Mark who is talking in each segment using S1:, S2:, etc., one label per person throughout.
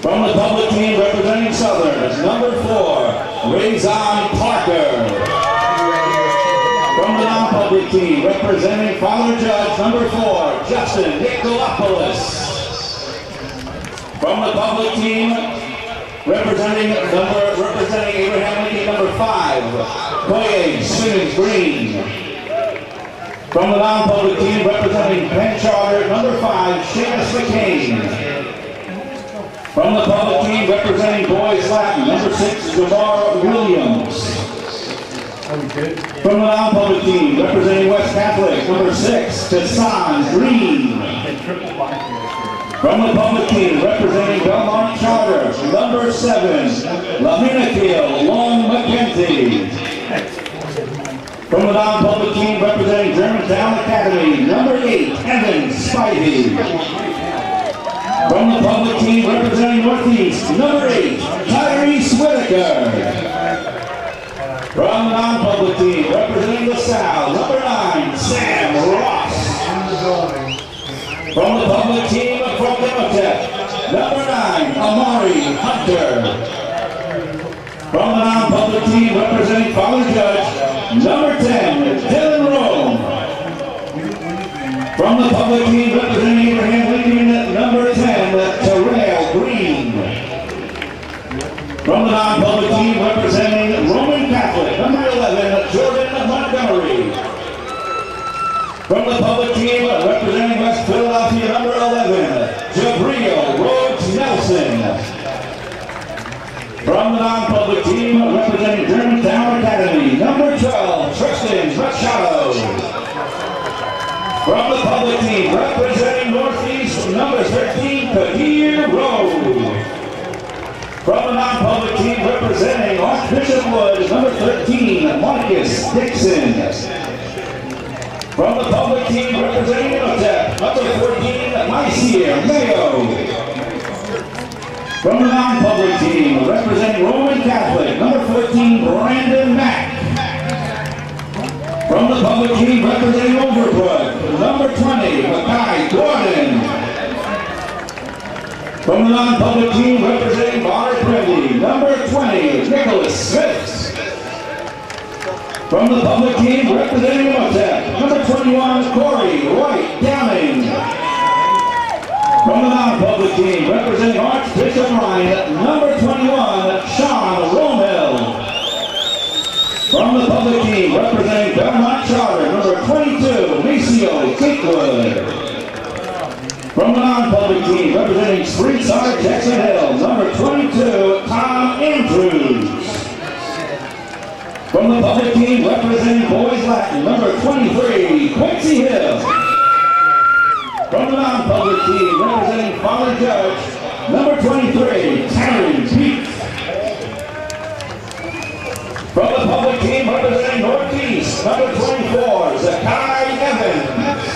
S1: From the public team representing Southern, number 4, Razon Parker. From the non-public team representing Father Judge, number 4, Justin Nicolopoulos. From the public team representing Abraham Lincoln, number 5, Koye Simmons Green. From the non-public team representing Penn Charter, number 5, Seamus McCain. From the public team representing Boys Latin, number 6, Jamar Williams. From the non-public team representing West Catholic, number 6, Tassan Green. From the public team representing Belmont Charter, number 7, Lamina Long McKenzie. From the non-public team representing Germantown Academy, number 8, Evan Spivey. From the public team representing Northeast, number 8, Tyrese Whitaker. From the non-public team representing LaSalle, number 9, Sam Ross. From the public team from Demotech, number 9, Amari Hunter. From the non-public team representing Father Judge, number 10, Dylan Rome. From the public team representing Abraham Lincoln, number 10, Terrell Green. From the non-public team representing Roman Catholic, number 11, Jordan Montgomery. From the public team representing West Philadelphia, number 11, Jabril Rhodes Nelson. From the non-public team representing Germantown Academy, number 12, Tristan Machado. From the public team representing Northeast, number 13, Kadir Rowe. From the non-public team representing Archbishop Wood, number 13, Marcus Dixon. From the public team representing Demotech, number 14, Mycier Mayo. From the non-public team representing Roman Catholic, number 14, Brandon Mack. From the public team representing Overbrook, number 20, Mackay Gordon. From the non-public team representing Bonner Privy, number 20, Nicholas Smith. From the public team representing Demotech, number 21, Corey White Downing. From the non-public team representing Archbishop Ryan, number 21, Sean Romel. From the public team representing Belmont Charter, number 22, Maceo Cakewood. From the non-public team representing Springside Jackson Hill, number 22, Tom Andrews. From the public team representing Boys Latin, number 23, Quincy Hill. From the non-public team representing Father Judge, number 23, Terry Peete. From the public team representing Northeast, number 24, Zakai Evans.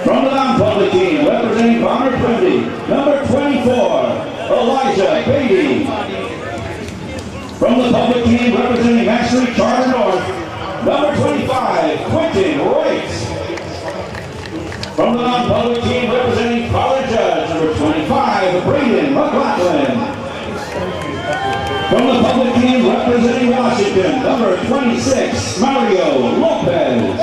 S1: From the non-public team representing Bonner Privy, number 24, Elijah Beatty. From the public team representing Mastery Charter North, number 25, Quentin Royce. From the non-public team representing Father Judge, number 25, Braden McLaughlin. From the public team representing Washington, number 26, Mario Lopez.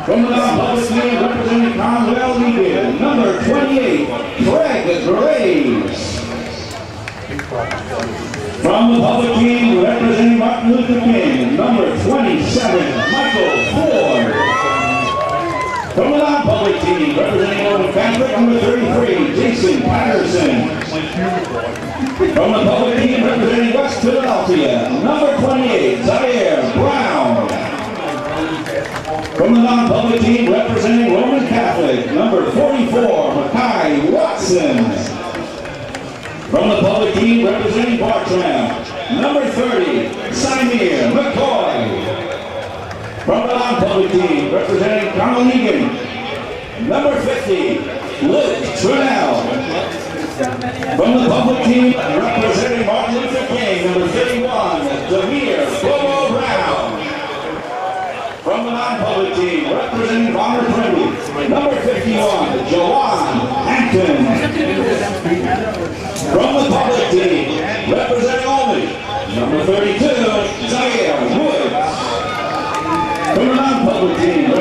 S1: From the non-public team representing Conwell Media, number 28, Craig Graves. From the public team representing Martin Luther King, number 27, Michael Ford. From the non-public team representing Roman Catholic, number 33, Jason Patterson. From the public team representing West Philadelphia, number 28, Zaire Brown. From the non-public team representing Roman Catholic, number 44, Mackay Watson. From the public team representing Bartram, number 30, Simir McCoy. From the non-public team representing Carnegie, number 50, Luke Trunell. From the public team representing Martin Luther King, number 31, Demir Bobo Brown. From the non-public team representing Bonner Privy, number 51, Jawan Hampton.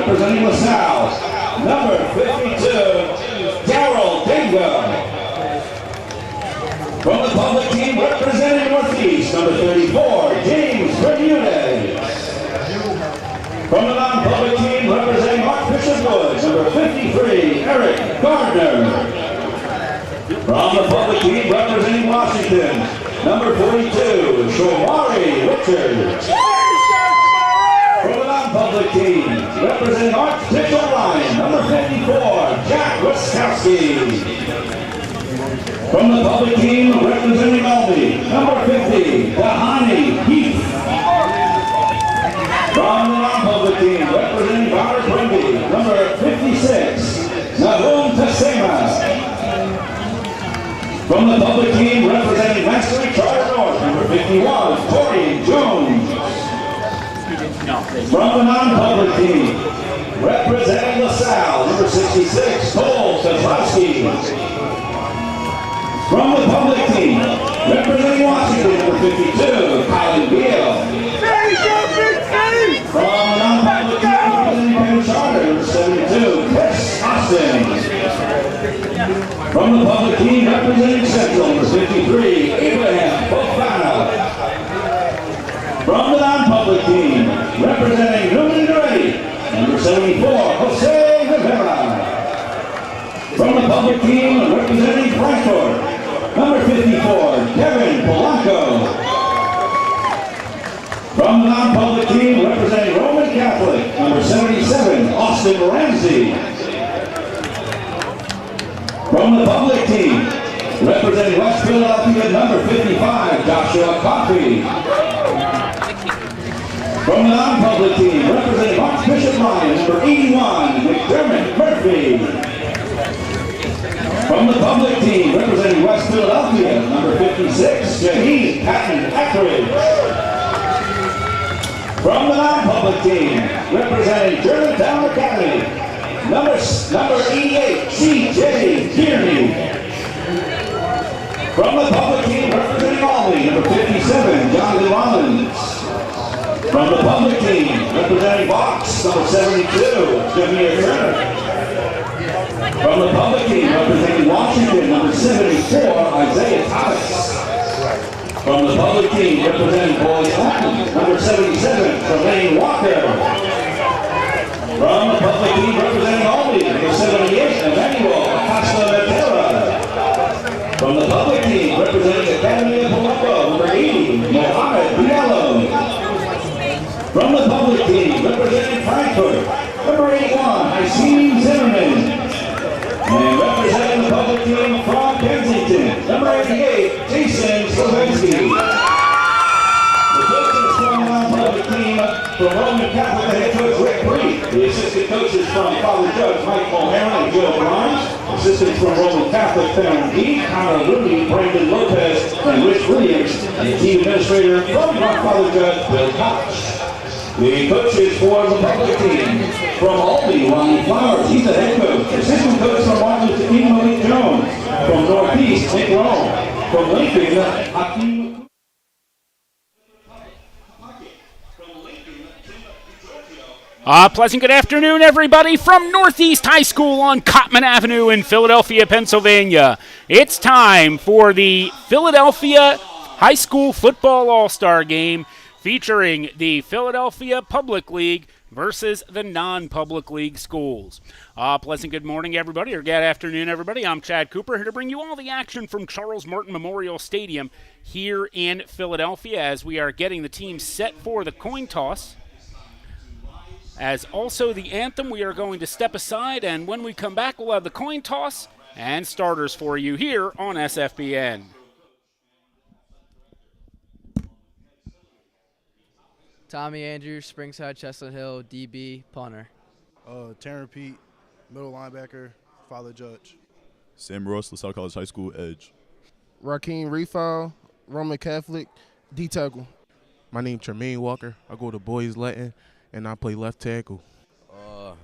S1: representing LaSalle, number 52, Darryl Dingo. From the public team representing Northeast, number 34, James Bermudez. From the non-public team representing Archbishop Woods, number 53, Eric Gardner. From the public team representing Washington, number 42, Shomari Richards. From the non-public team representing Archbishop Lion, number 54, Jack Wiskowski. From the public team representing Albany, number 50, Dahani Heath. From the non-public team representing Bonner Quimby, number 56, Nahum Tasema. From the public team representing Western Charter North, number 51, Tori Jones. From the non-public team representing LaSalle, number 66, Cole Kozlowski. From the public team representing Washington, number 52, Colin Beal. From the non-public team representing Penn Charter, number 72, Chris Austin. From the public team representing Central, number 53, Abraham Bofana. From the non-public team representing Newman Gray, number 74, Jose Rivera. From the public team representing Frankfurt, number 54, Kevin Polanco. From the non-public team representing Roman Catholic, number 77, Austin Ramsey. From the public team representing West Philadelphia, number 55, Joshua Coffey. From the non-public team representing Archbishop Lion, number 81, McDermott Murphy. From the public team representing West Philadelphia, number 56, Shaheen Patton Eckridge. From the non-public team representing Germantown Academy, number 88, C.J. Kearney. From the public team representing Albany, number 57, Jonathan Rollins. From the public team representing Box, number 72, Jameer Turner. From the public team representing Washington, number 74, Isaiah Thomas. From the public team representing Boys Latin, number 77, Tremaine Walker. From the public team representing Albany, number 78, Emmanuel Acosta-Matera. From the public team representing Academy of Palumbo, number 80, Mohamed Bialo. From the public team representing Frankfurt, number 81, Hasim Zimmerman. And representing the public team from Kensington, number 88, Jason Slavinsky. The coaches from the non-public team from Roman Catholic, the head coach Rick Breed. The assistant coaches from Father Judge Mike Mulhern and Joe Grimes. Assistants from Roman Catholic, Theron Dean, Connor Rooney, Brandon Lopez, and Rich Williams. And the team administrator from Father Judge Bill Koch. The coaches for the public team from Albany, Ronnie Flowers, he's the head coach. Assistant coach from Martin Luther King, Malik Jones. From Northeast, Nick Rome. From Lincoln, Hakeem.
S2: Pleasant good afternoon, everybody, from Northeast High School on Cottman Avenue in Philadelphia, Pennsylvania. It's time for the Philadelphia High School Football All-Star Game, featuring the Philadelphia Public League versus the non-public league schools. Pleasant good morning, everybody, or good afternoon, everybody. I'm Chad Cooper, here to bring you all the action from Charles Martin Memorial Stadium here in Philadelphia as we are getting the team set for the coin toss. As also the anthem, we are going to step aside, and when we come back, we'll have the coin toss and starters for you here on SFBN.
S3: Tommy Andrews, Springside, Chestnut Hill, DB, punter.
S4: Taryn Pete, middle linebacker, Father Judge.
S5: Sam Ross, LaSalle College High School, edge.
S6: Raheem Refile, Roman Catholic, D-tackle.
S7: My name Tremaine Walker. I go to Boys Latin, and I play left tackle.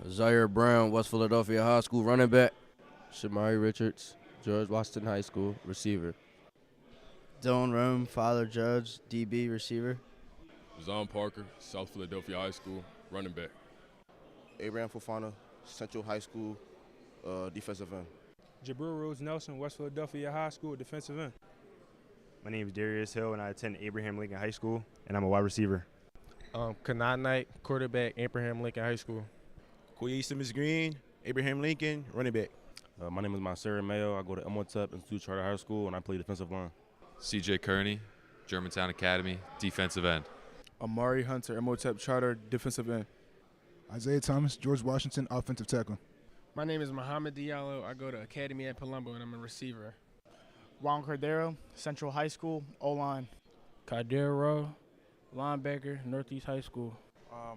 S8: Zaire Brown, West Philadelphia High School, running back. Shamari Richards, George Washington High School, receiver.
S9: Dylan Rome, Father Judge, DB, receiver.
S10: Zon Parker, South Philadelphia High School, running back.
S6: Abraham Fofana, Central High School, defensive end.
S10: Jabril Rose Nelson, West Philadelphia High School, defensive end.
S11: My name is Darius Hill, and I attend Abraham Lincoln High School, and I'm a wide receiver.
S7: Kanat Knight, quarterback, Abraham Lincoln High School.
S12: Koye Simmons Green, Abraham Lincoln, running back.
S13: My name is Monserrat Mayo. I go to Imhotep Institute Charter High School, and I play defensive line.
S14: CJ Kearney, Germantown Academy, defensive end.
S15: Amari Hunter, Imhotep Charter, defensive end.
S16: Isaiah Thomas, George Washington, offensive tackle.
S17: My name is Muhammad Diallo. I go to Academy at Palumbo, and I'm a receiver.
S18: Juan Cordero, Central High School, O-line.
S19: Kadir Rowe, linebacker, Northeast High School.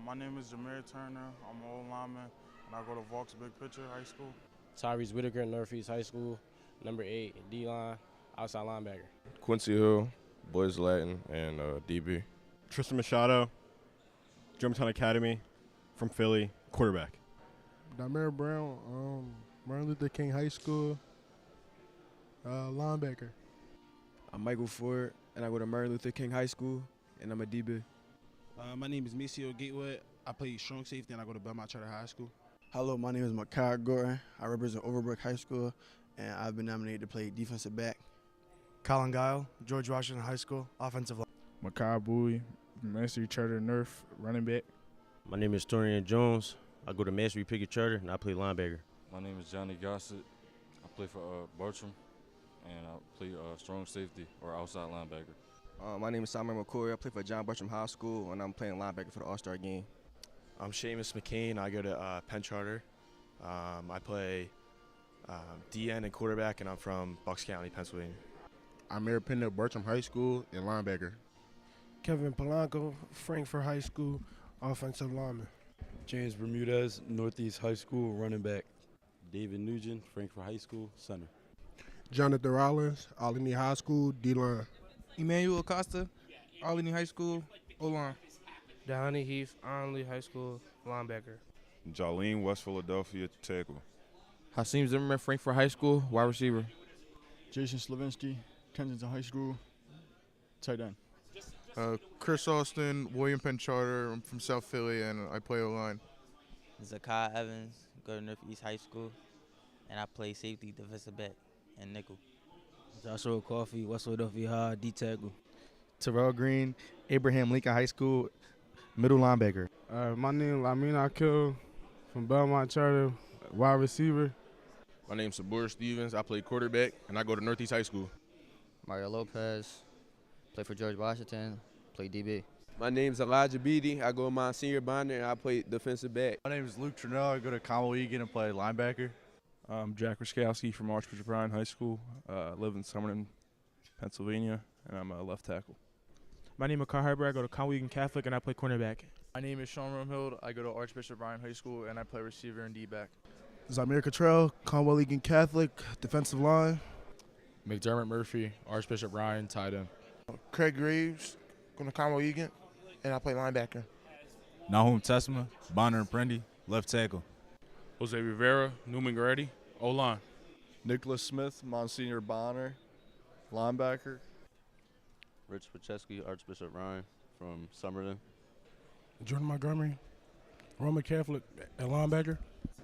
S20: My name is Jameer Turner. I'm an old lineman, and I go to Vaux Big Picture High School.
S21: Tyrese Whitaker, Northeast High School, number 8, D-line, outside linebacker.
S22: Quincy Hill, Boys Latin, and DB.
S23: Tristan Machado, Germantown Academy, from Philly, quarterback.
S24: Damir Brown, Martin Luther King High School, linebacker.
S25: I'm Michael Ford, and I go to Martin Luther King High School, and I'm a DB.
S4: My name is Maceo Gatewood. I play strong safety, and I go to Belmont Charter High School.
S26: Hello, my name is Makai Gordon. I represent Overbrook High School, and I've been nominated to play defensive back.
S27: Colin Guile, George Washington High School, offensive line.
S19: Makai Bowie, Mastery Charter Nerf, running back.
S28: My name is Torian Jones. I go to Mastery Pickett Charter, and I play linebacker.
S29: My name is Johnny Gossett. I play for Bartram, and I play strong safety or outside linebacker.
S30: My name is Simon McCoy. I play for John Bartram High School, and I'm playing linebacker for the All-Star game.
S31: I'm Seamus McCain. I go to Penn Charter. I play DN and quarterback, and I'm from Bucks County, Pennsylvania.
S6: I'm Mayor Penn at Bartram High School and linebacker.
S32: Kevin Polanco, Frankfurt High School, offensive lineman.
S33: James Bermudez, Northeast High School, running back. David Nugent, Frankfurt High School, center.
S24: Jonathan Rollins, Allegheny High School, D-line.
S34: Emmanuel Acosta, Allegheny High School, O-line.
S35: Downey Heath, Onley High School, linebacker.
S36: Jolene, West Philadelphia, tackle.
S37: Hakeem Zimmerman, Frankfurt High School, wide receiver.
S38: Jason Slavinsky, Kensington High School, tight end.
S39: Chris Austin, William Penn Charter. I'm from South Philly, and I play O-line.
S40: Zakai Evans, go to Northeast High School, and I play safety, defensive back, and nickel.
S41: Joshua Coffey, West Philadelphia High, D-tackle.
S42: Terrell Green, Abraham Lincoln High School, middle linebacker.
S19: My name is Lamina Akil from Belmont Charter, wide receiver.
S22: My name's Sabur Stevens. I play quarterback, and I go to Northeast High School.
S43: Mario Lopez, play for George Washington, play DB.
S44: My name's Elijah Beatty. I go to Monsignor Bonner, and I play defensive back.
S45: My name is Luke Trinnell. I go to Conwell Egan and play linebacker.
S46: I'm Jack Ruskowski from Archbishop Bryan High School. Live in Summerton, Pennsylvania, and I'm a left tackle.
S47: My name is Carl Harber. I go to Conwell Egan Catholic, and I play cornerback.
S48: My name is Sean Rumhild. I go to Archbishop Bryan High School, and I play receiver and D-back.
S24: Zamir Cottrell, Conwell Egan Catholic, defensive line.
S49: McDermott Murphy, Archbishop Bryan, tight end.
S50: Craig Graves, going to Conwell Egan, and I play linebacker.
S51: Nahum Tessma, Bonner and Prendy, left tackle.
S52: Jose Rivera, Newman Grady, O-line.
S53: Nicholas Smith, Monsignor Bonner, linebacker.
S54: Rich Pacheski, Archbishop Ryan from Summerton.
S32: Jordan Montgomery, Roman Catholic, at linebacker.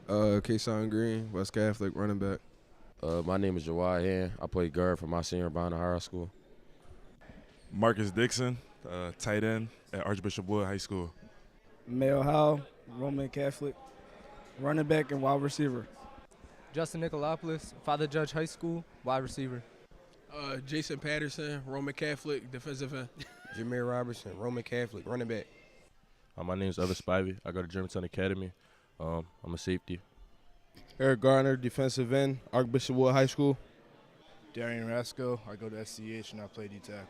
S8: Kason Green, West Catholic, running back. My name is Jawad Hand. I play guard for Monsignor Bonner High School.
S51: Marcus Dixon, tight end at Archbishop Wood High School.
S55: Mel Howell, Roman Catholic, running back and wide receiver.
S56: Justin Nicolopoulos, Father Judge High School, wide receiver.
S57: Jason Patterson, Roman Catholic, defensive end.
S58: Jameer Robertson, Roman Catholic, running back.
S13: My name is Evan Spivey. I go to Germantown Academy. I'm a safety.
S6: Eric Garner, defensive end, Archbishop Wood High School.
S59: Darian Rasco, I go to SCH and I play D-tackle.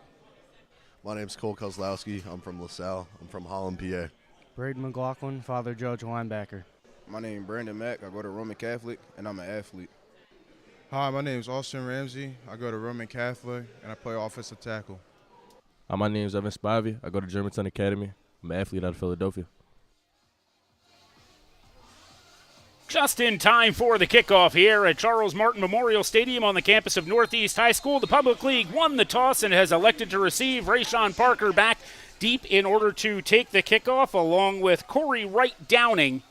S60: My name's Cole Kozlowski. I'm from LaSalle. I'm from Holland, PA.
S61: Braden McLaughlin, Father Judge linebacker.
S30: My name is Brandon Mack. I go to Roman Catholic, and I'm an athlete.
S4: Hi, my name is Austin Ramsey. I go to Roman Catholic, and I play offensive tackle.
S13: My name is Evan Spivey. I go to Germantown Academy. I'm an athlete out of Philadelphia.
S2: Just in time for the kickoff here at Charles Martin Memorial Stadium on the campus of Northeast High School. The Public League won the toss and has elected to receive Rayshawn Parker back deep in order to take the kickoff, along with Corey Wright Downing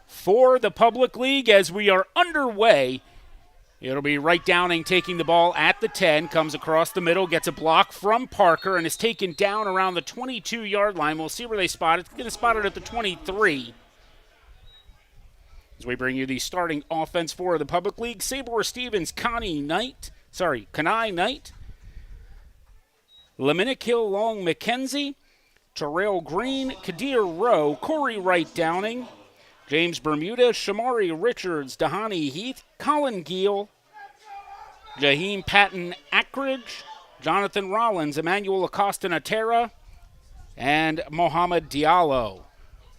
S2: for the Public League as we are underway. It'll be Wright Downing taking the ball at the 10, comes across the middle, gets a block from Parker, and is taken down around the 22-yard line. We'll see where they spot it. It's going to spot it at the 23. As we bring you the starting offense for the Public League, Sabor Stevens, Kanai Knight, Leminikill Long McKenzie, Terrell Green, Kadir Rowe, Corey Wright Downing, James Bermuda, Shamari Richards, Dahani Heath, Colin Giel, Jaheim Patton Ackridge, Jonathan Rollins, Emmanuel Acosta Natera, and Mohamed Diallo.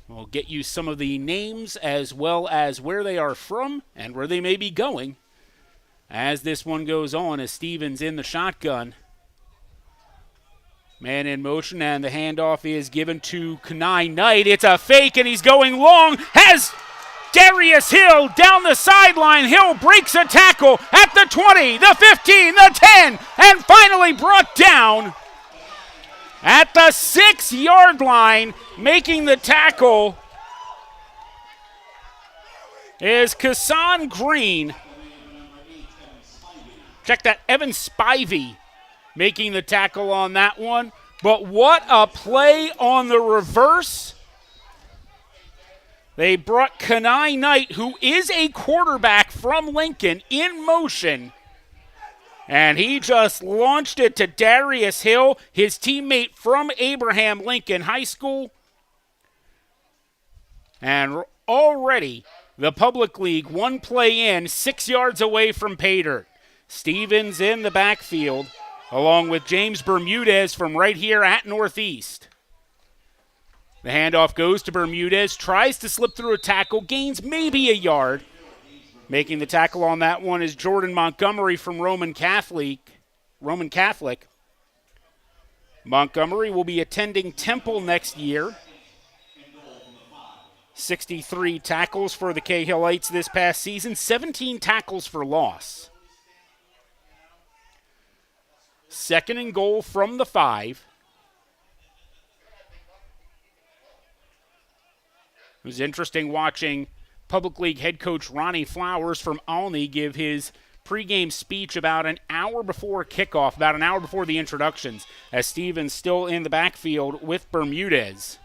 S2: We'll get you some of the names as well as where they are from and where they may be going as this one goes on as Stevens in the shotgun. Man in motion, and the handoff is given to Kanai Knight. It's a fake, and he's going long. Has Darius Hill down the sideline. Hill breaks a tackle at the 20, the 15, the 10, and finally brought down at the 6-yard line. Making the tackle is Kassan Green. Check that, Evan Spivey making the tackle on that one. But what a play on the reverse. They brought Kanai Knight, who is a quarterback from Lincoln, in motion. And he just launched it to Darius Hill, his teammate from Abraham Lincoln High School. And already the Public League, one play in, 6 yards away from pay dirt. Stevens in the backfield, along with James Bermudez from right here at Northeast. The handoff goes to Bermudez, tries to slip through a tackle, gains maybe a yard. Making the tackle on that one is Jordan Montgomery from Roman Catholic. Montgomery will be attending Temple next year. 63 tackles for the Cahillites this past season, 17 tackles for loss. 2nd and goal from the 5. It was interesting watching Public League head coach Ronnie Flowers from Alney give his pregame speech about an hour before kickoff, about an hour before the introductions, as Stevens still in the backfield with Bermudez.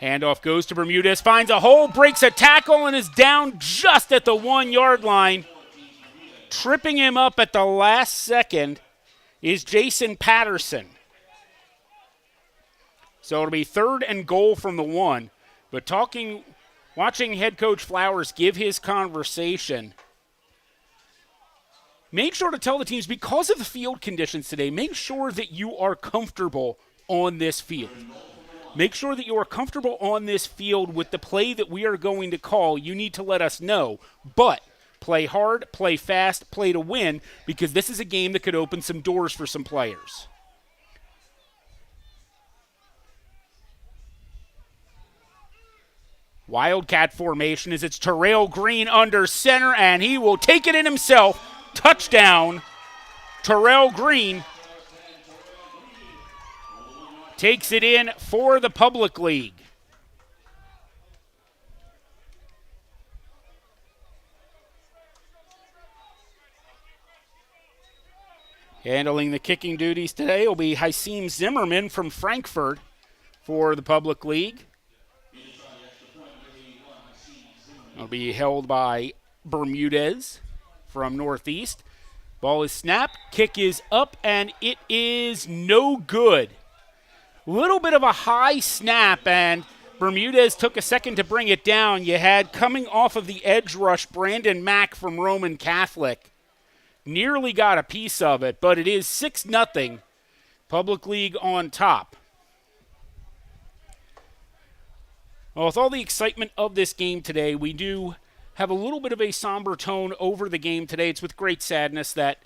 S2: Handoff goes to Bermudez, finds a hole, breaks a tackle, and is down just at the 1-yard line. Tripping him up at the last second is Jason Patterson. So it'll be 3rd and goal from the 1. But watching head coach Flowers give his conversation, make sure to tell the teams, because of the field conditions today, make sure that you are comfortable on this field. Make sure that you are comfortable on this field with the play that we are going to call. You need to let us know. But play hard, play fast, play to win, because this is a game that could open some doors for some players. Wildcat formation as it's Terrell Green under center, and he will take it in himself. Touchdown, Terrell Green. Takes it in for the Public League. Handling the kicking duties today will be Hasim Zimmerman from Frankfurt for the Public League. It'll be held by Bermudez from Northeast. Ball is snapped, kick is up, and it is no good. Little bit of a high snap, and Bermudez took a second to bring it down. You had, coming off of the edge rush, Brandon Mack from Roman Catholic. Nearly got a piece of it, but it is 6-0. Public League on top. Well, with all the excitement of this game today, we do have a little bit of a somber tone over the game today. It's with great sadness that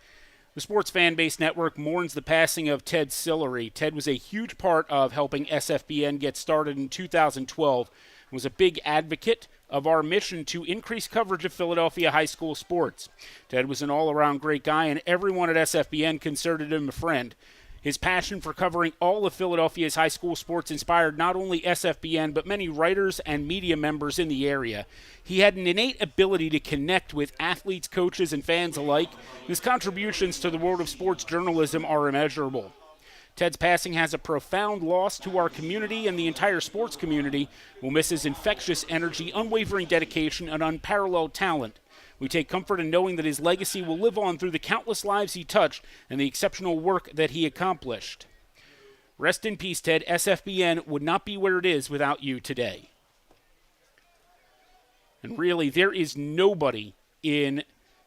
S2: the Sports Fan Base Network mourns the passing of Ted Cillery. Ted was a huge part of helping SFBN get started in 2012 and was a big advocate of our mission to increase coverage of Philadelphia high school sports. Ted was an all-around great guy, and everyone at SFBN considered him a friend. His passion for covering all of Philadelphia's high school sports inspired not only SFBN, but many writers and media members in the area. He had an innate ability to connect with athletes, coaches, and fans alike. His contributions to the world of sports journalism are immeasurable. Ted's passing has a profound loss to our community, and the entire sports community will miss his infectious energy, unwavering dedication, and unparalleled talent. We take comfort in knowing that his legacy will live on through the countless lives he touched and the exceptional work that he accomplished. Rest in peace, Ted. SFBN would not be where it is without you today. And really, there is nobody in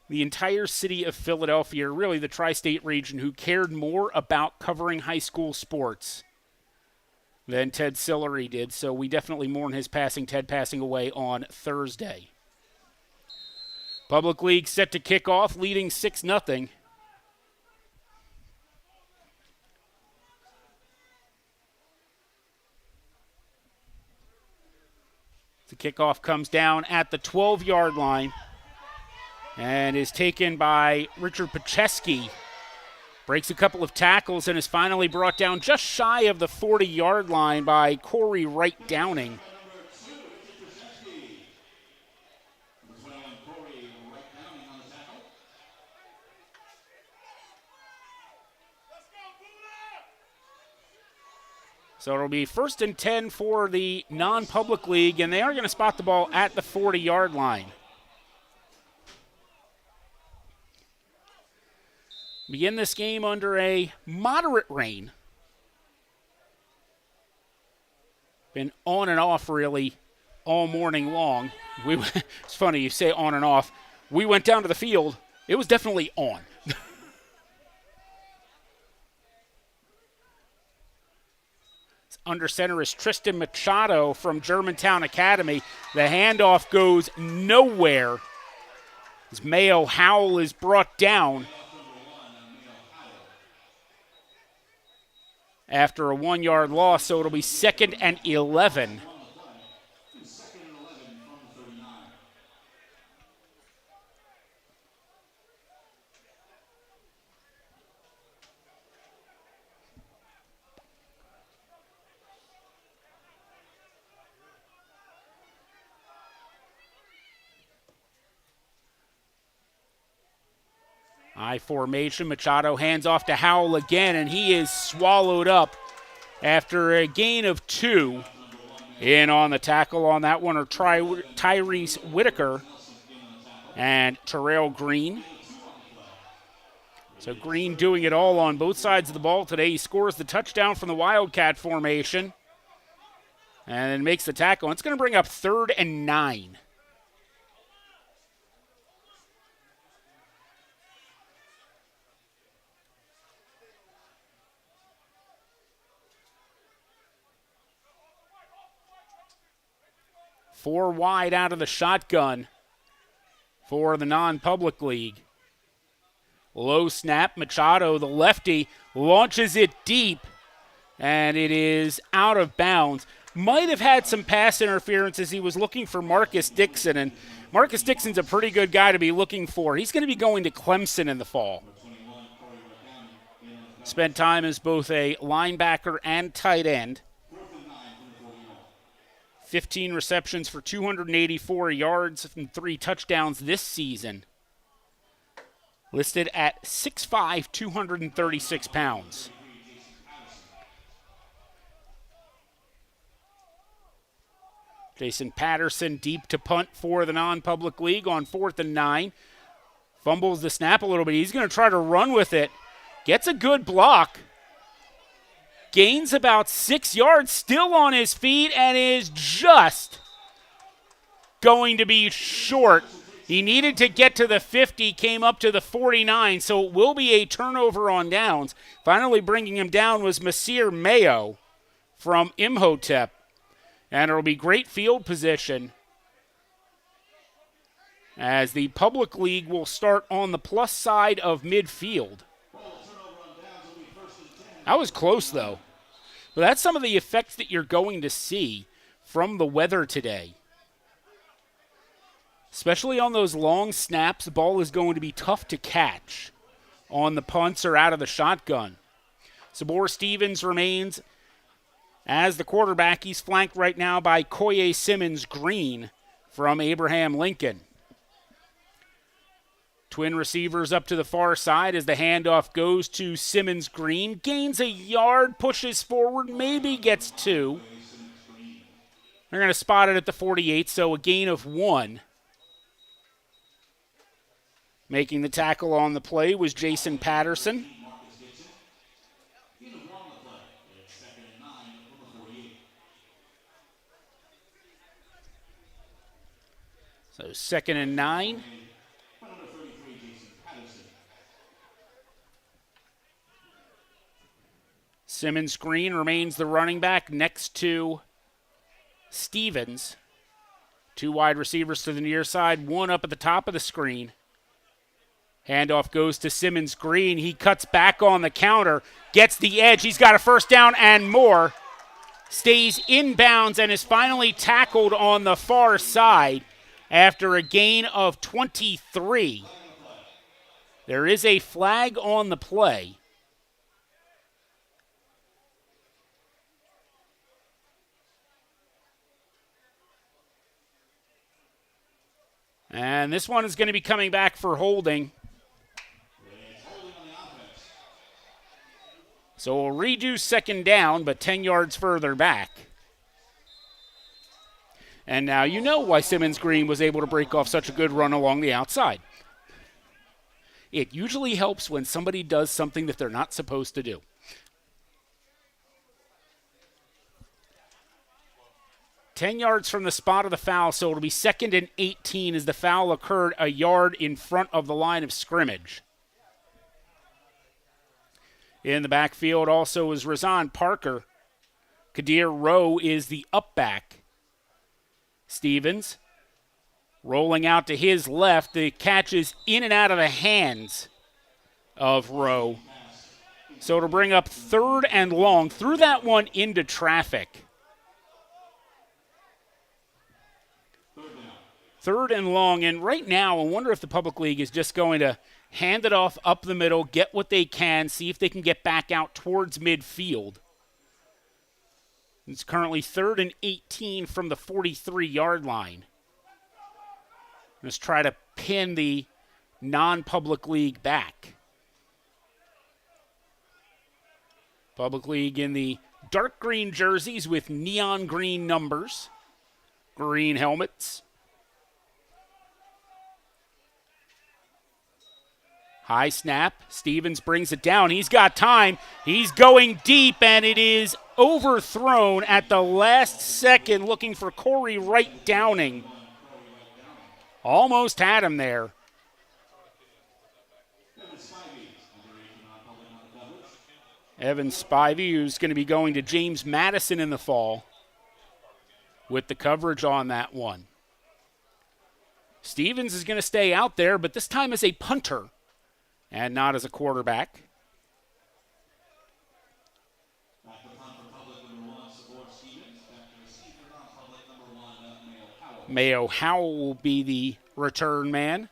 S2: the entire city of Philadelphia, really the tri-state region, who cared more about covering high school sports than Ted Cillery did. So we definitely mourn his passing, Ted passing away on Thursday. Public League set to kick off, leading 6-0. The kickoff comes down at the 12-yard line and is taken by Richard Pacheski. Breaks a couple of tackles and is finally brought down just shy of the 40-yard line by Corey Wright Downing. So it'll be 1st and 10 for the non-public league, and they are going to spot the ball at the 40-yard line. Begin this game under a moderate rain. Been on and off really all morning long. It's funny you say on and off. We went down to the field. It was definitely on. Under center is Tristan Machado from Germantown Academy. The handoff goes nowhere as Mayo Howell is brought down after a 1-yard loss, so it'll be 2nd and 11. I formation, Machado hands off to Howell again, and he is swallowed up after a gain of 2. In on the tackle on that one are Tyrese Whitaker and Terrell Green. So Green doing it all on both sides of the ball today. He scores the touchdown from the Wildcat formation and then makes the tackle. It's going to bring up 3rd and 9. Four wide out of the shotgun for the non-public league. Low snap, Machado, the lefty, launches it deep, and it is out of bounds. Might have had some pass interference as he was looking for Marcus Dixon, and Marcus Dixon's a pretty good guy to be looking for. He's going to be going to Clemson in the fall. Spent time as both a linebacker and tight end. 15 receptions for 284 yards and 3 touchdowns this season. Listed at 6'5", 236 pounds. Jason Patterson deep to punt for the non-public league on 4th and 9. Fumbles the snap a little bit. He's going to try to run with it. Gets a good block. Gains about 6 yards, still on his feet, and is just going to be short. He needed to get to the 50, came up to the 49, so it will be a turnover on downs. Finally bringing him down was Masir Mayo from Imhotep. And it'll be great field position as the public league will start on the plus side of midfield. That was close, though. But that's some of the effects that you're going to see from the weather today. Especially on those long snaps, the ball is going to be tough to catch on the punts or out of the shotgun. Sabor Stevens remains as the quarterback. He's flanked right now by Koye Simmons Green from Abraham Lincoln. Twin receivers up to the far side as the handoff goes to Simmons Green. Gains a yard, pushes forward, maybe gets 2. They're going to spot it at the 48, so a gain of 1. Making the tackle on the play was Jason Patterson. So 2nd and 9. Simmons Green remains the running back next to Stevens. 2 wide receivers to the near side, 1 up at the top of the screen. Handoff goes to Simmons Green. He cuts back on the counter, gets the edge. He's got a first down and more. Stays inbounds and is finally tackled on the far side after a gain of 23. There is a flag on the play. And this one is going to be coming back for holding. So we'll redo 2nd down, but 10 yards further back. And now you know why Simmons Green was able to break off such a good run along the outside. It usually helps when somebody does something that they're not supposed to do. 10 yards from the spot of the foul, so it'll be 2nd and 18 as the foul occurred a yard in front of the line of scrimmage. In the backfield also is Razan Parker. Kadir Rowe is the up back. Stevens rolling out to his left. The catch is in and out of the hands of Rowe. So it'll bring up 3rd and long. Threw that one into traffic. 3rd and long, and right now I wonder if the Public League is just going to hand it off up the middle, get what they can, see if they can get back out towards midfield. It's currently 3rd and 18 from the 43-yard line. Let's try to pin the non-Public League back. Public League in the dark green jerseys with neon green numbers, green helmets. High snap. Stevens brings it down. He's got time. He's going deep, and it is overthrown at the last second, looking for Corey Wright Downing. Almost had him there. Evan Spivey, who's going to be going to James Madison in the fall with the coverage on that one. Stevens is going to stay out there, but this time as a punter and not as a quarterback. Mayo Howell will be the return man,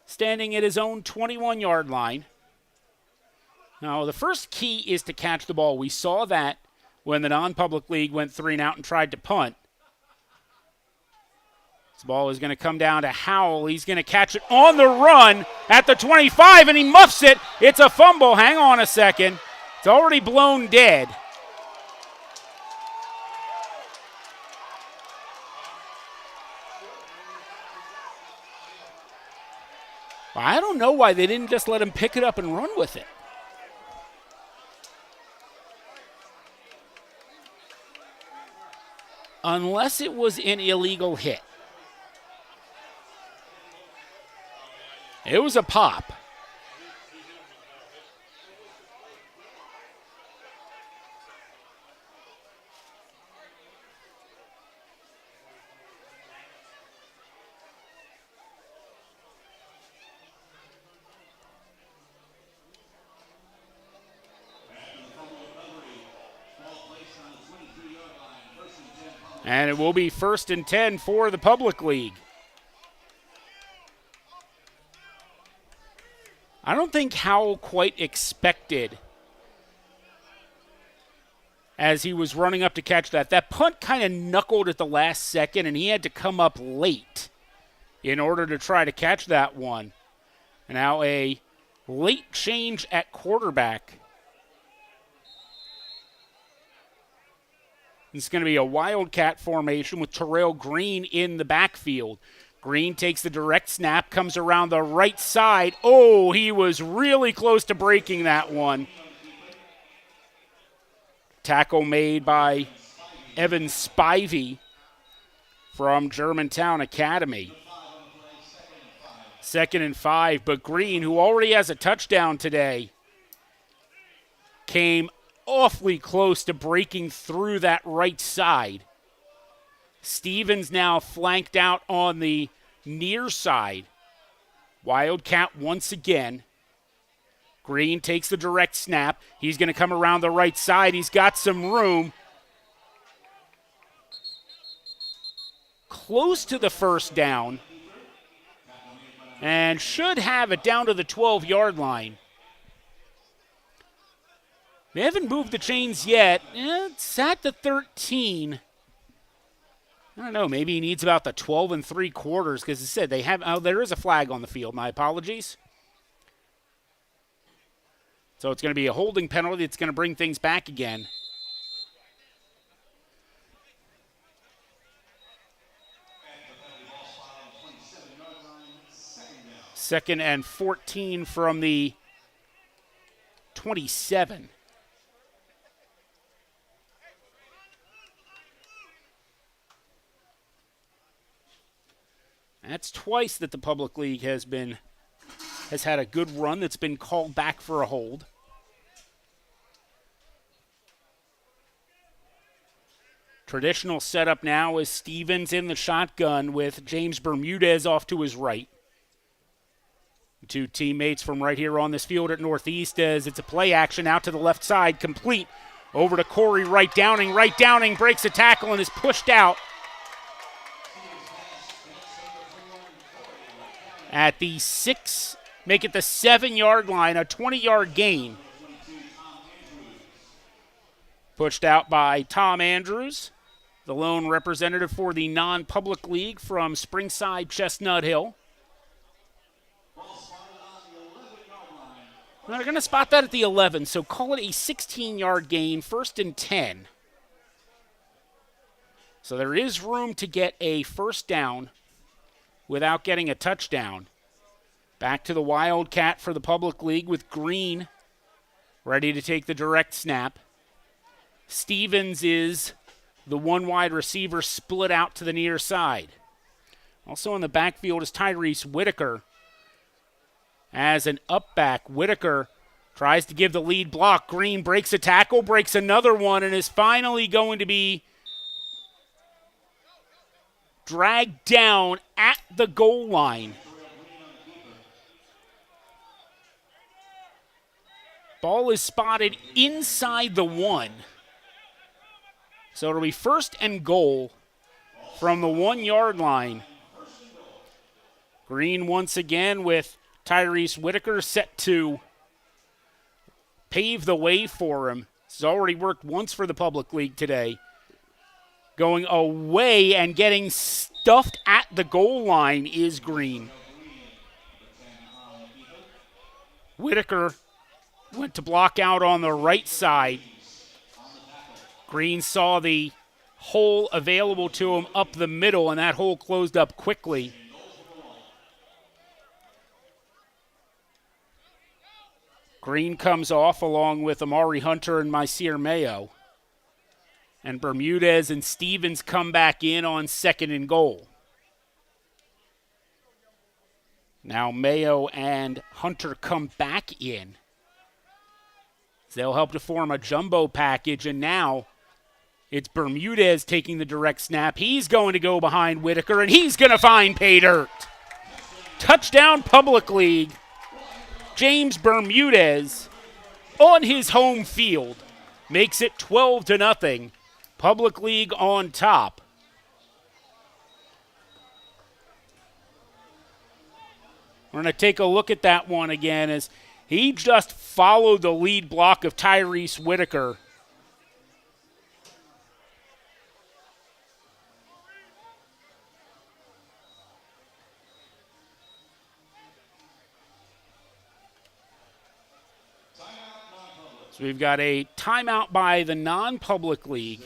S2: standing at his own 21-yard line. Now, the first key is to catch the ball. We saw that when the non-public league went 3 and out and tried to punt. This ball is going to come down to Howell. He's going to catch it on the run at the 25, and he muffs it. It's a fumble. Hang on a second. It's already blown dead. I don't know why they didn't just let him pick it up and run with it. Unless it was an illegal hit. It was a pop. And it will be 1st and 10 for the Public League. I don't think Howell quite expected as he was running up to catch that. That punt kind of knuckled at the last second, and he had to come up late in order to try to catch that one. Now a late change at quarterback. It's going to be a Wildcat formation with Terrell Green in the backfield. Green takes the direct snap, comes around the right side. Oh, he was really close to breaking that one. Tackle made by Evan Spivey from Germantown Academy. 2nd and 5, but Green, who already has a touchdown today, came awfully close to breaking through that right side. Stevens now flanked out on the near side. Wildcat once again. Green takes the direct snap. He's going to come around the right side. He's got some room. Close to the first down. And should have it down to the 12-yard line. They haven't moved the chains yet. It's at the 13. I don't know. Maybe he needs about the 12 3/4 because it said they have. Oh, there is a flag on the field. My apologies. So it's going to be a holding penalty. It's going to bring things back again. Second and 14 from the 27. That's twice that the Public League has had a good run that's been called back for a hold. Traditional setup now is Stevens in the shotgun with James Bermudez off to his right. Two teammates from right here on this field at Northeast as it's a play action out to the left side, complete over to Corey Wright Downing. Wright Downing breaks a tackle and is pushed out at the 6, make it the 7-yard line, a 20-yard gain. Pushed out by Tom Andrews, the lone representative for the non-public league from Springside Chestnut Hill. They're going to spot that at the 11, so call it a 16-yard gain, 1st and 10. So there is room to get a first down without getting a touchdown. Back to the Wildcat for the Public League with Green ready to take the direct snap. Stevens is the one wide receiver split out to the near side. Also in the backfield is Tyrese Whitaker. As an up back, Whitaker tries to give the lead block. Green breaks a tackle, breaks another one, and is finally going to be dragged down at the goal line. Ball is spotted inside the 1. So it'll be 1st and goal from the 1-yard line. Green once again with Tyrese Whitaker set to pave the way for him. This has already worked once for the Public League today. Going away and getting stuffed at the goal line is Green. Whitaker went to block out on the right side. Green saw the hole available to him up the middle, and that hole closed up quickly. Green comes off along with Amari Hunter and Myseer Mayo. And Bermudez and Stevens come back in on 2nd and goal. Now Mayo and Hunter come back in. They'll help to form a jumbo package, and now it's Bermudez taking the direct snap. He's going to go behind Whitaker, and he's going to find pay dirt. Touchdown Public League. James Bermudez on his home field makes it 12-0. Public League on top. We're going to take a look at that one again as he just followed the lead block of Tyrese Whitaker So we've got a timeout by the non-public league.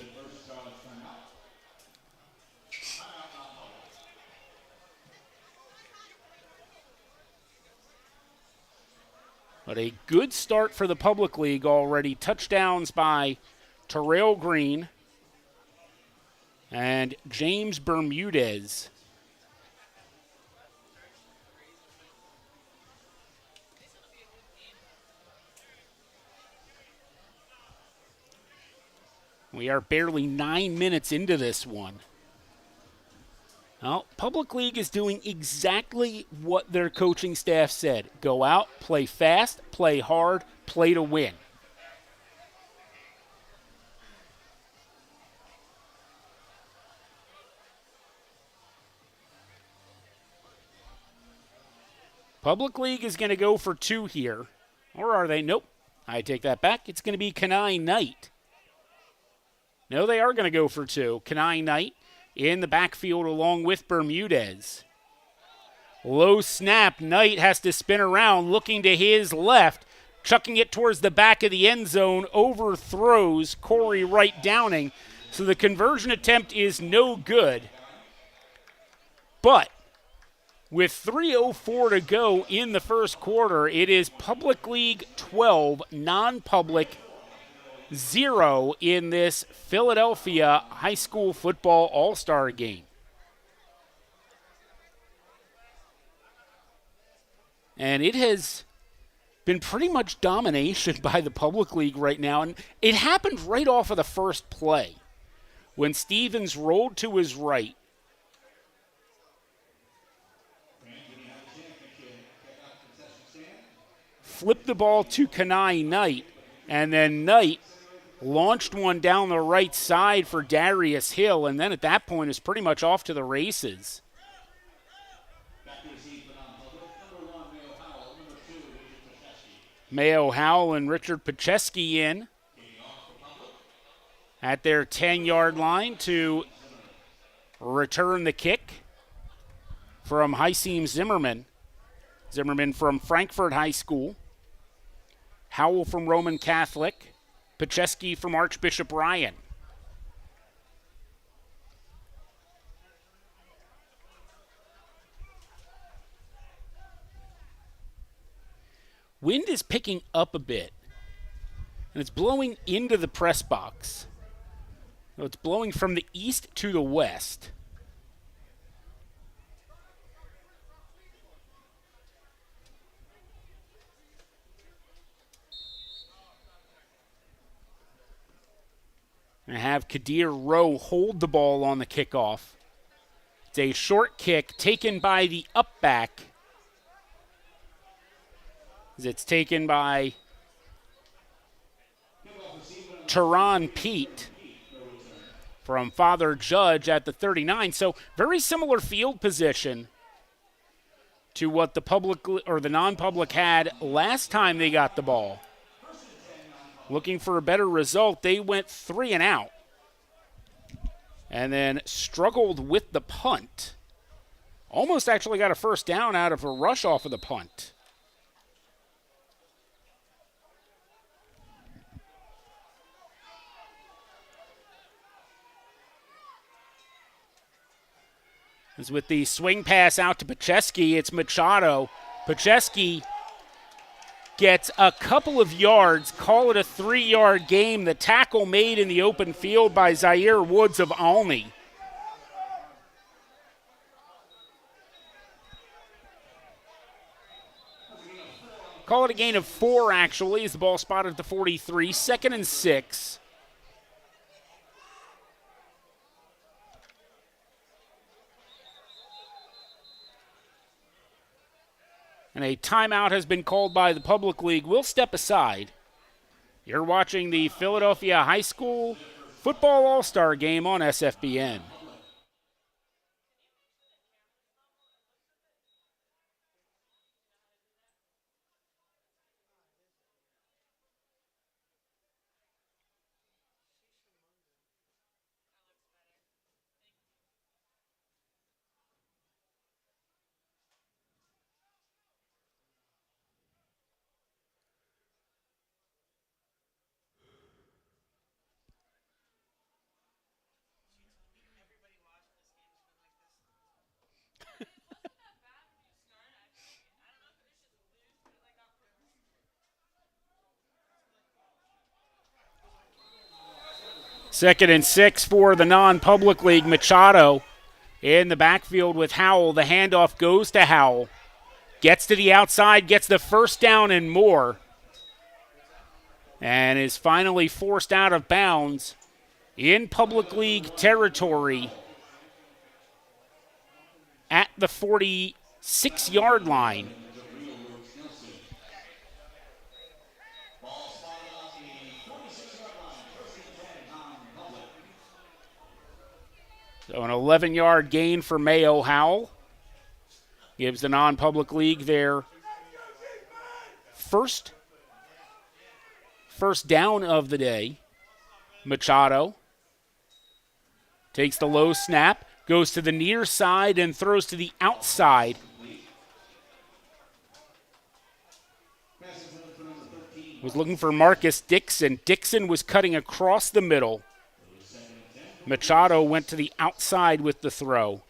S2: But a good start for the public league already. Touchdowns by Terrell Green and James Bermudez. We are barely 9 minutes into this one. Well, Public League is doing exactly what their coaching staff said. Go out, play fast, play hard, play to win. Public League is going to go for 2 here. Or are they? Nope. I take that back. It's going to be Kenai Knight. No, they are going to go for 2. Kenai Knight in the backfield along with Bermudez. Low snap. Knight has to spin around, looking to his left, chucking it towards the back of the end zone, overthrows Corey Wright Downing. So the conversion attempt is no good. But with 3:04 to go in the first quarter, it is Public League 12, non-public 0 in this Philadelphia high school football all-star game. And it has been pretty much domination by the Public League right now. And it happened right off of the first play when Stevens rolled to his right. Flipped the ball to Kenai Knight, and then Knight launched one down the right side for Darius Hill, and then at that point is pretty much off to the races. Mayo Howell and Richard Pacheski in at their 10-yard line to return the kick from Hyseem Zimmerman. Zimmerman from Frankfurt High School. Howell from Roman Catholic. Pacheski from Archbishop Ryan. Wind is picking up a bit, and it's blowing into the press box. So it's blowing from the east to the west. And have Kadir Rowe hold the ball on the kickoff. It's a short kick taken by the up back. It's taken by Tehran Pete from Father Judge at the 39. So very similar field position to what the public or the non-public had last time they got the ball. Looking for a better result, they went 3 and out and then struggled with the punt. Almost actually got a first down out of a rush off of the punt. As with the swing pass out to Pacheski, it's Machado. Pacheski gets a couple of yards, call it a 3-yard game. The tackle made in the open field by Zaire Woods of Alney. Call it a gain of 4, actually, as the ball spotted at the 43. 2nd and 6. And a timeout has been called by the Public League. We'll step aside. You're watching the Philadelphia High School Football All-Star Game on SFBN. 2nd and 6 for the non-public league. Machado in the backfield with Howell. The handoff goes to Howell. Gets to the outside, gets the first down and more, and is finally forced out of bounds in public league territory at the 46-yard line. So an 11-yard gain for Mayo. Howell gives the non-public league their first down of the day. Machado takes the low snap, goes to the near side and throws to the outside. Was looking for Marcus Dixon. Dixon was cutting across the middle. Machado went to the outside with the throw.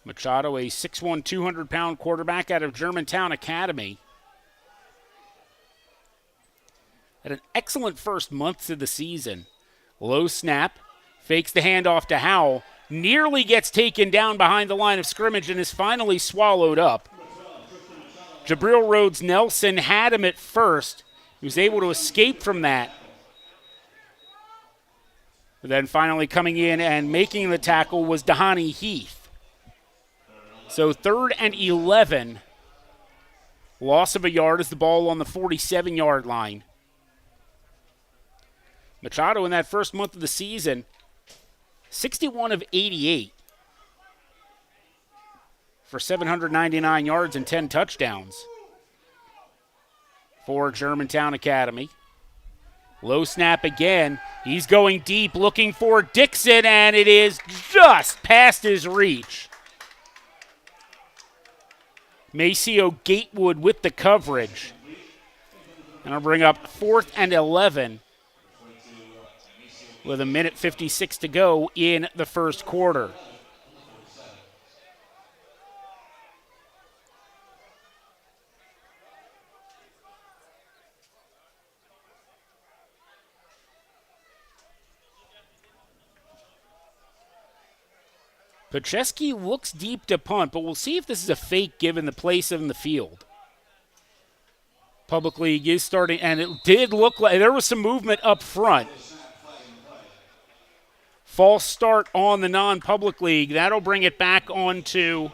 S2: Machado, a 6'1", 200-pound quarterback out of Germantown Academy. Had an excellent first month of the season. Low snap, fakes the handoff to Howell, nearly gets taken down behind the line of scrimmage and is finally swallowed up. Jabril Rhodes Nelson had him at first. He was able to escape from that. But then finally coming in and making the tackle was Dahani Heath. So 3rd and 11. Loss of a yard as the ball on the 47-yard line. Machado in that first month of the season, 61 of 88 for 799 yards and 10 touchdowns for Germantown Academy. Low snap again. He's going deep, looking for Dixon, and it is just past his reach. Maceo Gatewood with the coverage. And I'll bring up 4th and 11 with 1:56 to go in the first quarter. Pacheski looks deep to punt, but we'll see if this is a fake given the place in the field. Public League is starting, and it did look like there was some movement up front. False start on the non-public league. That'll bring it back onto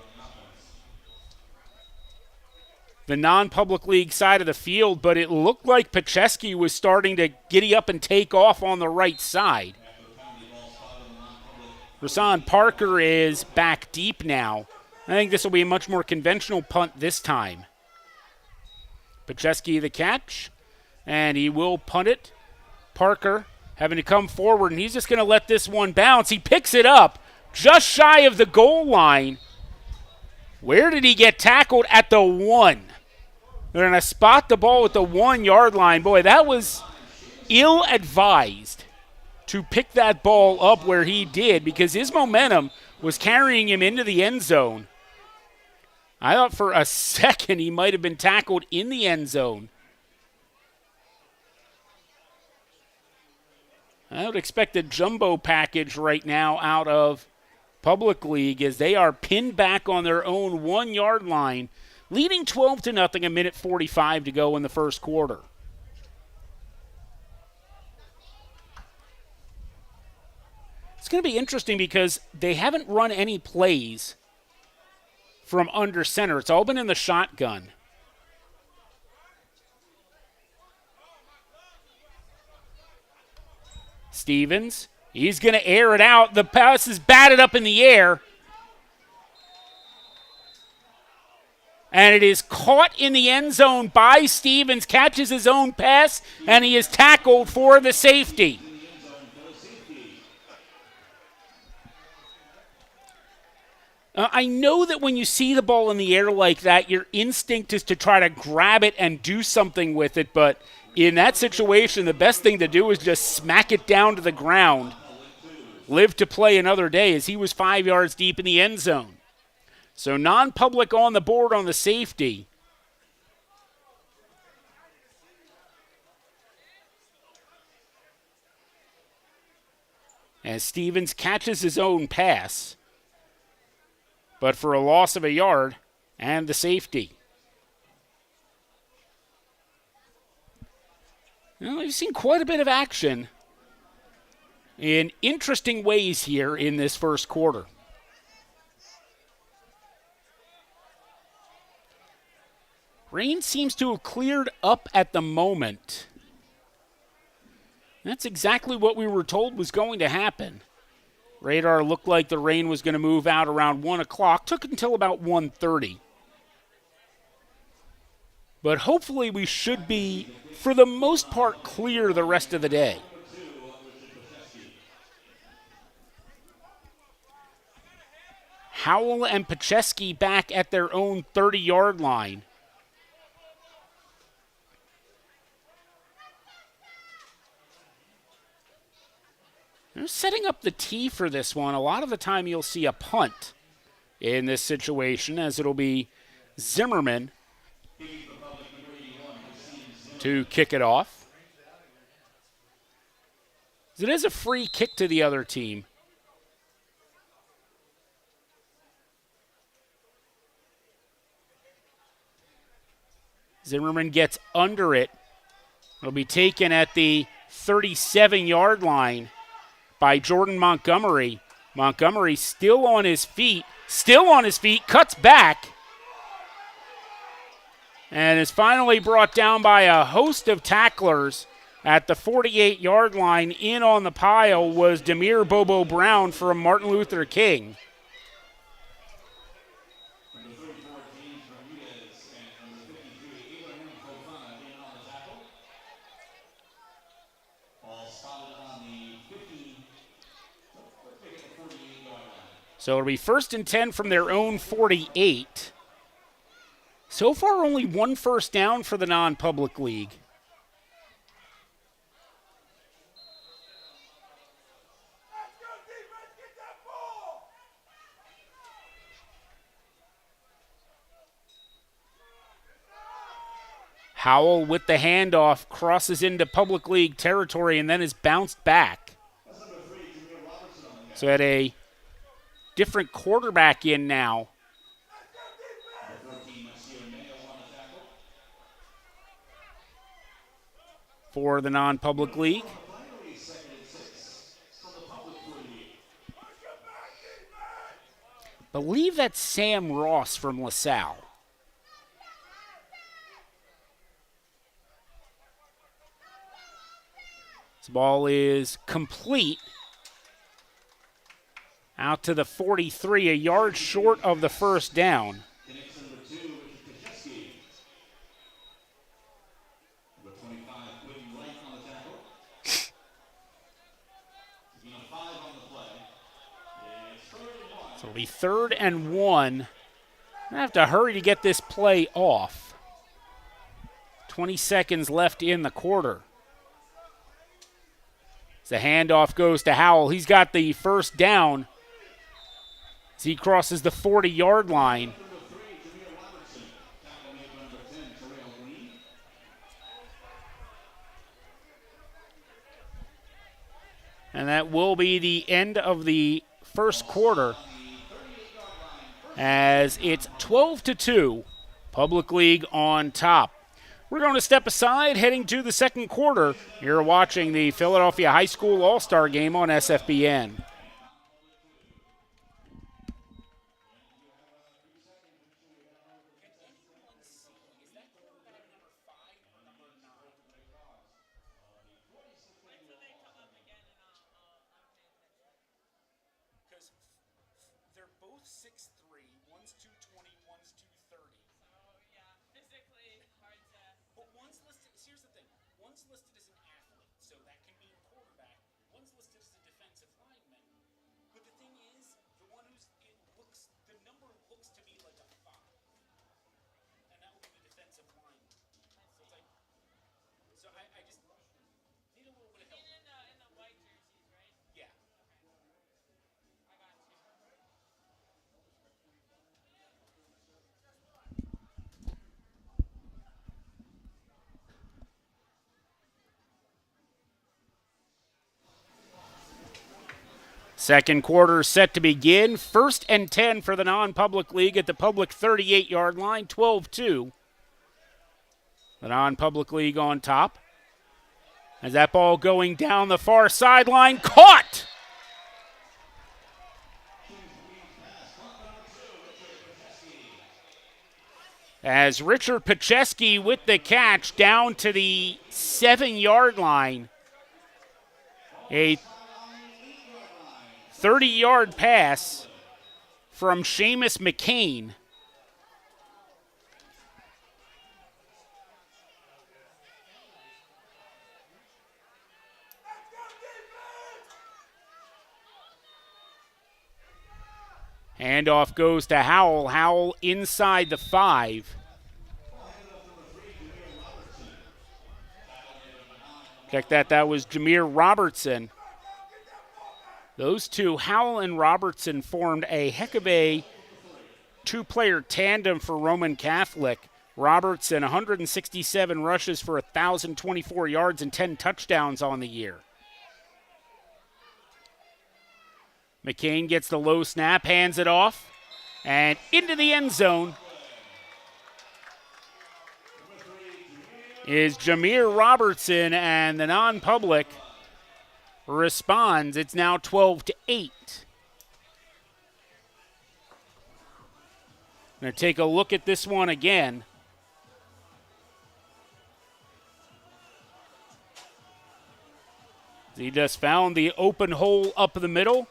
S2: the non-public league side of the field, but it looked like Pacheski was starting to giddy up and take off on the right side. Rasan Parker is back deep now. I think this will be a much more conventional punt this time. Pacheski the catch, and he will punt it. Parker having to come forward, and he's just going to let this one bounce. He picks it up just shy of the goal line. Where did he get tackled? At the 1. They're going to spot the ball at the 1-yard line. Boy, that was ill-advised to pick that ball up where he did because his momentum was carrying him into the end zone. I thought for a second he might have been tackled in the end zone. I would expect a jumbo package right now out of Public League as they are pinned back on their own 1-yard line, leading 12-0, 1:45 to go in the first quarter. It's going to be interesting because they haven't run any plays from under center. It's all been in the shotgun. Stevens, he's going to air it out. The pass is batted up in the air. And it is caught in the end zone by Stevens, catches his own pass, and he is tackled for the safety. I know that when you see the ball in the air like that, your instinct is to try to grab it and do something with it, but in that situation, the best thing to do is just smack it down to the ground. Live to play another day as he was 5 yards deep in the end zone. So non-public on the board on the safety. As Stevens catches his own pass, but for a loss of a yard and the safety. Well, we've seen quite a bit of action in interesting ways here in this first quarter. Rain seems to have cleared up at the moment. That's exactly what we were told was going to happen. Radar looked like the rain was going to move out around 1 o'clock. Took until about 1:30. But hopefully we should be, for the most part, clear the rest of the day. Howell and Pacheski back at their own 30-yard line. They're setting up the tee for this one. A lot of the time you'll see a punt in this situation, as it'll be Zimmerman to kick it off. It is a free kick to the other team. Zimmerman gets under it. It'll be taken at the 37-yard line by Jordan Montgomery. Montgomery still on his feet, cuts back, and is finally brought down by a host of tacklers at the 48-yard line. In on the pile was Demir Bobo Brown from Martin Luther King. So it'll be 1st and 10 from their own 48. So far, only one first down for the non-public league. Howell with the handoff crosses into public league territory and then is bounced back. So at a different quarterback in now. For the non-public league. Believe that's Sam Ross from LaSalle. This ball is complete. Out to the 43, a yard short of the first down. So it'll be 3rd and 1. I have to hurry to get this play off. 20 seconds left in the quarter. As the handoff goes to Howell. He's got the first down as he crosses the 40-yard line. And that will be the end of the first quarter, as it's 12-2, Public League on top. We're going to step aside, heading to the second quarter. You're watching the Philadelphia High School All-Star Game on SFBN. Second quarter set to begin. 1st and 10 for the non-public league at the public 38-yard line, 12-2. The non-public league on top. As that ball going down the far sideline, caught! As Richard Pacheski with the catch down to the 7-yard line. A 30-yard pass from Seamus McCain. Handoff goes to Howell. Howell inside the 5. Check that. That was Jameer Robertson. Those two, Howell and Robertson, formed a heck of a two-player tandem for Roman Catholic. Robertson, 167 rushes for 1,024 yards and 10 touchdowns on the year. McCain gets the low snap, hands it off, and into the end zone is Jameer Robertson, and the non-public responds. It's now 12-8. Going to take a look at this one again. He just found the open hole up the middle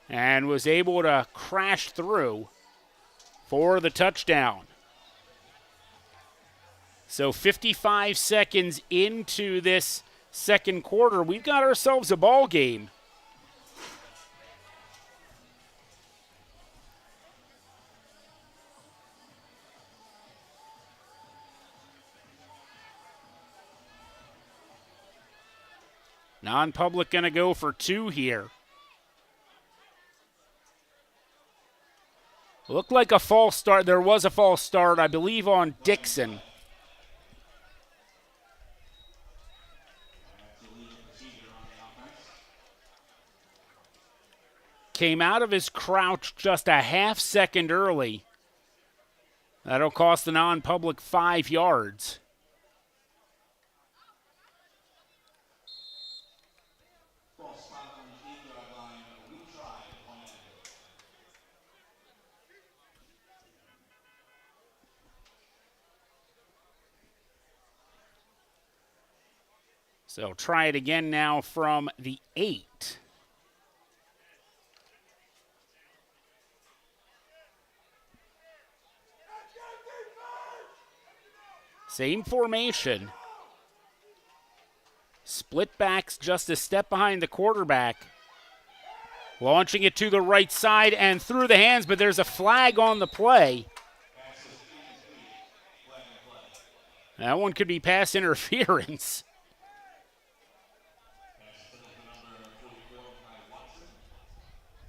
S2: and was able to crash through for the touchdown. So 55 seconds into this second quarter, we've got ourselves a ball game. Non-public going to go for 2 here. Looked like a false start. There was a false start, I believe, on Dixon. Came out of his crouch just a half second early. That'll cost the non-public 5 yards. So try it again now from the 8. Same formation. Split backs just a step behind the quarterback. Launching it to the right side and through the hands, but there's a flag on the play. That one could be pass interference.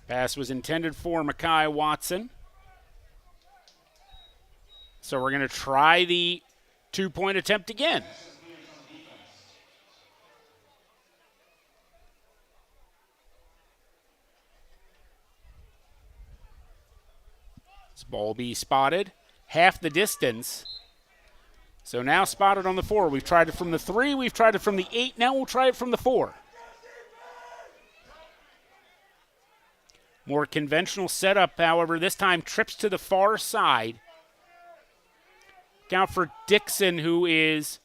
S2: Pass was intended for Mekhi Watson. So we're going to try the 2-point attempt again. This ball be spotted half the distance. So now spotted on the 4. We've tried it from the 3. We've tried it from the 8. Now we'll try it from the 4. More conventional setup, however, this time trips to the far side. Look out for Dixon, who is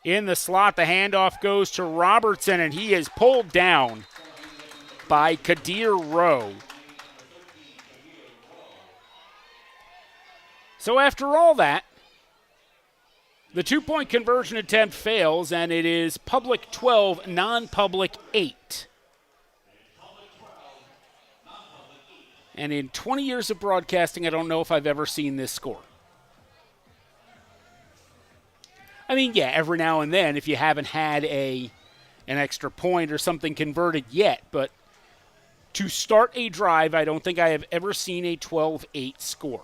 S2: in the slot. The handoff goes to Robertson, and he is pulled down by Kadir Rowe. So after all that, the 2-point conversion attempt fails, and it is public 12, non-public 8. And in 20 years of broadcasting, I don't know if I've ever seen this score. I mean, yeah, every now and then, if you haven't had an extra point or something converted yet, but to start a drive, I don't think I have ever seen a 12-8 score.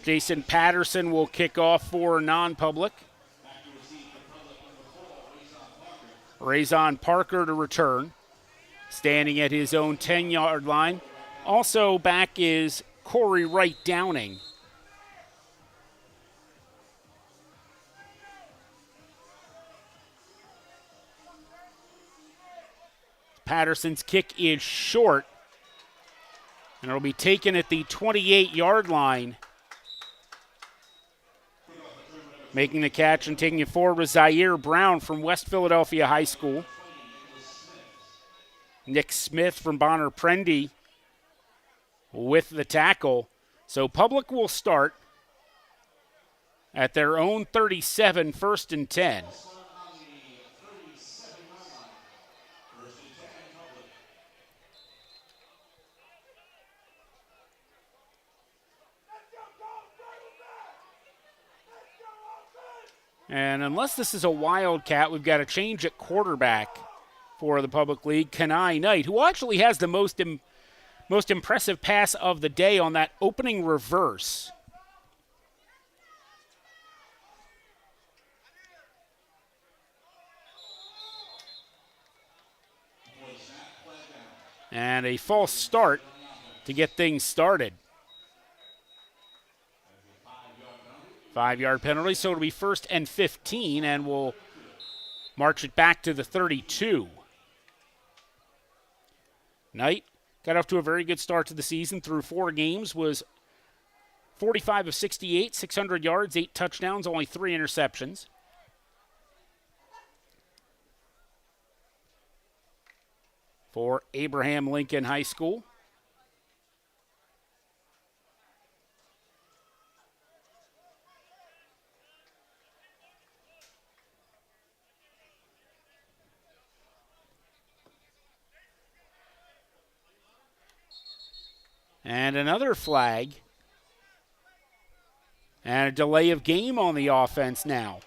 S2: Jason Patterson will kick off for non-public. Razon Parker to return, standing at his own 10-yard line. Also back is Corey Wright Downing. Patterson's kick is short, and it'll be taken at the 28-yard line. Making the catch and taking it forward was Zaire Brown from West Philadelphia High School. Nick Smith from Bonner Prendy with the tackle. So Public will start at their own 37, 1st and 10. And unless this is a Wildcat, we've got a change at quarterback for the Public League. Kenai Knight, who actually has the most impressive pass of the day on that opening reverse. And a false start to get things started. 5-yard penalty, so it'll be 1st and 15, and we'll march it back to the 32. Knight got off to a very good start to the season. Through 4 games, was 45 of 68, 600 yards, 8 touchdowns, only 3 interceptions. For Abraham Lincoln High School. And another flag. And a delay of game on the offense now.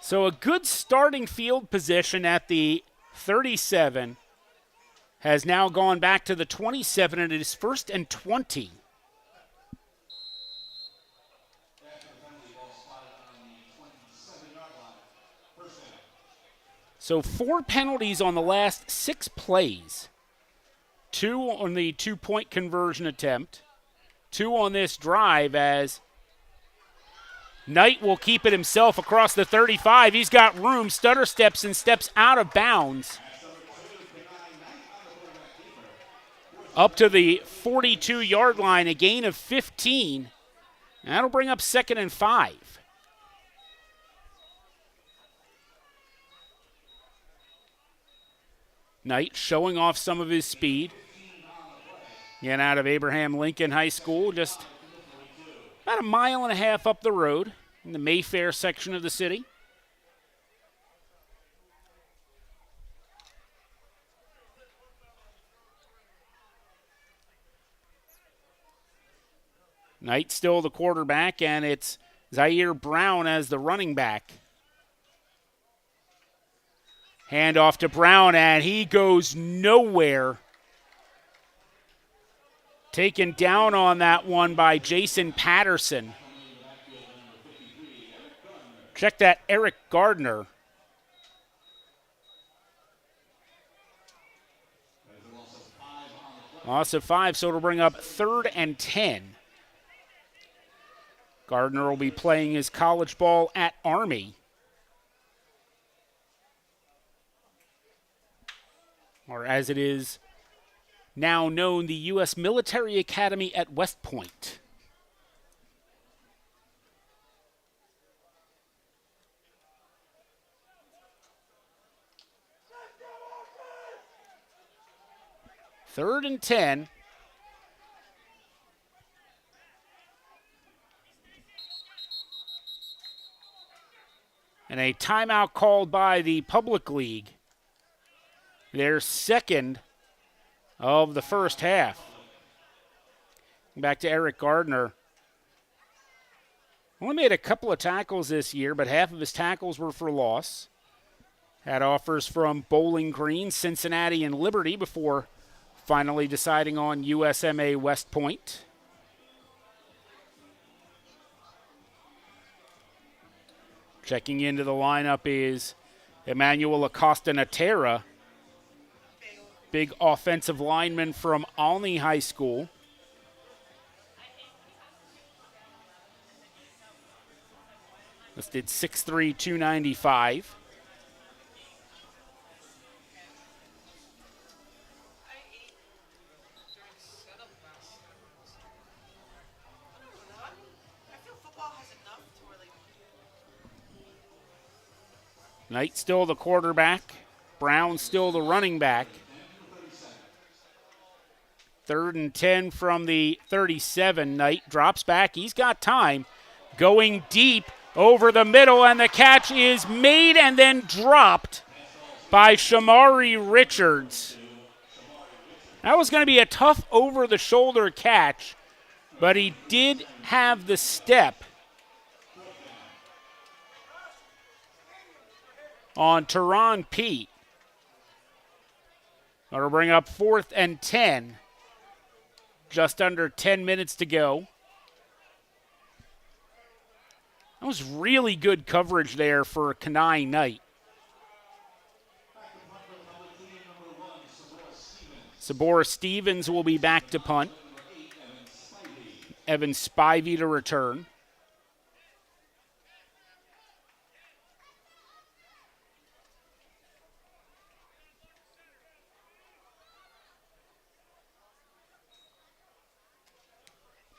S2: So a good starting field position at the 37 has now gone back to the 27, and it is 1st and 20. So 4 penalties on the last 6 plays. 2 on the 2-point conversion attempt. 2 on this drive as Knight will keep it himself across the 35. He's got room, stutter steps and steps out of bounds. Up to the 42-yard line, a gain of 15. And that'll bring up 2nd and 5. Knight showing off some of his speed. Getting out of Abraham Lincoln High School, just about 1.5 miles up the road in the Mayfair section of the city. Knight still the quarterback, and it's Zaire Brown as the running back. Hand off to Brown, and he goes nowhere. Taken down on that one by Jason Patterson. Check that, Eric Gardner. Loss of 5, so it'll bring up 3rd and 10. Gardner will be playing his college ball at Army. Or as it is now known, the U.S. Military Academy at West Point. Third and 10. And a timeout called by the Public League. Their second of the first half. Back to Eric Gardner. Only made a couple of tackles this year, but half of his tackles were for loss. Had offers from Bowling Green, Cincinnati, and Liberty before finally deciding on USMA West Point. Checking into the lineup is Emmanuel Acosta-Natera, big offensive lineman from Alney High School. Listed 6'3", 295. Knight still the quarterback. Brown still the running back. 3rd and 10 from the 37. Knight drops back. He's got time. Going deep over the middle, and the catch is made and then dropped by Shamari Richards. That was going to be a tough over-the-shoulder catch, but he did have the step on Teron Pete. That'll bring up 4th and 10. Just under 10 minutes to go. That was really good coverage there for Kenai Knight. Sabora Stevens will be back to punt. Evan Spivey to return.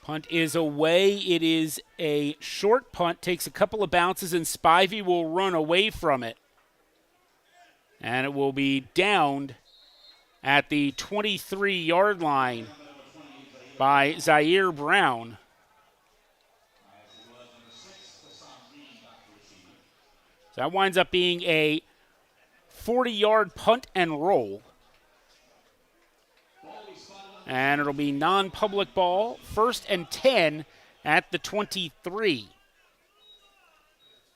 S2: Punt is away. It is a short punt. Takes a couple of bounces, and Spivey will run away from it. And it will be downed at the 23-yard line by Zaire Brown. So that winds up being a 40-yard punt and roll. And it'll be non-public ball, 1st and 10 at the 23.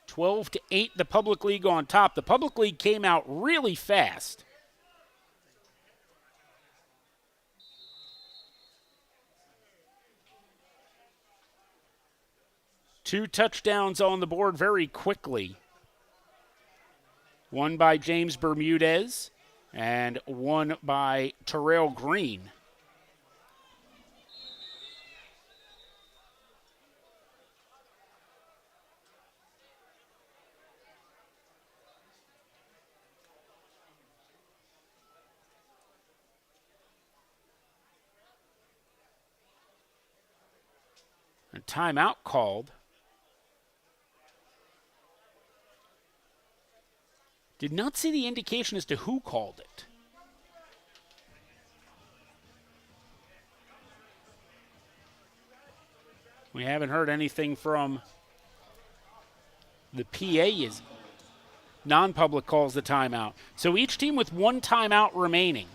S2: 12-8, the Public League on top. The Public League came out really fast. Two touchdowns on the board very quickly. One by James Bermudez and one by Terrell Green. A timeout called. Did not see the indication as to who called it. We haven't heard anything from the PA. Is non-public calls the timeout. So each team with one timeout remaining.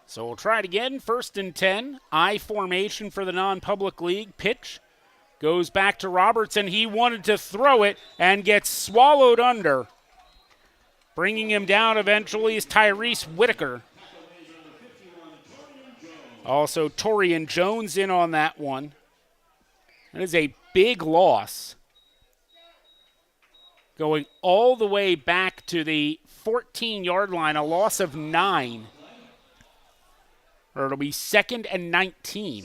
S2: So we'll try it again. 1st and 10. I formation for the non-public league. Pitch goes back to Robertson. He wanted to throw it and gets swallowed under. Bringing him down eventually is Tyrese Whitaker. Also Torian Jones in on that one. That is a big loss. Going all the way back to the 14-yard line, a loss of 9. Or it'll be 2nd and 19.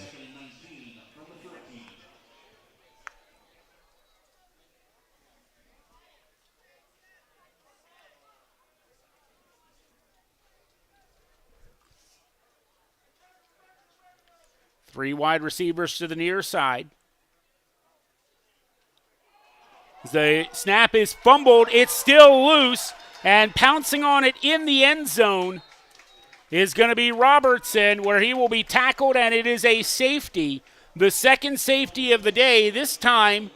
S2: Three wide receivers to the near side. The snap is fumbled. It's still loose, and pouncing on it in the end zone is going to be Robertson, where he will be tackled, and it is a safety. The second safety of the day, this time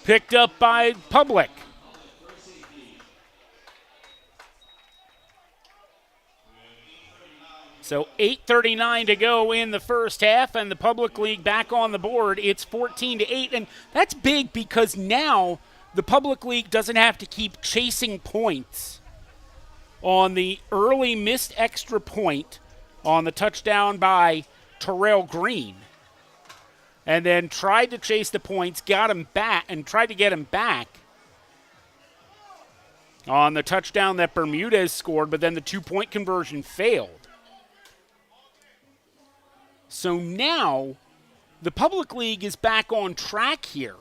S2: picked up by Public. So 8:39 to go in the first half, and the Public League back on the board. It's 14-8, and that's big because now the Public League doesn't have to keep chasing points on the early missed extra point on the touchdown by Terrell Green, and then tried to chase the points, got him back, and tried to get him back on the touchdown that Bermudez scored, but then the 2-point conversion failed. So now the Public League is back on track here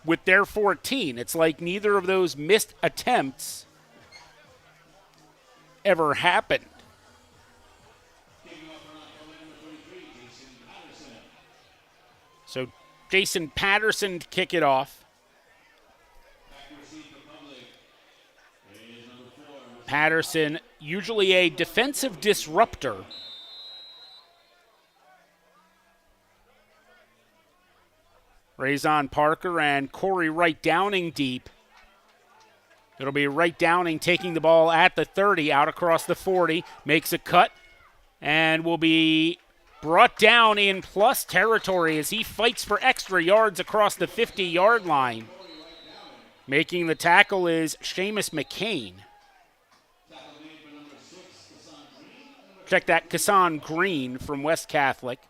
S2: with their 14. It's like neither of those missed attempts ever happened. So Jason Patterson to kick it off. Patterson, usually a defensive disruptor. Razon Parker and Corey Wright Downing deep. It'll be Wright Downing taking the ball at the 30, out across the 40, makes a cut, and will be brought down in plus territory as he fights for extra yards across the 50-yard line. Making the tackle is Seamus McCain. Check that, Kassan Green from West Catholic.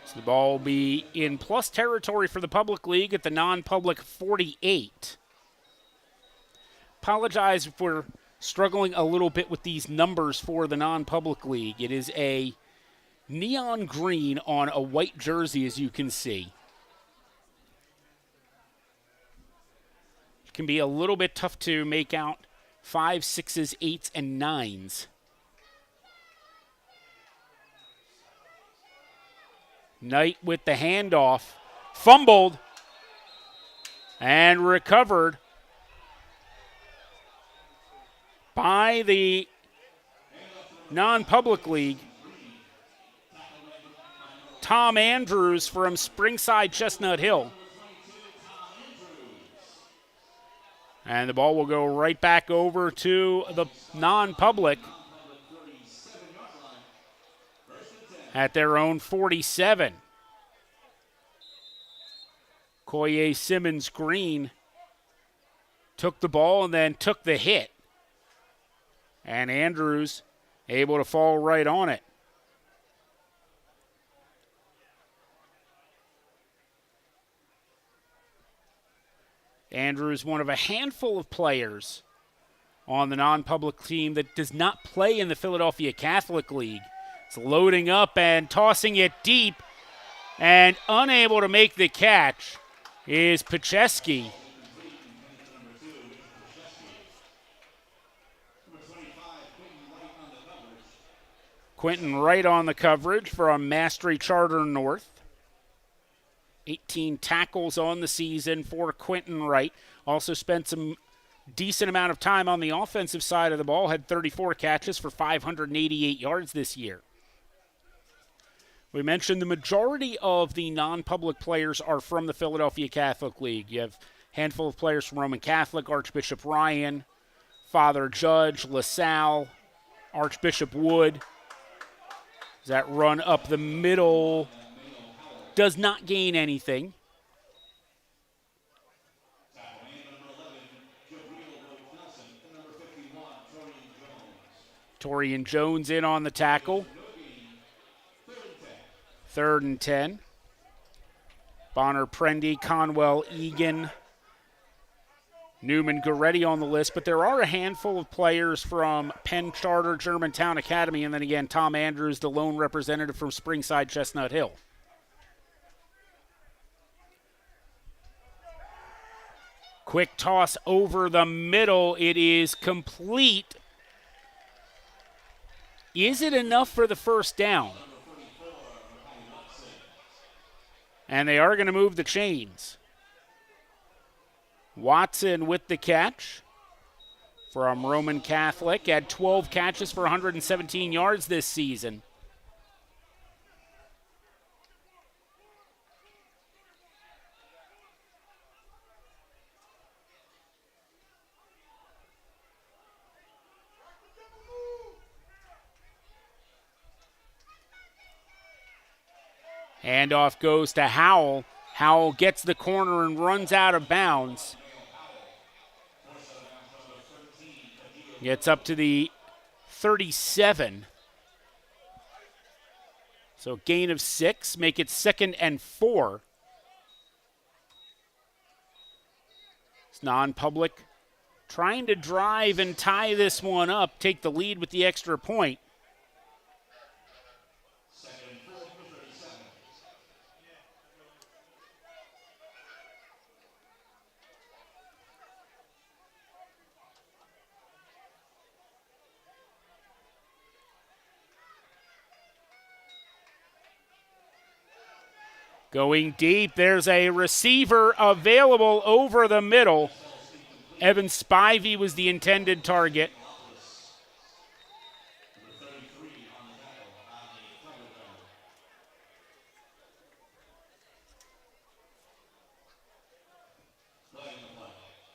S2: So the ball will be in plus territory for the Public League at the non-public 48. Apologize if we're struggling a little bit with these numbers for the non-public league. It is a neon green on a white jersey, as you can see. It can be a little bit tough to make out 5s, 6s, 8s, and 9s. Knight with the handoff, fumbled, and recovered by the non-public league. Tom Andrews from Springside Chestnut Hill. And the ball will go right back over to the non-public at their own 47. Koye Simmons Green took the ball and then took the hit. And Andrews able to fall right on it. Andrews, one of a handful of players on the non-public team that does not play in the Philadelphia Catholic League. It's loading up and tossing it deep, and unable to make the catch is Pacheski. Quentin Wright on the coverage from Mastery Charter North. 18 tackles on the season for Quentin Wright. Also spent some decent amount of time on the offensive side of the ball. Had 34 catches for 588 yards this year. We mentioned the majority of the non-public players are from the Philadelphia Catholic League. You have a handful of players from Roman Catholic, Archbishop Ryan, Father Judge, LaSalle, Archbishop Wood. That run up the middle does not gain anything. Torian Jones in on the tackle. 3rd and 10. Bonner Prendy, Conwell Egan, Newman Goretti on the list, but there are a handful of players from Penn Charter, Germantown Academy, and then again, Tom Andrews, the lone representative from Springside Chestnut Hill. Quick toss over the middle. It is complete. Is it enough for the first down? And they are going to move the chains. Watson with the catch from Roman Catholic. Had 12 catches for 117 yards this season. Handoff goes to Howell. Howell gets the corner and runs out of bounds. Gets up to the 37. So gain of 6, make it 2nd and 4. It's non-public trying to drive and tie this one up, take the lead with the extra point. Going deep, there's a receiver available over the middle. Evan Spivey was the intended target.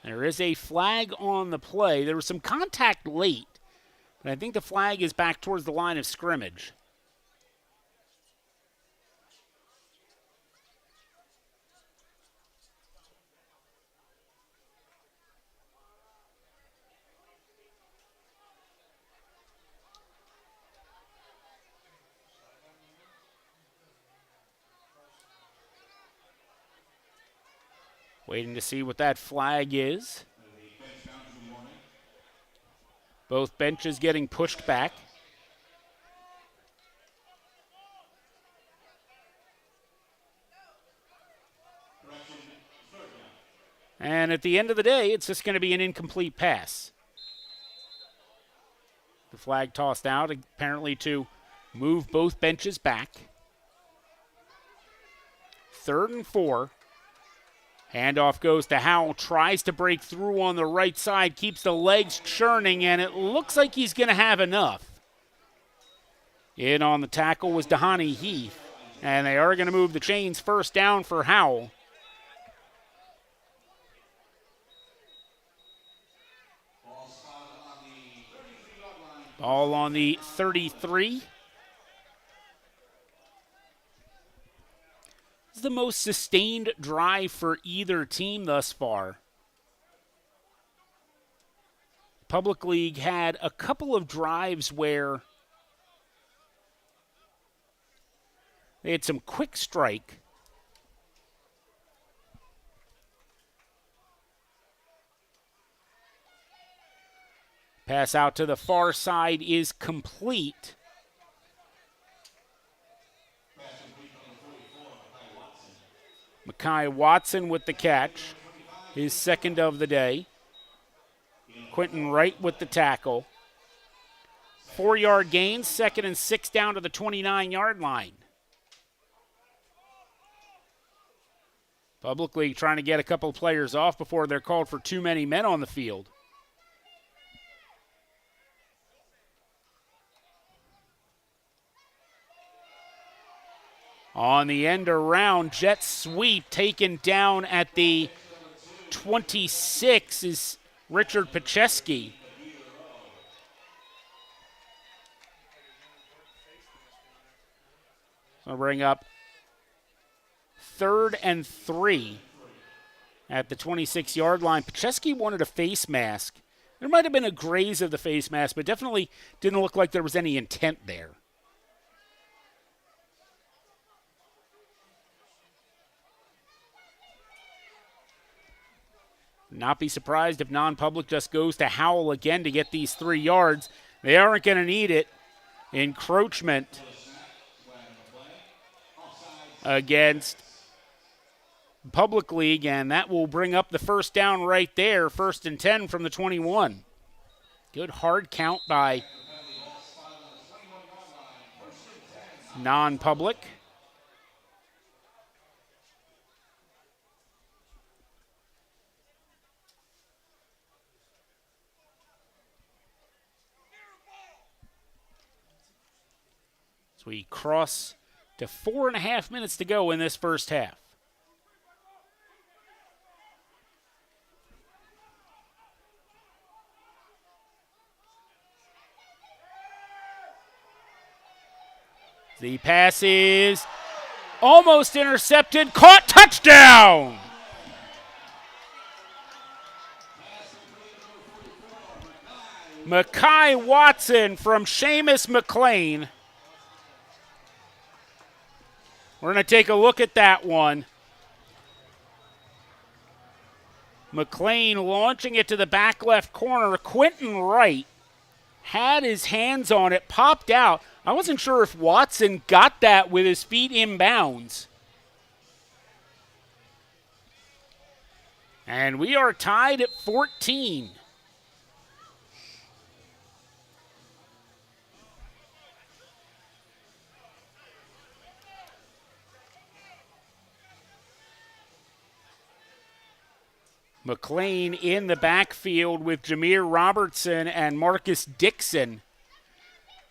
S2: There is a flag on the play. There was some contact late, but I think the flag is back towards the line of scrimmage. Waiting to see what that flag is. Both benches getting pushed back. And at the end of the day, it's just going to be an incomplete pass. The flag tossed out, apparently to move both benches back. 3rd and 4. Handoff goes to Howell, tries to break through on the right side, keeps the legs churning, and it looks like he's going to have enough. In on the tackle was Dahani Heath, and they are going to move the chains. 1st down for Howell. Ball on the 33. The most sustained drive for either team thus far. Public League had a couple of drives where they had some quick strike. Pass out to the far side is complete. Mekhi Watson with the catch, his 2nd of the day. Quentin Wright with the tackle. 4-yard gain, 2nd and 6 down to the 29-yard line. Public League trying to get a couple of players off before they're called for too many men on the field. On the end around, jet sweep taken down at the 26 is Richard Pacheski. I'll bring up 3rd and 3 at the 26-yard line. Pacheski wanted a face mask. There might have been a graze of the face mask, but definitely didn't look like there was any intent there. Not be surprised if non-public just goes to Howell again to get these 3 yards. They aren't going to need it. Encroachment against Public League, and that will bring up the 1st down right there, 1st and 10 from the 21. Good hard count by non-public. So we cross to 4.5 minutes to go in this first half. The pass is Almost intercepted, caught, touchdown! Mekhi Watson from Seamus McLean. We're going to take a look at that one. McLean launching it to the back left corner. Quentin Wright had his hands on it, popped out. I wasn't sure if Watson got that with his feet inbounds. And we are tied at 14. McLean in the backfield with Jameer Robertson and Marcus Dixon.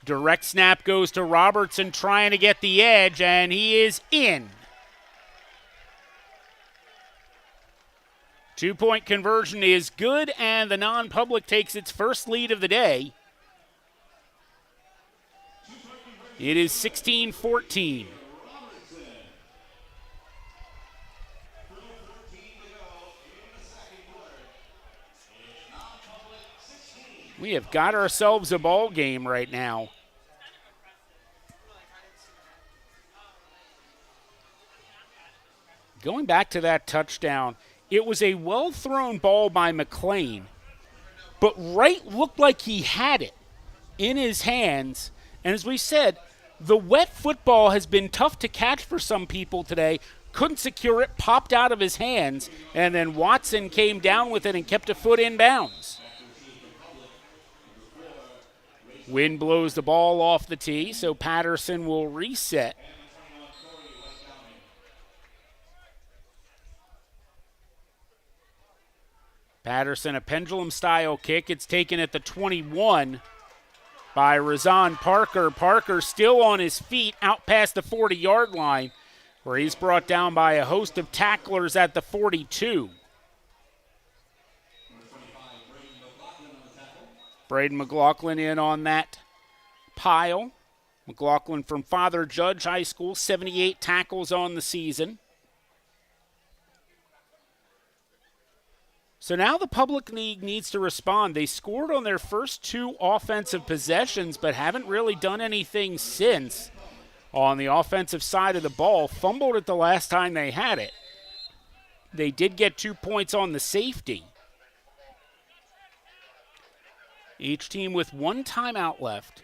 S2: Direct snap goes to Robertson trying to get the edge, and he is in. 2-point conversion is good, and the non-public takes its first lead of the day. It is 16-14. We have got ourselves a ball game right now. Going back to that touchdown, it was a well-thrown ball by McLean, but Wright looked like he had it in his hands. And as we said, the wet football has been tough to catch for some people today. Couldn't secure it, popped out of his hands, and then Watson came down with it and kept a foot in bounds. Wind blows the ball off the tee, so Patterson will reset. Patterson, a pendulum-style kick. It's taken at the 21 by Razan Parker. Parker still on his feet out past the 40-yard line, where he's brought down by a host of tacklers at the 42. Braden McLaughlin in on that pile. McLaughlin from Father Judge High School, 78 tackles on the season. So now the Public League needs to respond. They scored on their first 2 offensive possessions, but haven't really done anything since on the offensive side of the ball. Fumbled it the last time they had it. They did get 2 points on the safety. Each team with 1 timeout left.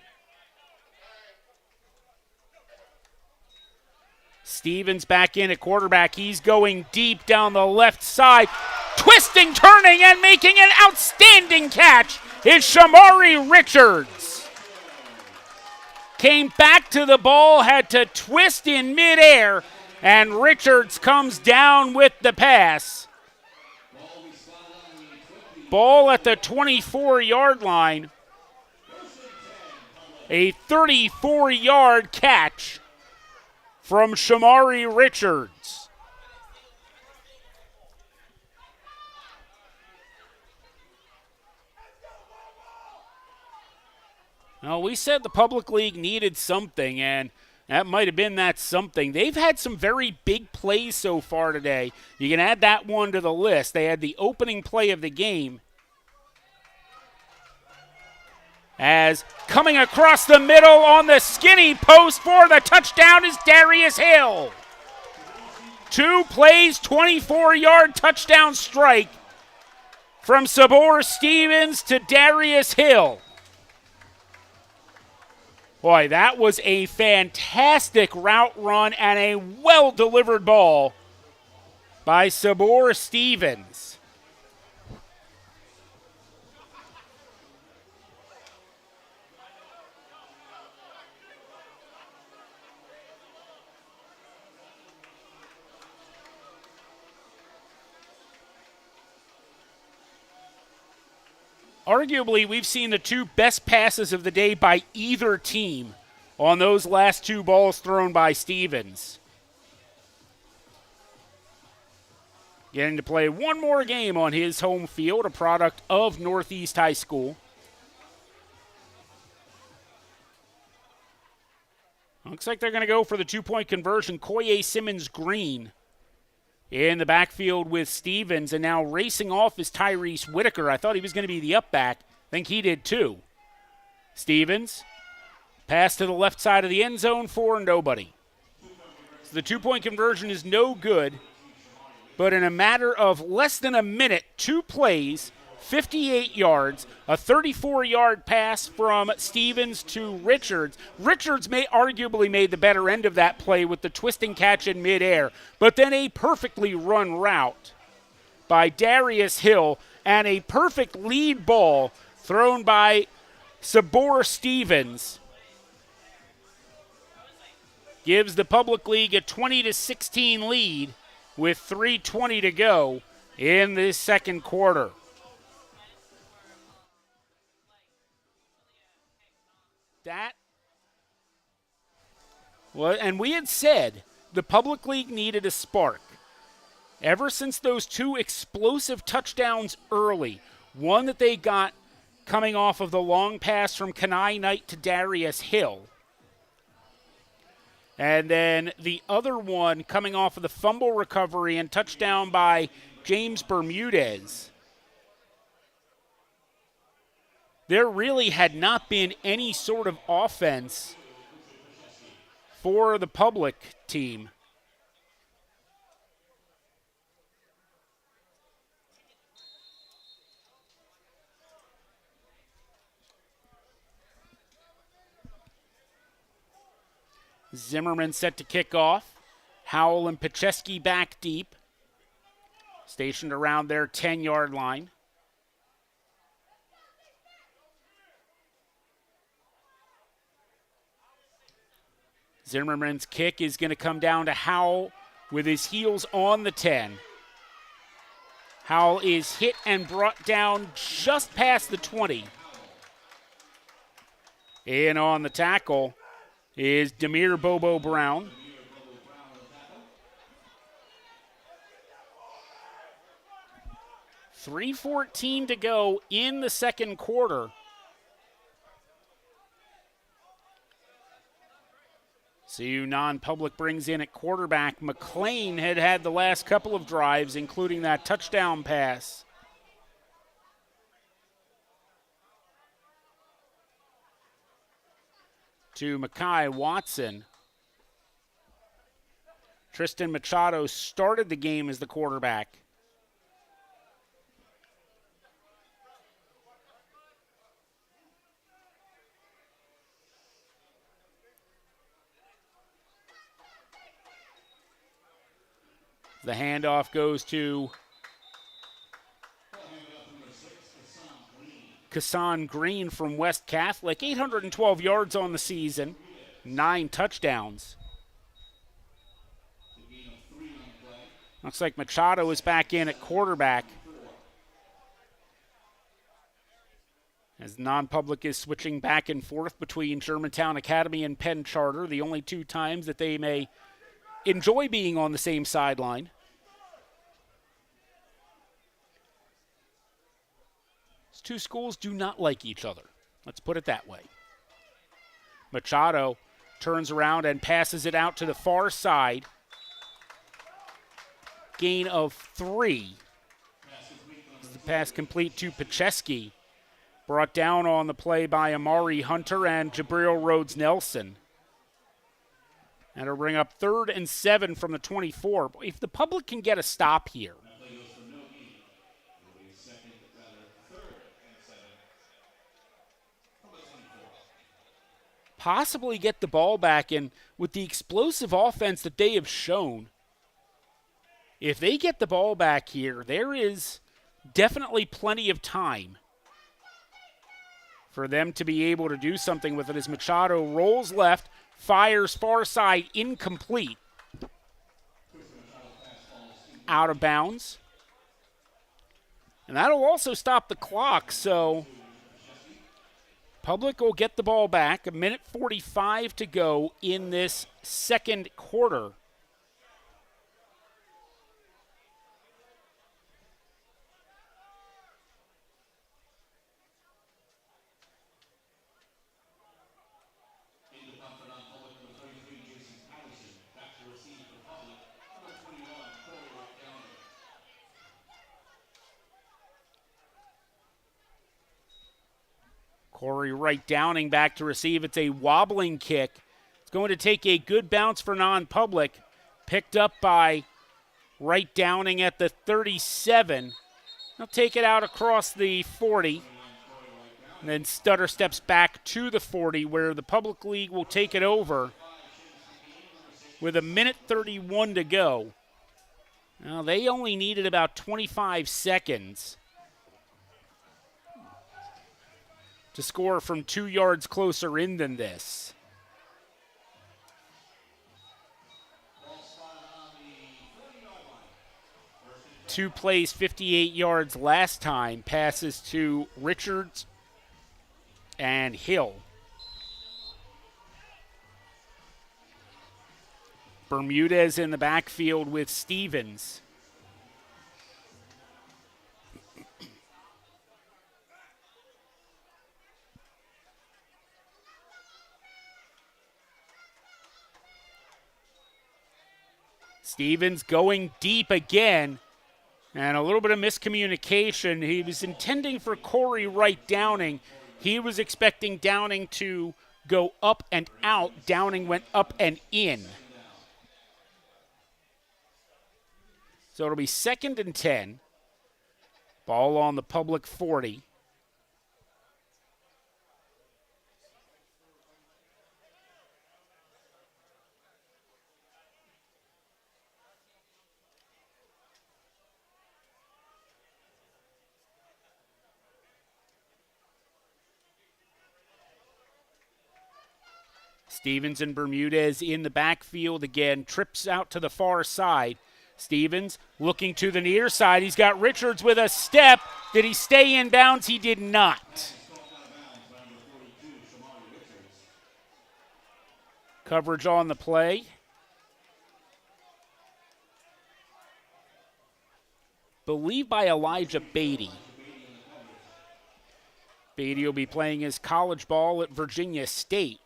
S2: Stevens back in at quarterback. He's going deep down the left side. Twisting, turning, and making an outstanding catch is Shamari Richards. Came back to the ball, had to twist in midair, and Richards comes down with the pass. Ball at the 24-yard line. A 34-yard catch from Shamari Richards. Now, we said the Public League needed something, and that might have been that something. They've had some very big plays so far today. You can add that one to the list. They had the opening play of the game. As coming across the middle on the skinny post for the touchdown is Darius Hill. 2 plays, 24-yard touchdown strike from Sabor Stevens to Darius Hill. Boy, that was a fantastic route run and a well-delivered ball by Sabor Stevens. Arguably, we've seen the 2 best passes of the day by either team on those last 2 balls thrown by Stevens. Getting to play one more game on his home field, a product of Northeast High School. Looks like they're going to go for the two-point conversion. Koye Simmons-Green in the backfield with Stevens, and now racing off is Tyrese Whitaker. I thought he was going to be the up back. I think he did too. Stevens, pass to the left side of the end zone for nobody. So the two-point conversion is no good, but in a matter of less than a minute, 2 plays, 58 yards, a 34-yard pass from Stevens to Richards. Richards arguably made the better end of that play with the twisting catch in midair, but then a perfectly run route by Darius Hill and a perfect lead ball thrown by Sabor Stevens gives the Public League a 20-16 lead with 3:20 to go in this second quarter. And we had said the Public League needed a spark. Ever since those 2 explosive touchdowns early, one that they got coming off of the long pass from Kenai Knight to Darius Hill, and then the other one coming off of the fumble recovery and touchdown by James Bermudez. There really had not been any sort of offense for the Public team. Zimmerman set to kick off. Howell and Pacheski back deep, stationed around their 10-yard line. Zimmerman's kick is going to come down to Howell with his heels on the 10. Howell is hit and brought down just past the 20. In on the tackle is Demir Bobo Brown. .314 to go in the second quarter. CU non-public brings in at quarterback. McLean had the last couple of drives, including that touchdown pass. To Mekhi Watson. Tristan Machado started the game as the quarterback. The handoff goes to Kassan Green from West Catholic. 812 yards on the season, 9 touchdowns. Looks like Machado is back in at quarterback, as non-public is switching back and forth between Germantown Academy and Penn Charter, the only 2 times that they may enjoy being on the same sideline. These 2 schools do not like each other. Let's put it that way. Machado turns around and passes it out to the far side. Gain of 3. The pass complete to Pacheski. Brought down on the play by Amari Hunter and Jabril Rhodes-Nelson. And it'll bring up 3rd and 7 from the 24. If the Public can get a stop here, possibly get the ball back, and with the explosive offense that they have shown, if they get the ball back here, there is definitely plenty of time for them to be able to do something with it, as Machado rolls left, fires far side, incomplete. Out of bounds. And that'll also stop the clock, so Public will get the ball back. 1:45 to go in this second quarter. Corey Wright Downing back to receive. It's a wobbling kick. It's going to take a good bounce for non-public. Picked up by Wright Downing at the 37. He'll take it out across the 40. And then Stutter steps back to the 40 where the Public League will take it over with 1:31 to go. Now, they only needed about 25 seconds to score from 2 yards closer in than this. Two plays, 58 yards last time. Passes to Richards and Hill. Bermudez in the backfield with Stevens. Stevens going deep again. And a little bit of miscommunication. He was intending for Corey Wright Downing. He was expecting Downing to go up and out. Downing went up and in. So it'll be 2nd and 10. Ball on the Public 40. Stevens and Bermudez in the backfield again. Trips out to the far side. Stevens looking to the near side. He's got Richards with a step. Did he stay in bounds? He did not. Coverage on the play. Believed by Elijah Beatty. Beatty will be playing his college ball at Virginia State.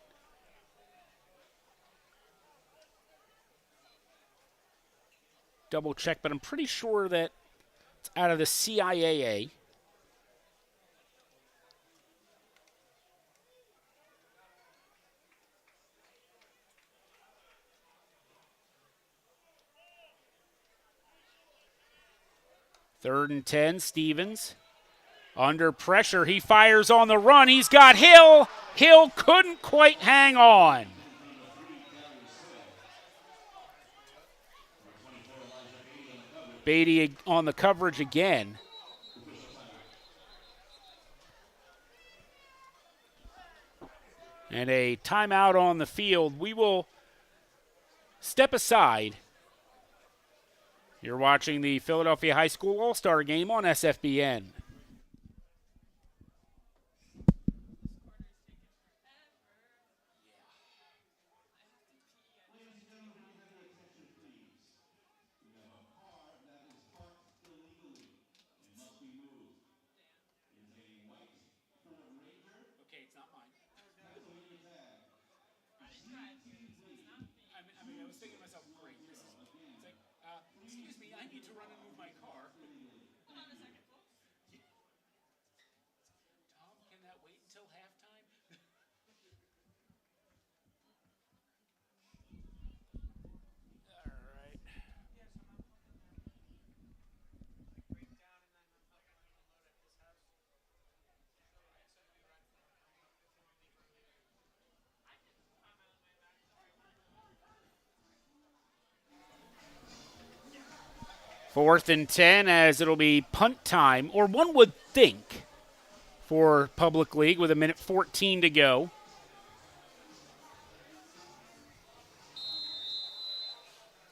S2: Double check, but I'm pretty sure that it's out of the CIAA. Third and 10, Stevens. Under pressure, he fires on the run. He's got Hill. Hill couldn't quite hang on. Beatty on the coverage again. And a timeout on the field. We will step aside. You're watching the Philadelphia High School All-Star Game on SFBN. Fourth and 10 as it'll be punt time, or one would think, for Public League with 1:14 to go.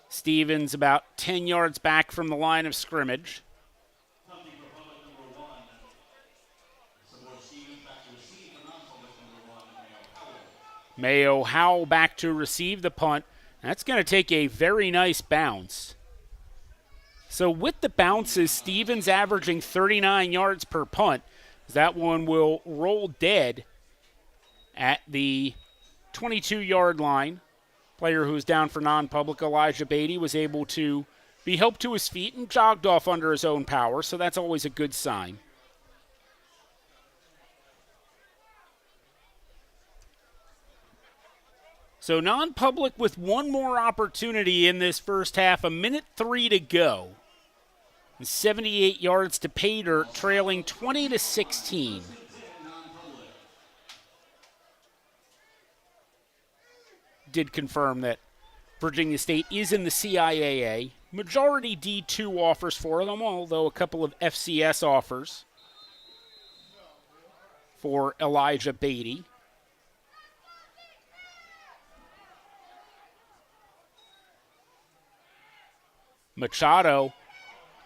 S2: Stevens about 10 yards back from the line of scrimmage. Mayo Howell back to receive the punt. That's going to take a very nice bounce. So with the bounces, Stevens averaging 39 yards per punt. That one will roll dead at the 22-yard line. Player who's down for non-public, Elijah Beatty, was able to be helped to his feet and jogged off under his own power, so that's always a good sign. So non-public with one more opportunity in this first half, 1:03 to go. And 78 yards to pay dirt, trailing 20-16. Did confirm that Virginia State is in the CIAA. Majority D2 offers for them, although a couple of FCS offers for Elijah Beatty. Machado,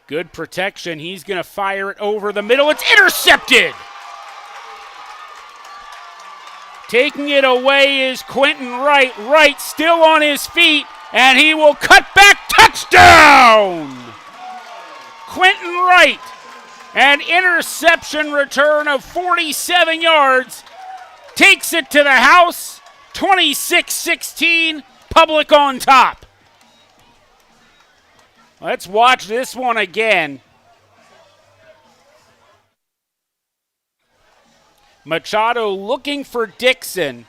S2: good protection. He's going to fire it over the middle. It's intercepted. Taking it away is Quentin Wright. Wright still on his feet, and he will cut back. Touchdown! Quentin Wright, an interception return of 47 yards, takes it to the house, 26-16, Public on top. Let's watch this one again. Machado looking for Dixon.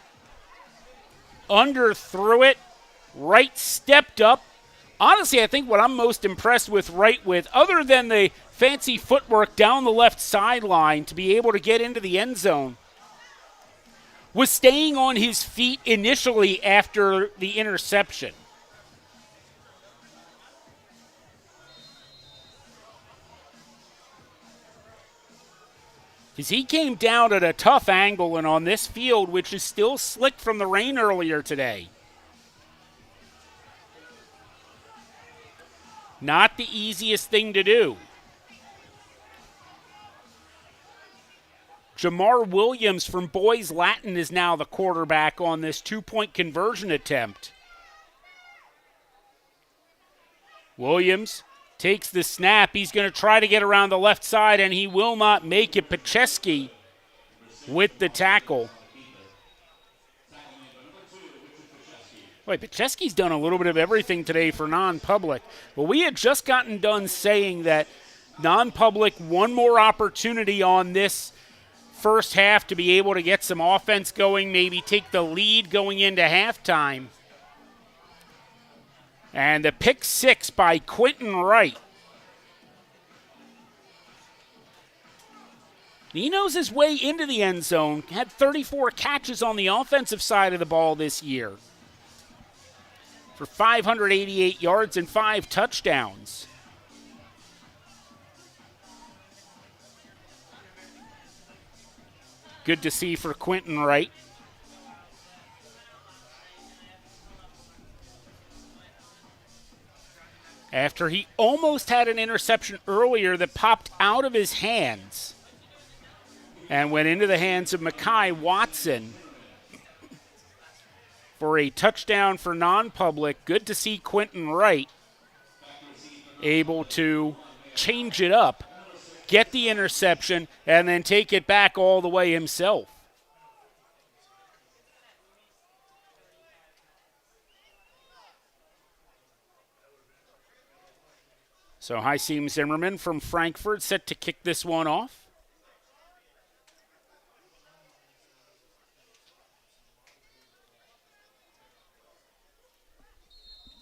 S2: Underthrew it. Wright stepped up. Honestly, I think what I'm most impressed with Wright with, other than the fancy footwork down the left sideline to be able to get into the end zone, was staying on his feet initially after the interception. Because he came down at a tough angle and on this field, which is still slick from the rain earlier today. Not the easiest thing to do. Jamar Williams from Boys Latin is now the quarterback on this two-point conversion attempt. Williams takes the snap. He's going to try to get around the left side, and he will not make it. Pacheski with the tackle. Boy, Pacheski's done a little bit of everything today for non-public. Well, we had just gotten done saying that non-public, one more opportunity on this first half to be able to get some offense going, maybe take the lead going into halftime. And the pick six by Quentin Wright. He knows his way into the end zone. Had 34 catches on the offensive side of the ball this year for 588 yards and 5 touchdowns. Good to see for Quentin Wright. After he almost had an interception earlier that popped out of his hands and went into the hands of Mekhi Watson for a touchdown for non-public. Good to see Quentin Wright able to change it up, get the interception, and then take it back all the way himself. So Hasim Zimmerman from Frankfurt set to kick this one off.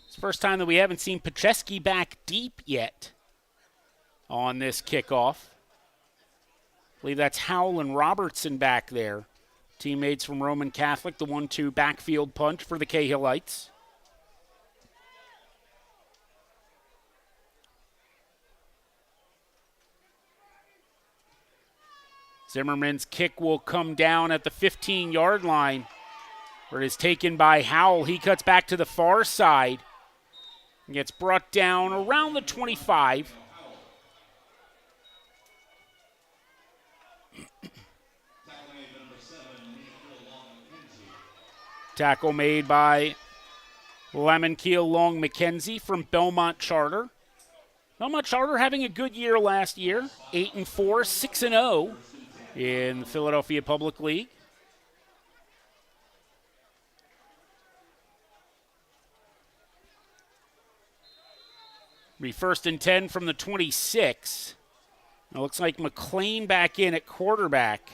S2: It's the first time that we haven't seen Pacheski back deep yet on this kickoff. I believe that's Howell and Robertson back there. Teammates from Roman Catholic, the 1-2 backfield punch for the Cahillites. Zimmerman's kick will come down at the 15-yard line, where it is taken by Howell. He cuts back to the far side and gets brought down around the 25. Tackle made by Lemonkeel Long McKenzie from Belmont Charter. Belmont Charter having a good year last year, 8-4, 6-0 in the Philadelphia Public League. Be 1st and 10 from the 26. It looks like McLean back in at quarterback.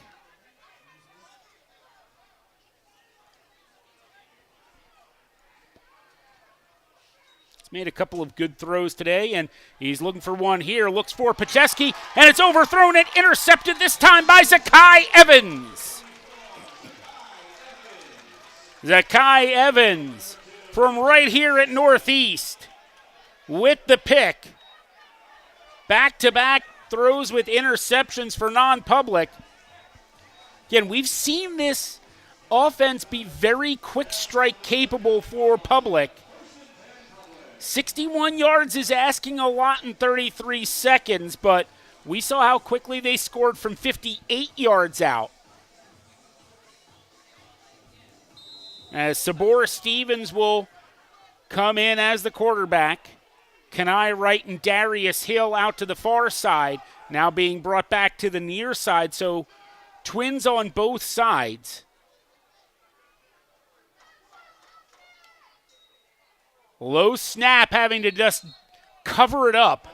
S2: He's made a couple of good throws today, and he's looking for one here. Looks for Pacheski, and it's overthrown and intercepted this time by Zakai Evans. Zakai Evans from right here at Northeast with the pick. Back-to-back throws with interceptions for non-public. Again, we've seen this offense be very quick strike capable for Public. 61 yards is asking a lot in 33 seconds, but we saw how quickly they scored from 58 yards out. As Sabor Stevens will come in as the quarterback. Kanai Wright and Darius Hill out to the far side, now being brought back to the near side, so twins on both sides. Low snap, having to just cover it up.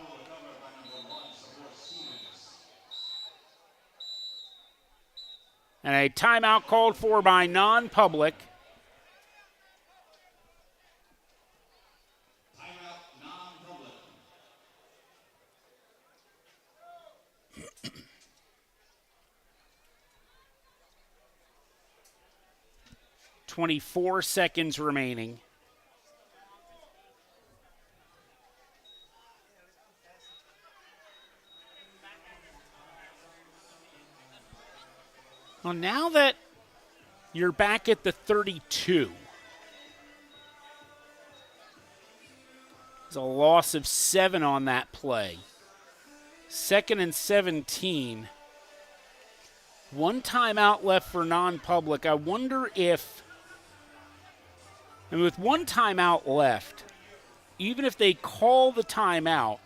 S2: And a timeout called for by non-public. .24 seconds remaining. Well, now that you're back at the 32, there's a loss of 7 on that play. 2nd and 17. One timeout left for non-public. I wonder if, and with one timeout left, even if they call the timeout,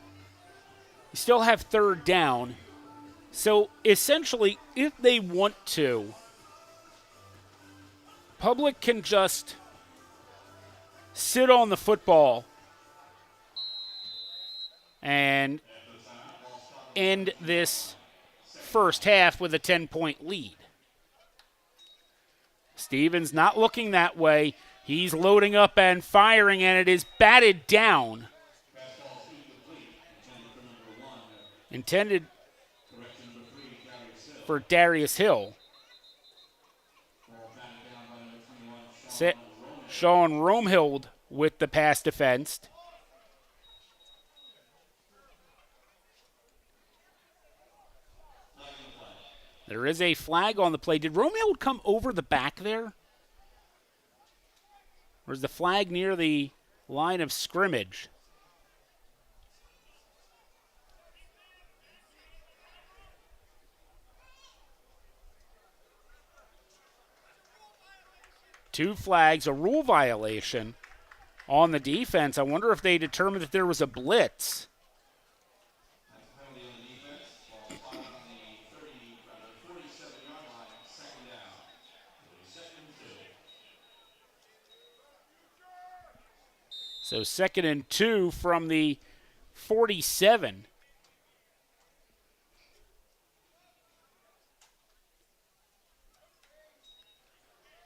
S2: you still have third down. So essentially, if they want to, Public can just sit on the football and end this first half with a 10-point lead. Stevens not looking that way. He's loading up and firing, and it is batted down. Intended for Darius Hill. Sean Romhild with the pass defense. There is a flag on the play. Did Romhild come over the back there? Or is the flag near the line of scrimmage? Two flags, a rule violation on the defense. I wonder if they determined that there was a blitz. So 2nd and 2 from the 47.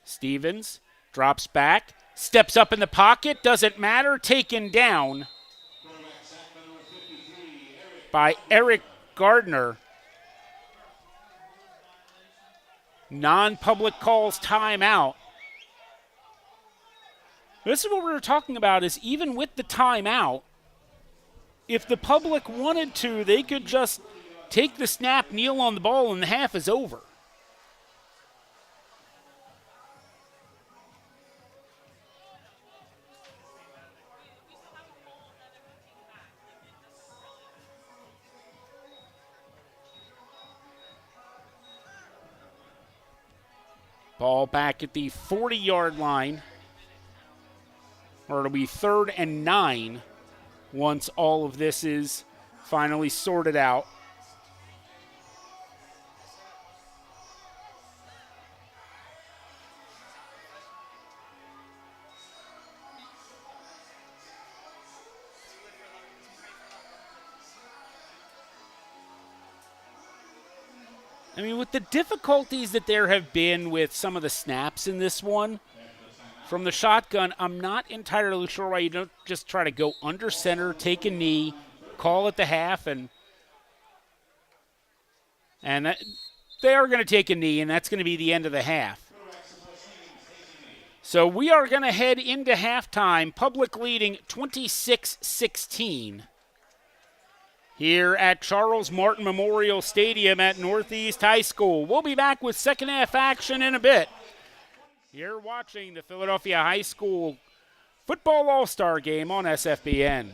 S2: Stevens drops back, steps up in the pocket, doesn't matter, taken down by Eric Gardner. Non-public calls timeout. This is what we were talking about, is even with the timeout, if the Public wanted to, they could just take the snap, kneel on the ball, and the half is over. Ball back at the 40-yard line. Or it'll be 3rd and 9 once all of this is finally sorted out. I mean, with the difficulties that there have been with some of the snaps in this one, from the shotgun. I'm not entirely sure why you don't just try to go under center, take a knee, call it the half, and they are going to take a knee, and that's going to be the end of the half. So we are going to head into halftime, Public leading 26-16 here at Charles Martin Memorial Stadium at Northeast High School. We'll be back with second half action in a bit. You're watching the Philadelphia High School Football All-Star Game on SFBN.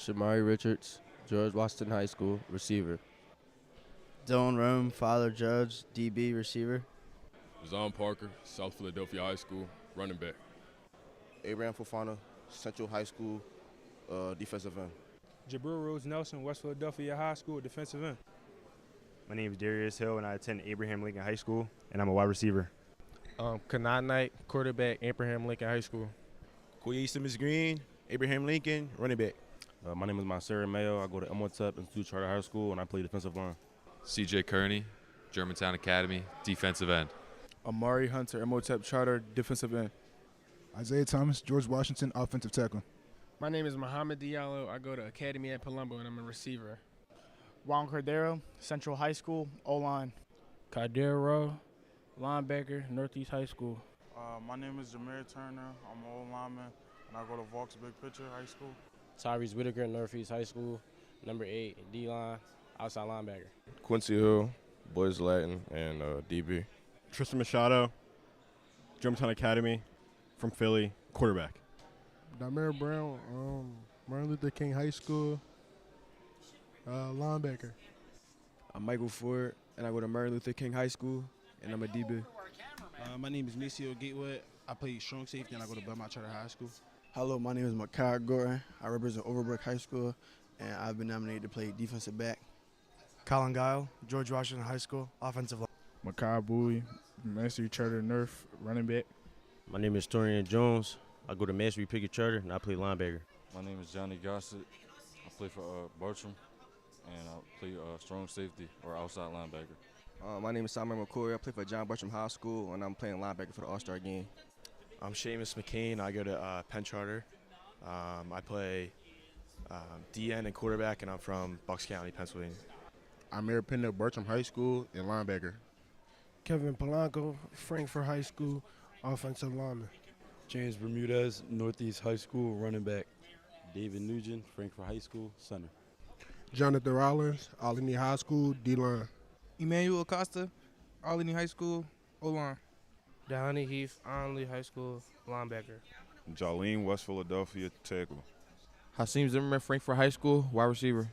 S8: Shamari Richards, George Washington High School, receiver.
S55: Dylan Rome, Father Judge, DB, receiver.
S52: Zon Parker, South Philadelphia High School, running back.
S6: Abraham Fofana, Central High School, defensive end.
S1: Jabril Rose Nelson, West Philadelphia High School, defensive end.
S3: My name is Darius Hill, and I attend Abraham Lincoln High School, and I'm a wide receiver.
S5: Kanat Knight, quarterback, Abraham Lincoln High School.
S7: Koye Simmons Green, Abraham Lincoln, running back.
S13: My name is Monserrat Mayo. I go to Emotep Institute Charter High School, and I play defensive line.
S9: CJ Kearney, Germantown Academy, defensive end.
S53: Amari Hunter, Emotep Charter, defensive end.
S10: Isaiah Thomas, George Washington, offensive tackle.
S57: My name is Muhammad Diallo. I go to Academy at Palumbo, and I'm a receiver.
S61: Juan Cordero, Central High School, O-line.
S1: Cordero, linebacker, Northeast High School.
S11: My name is Jameer Turner. I'm an old lineman, and I go to Vaux Big Picture High School.
S61: Tyrese Whitaker, Northeast High School, number 8, D-line, outside linebacker.
S53: Quincy Hill, Boys Latin, and DB.
S12: Tristan Machado, Germantown Academy, from Philly, quarterback.
S32: Damir Brown, Martin Luther King High School, linebacker.
S60: I'm Michael Ford, and I go to Martin Luther King High School, and I'm a DB.
S14: My name is Maceo Gatewood. I play strong safety, and I go to Belmont Charter High School.
S15: Hello, my name is Makai Gordon. I represent Overbrook High School, and I've been nominated to play defensive back.
S61: Colin Guile, George Washington High School, offensive line.
S53: Makai Bowie, Mastery Charter Nerf, running back.
S16: My name is Torian Jones. I go to Mastery Pickett Charter, and I play linebacker.
S17: My name is Johnny Gossett. I play for Bartram, and I play strong safety or outside linebacker.
S60: My name is Simon McCoy. I play for John Bartram High School, and I'm playing linebacker for the All-Star game.
S18: I'm Seamus McCain. I go to Penn Charter. I play DN and quarterback, and I'm from Bucks County, Pennsylvania.
S60: I'm Mayor Pinnock, Bartram High School, and linebacker.
S32: Kevin Polanco, Frankfurt High School, offensive lineman.
S19: James Bermudez, Northeast High School, running back. David Nugent, Frankfurt High School, center.
S32: Jonathan Rollins, Allegheny High School, D-line.
S56: Emmanuel Acosta, Allegheny High School, O-line.
S1: Downey Heath, Onley High School, linebacker.
S51: Jolene, West Philadelphia, tackle.
S1: Hasim Zimmerman, Frankfurt High School, wide receiver.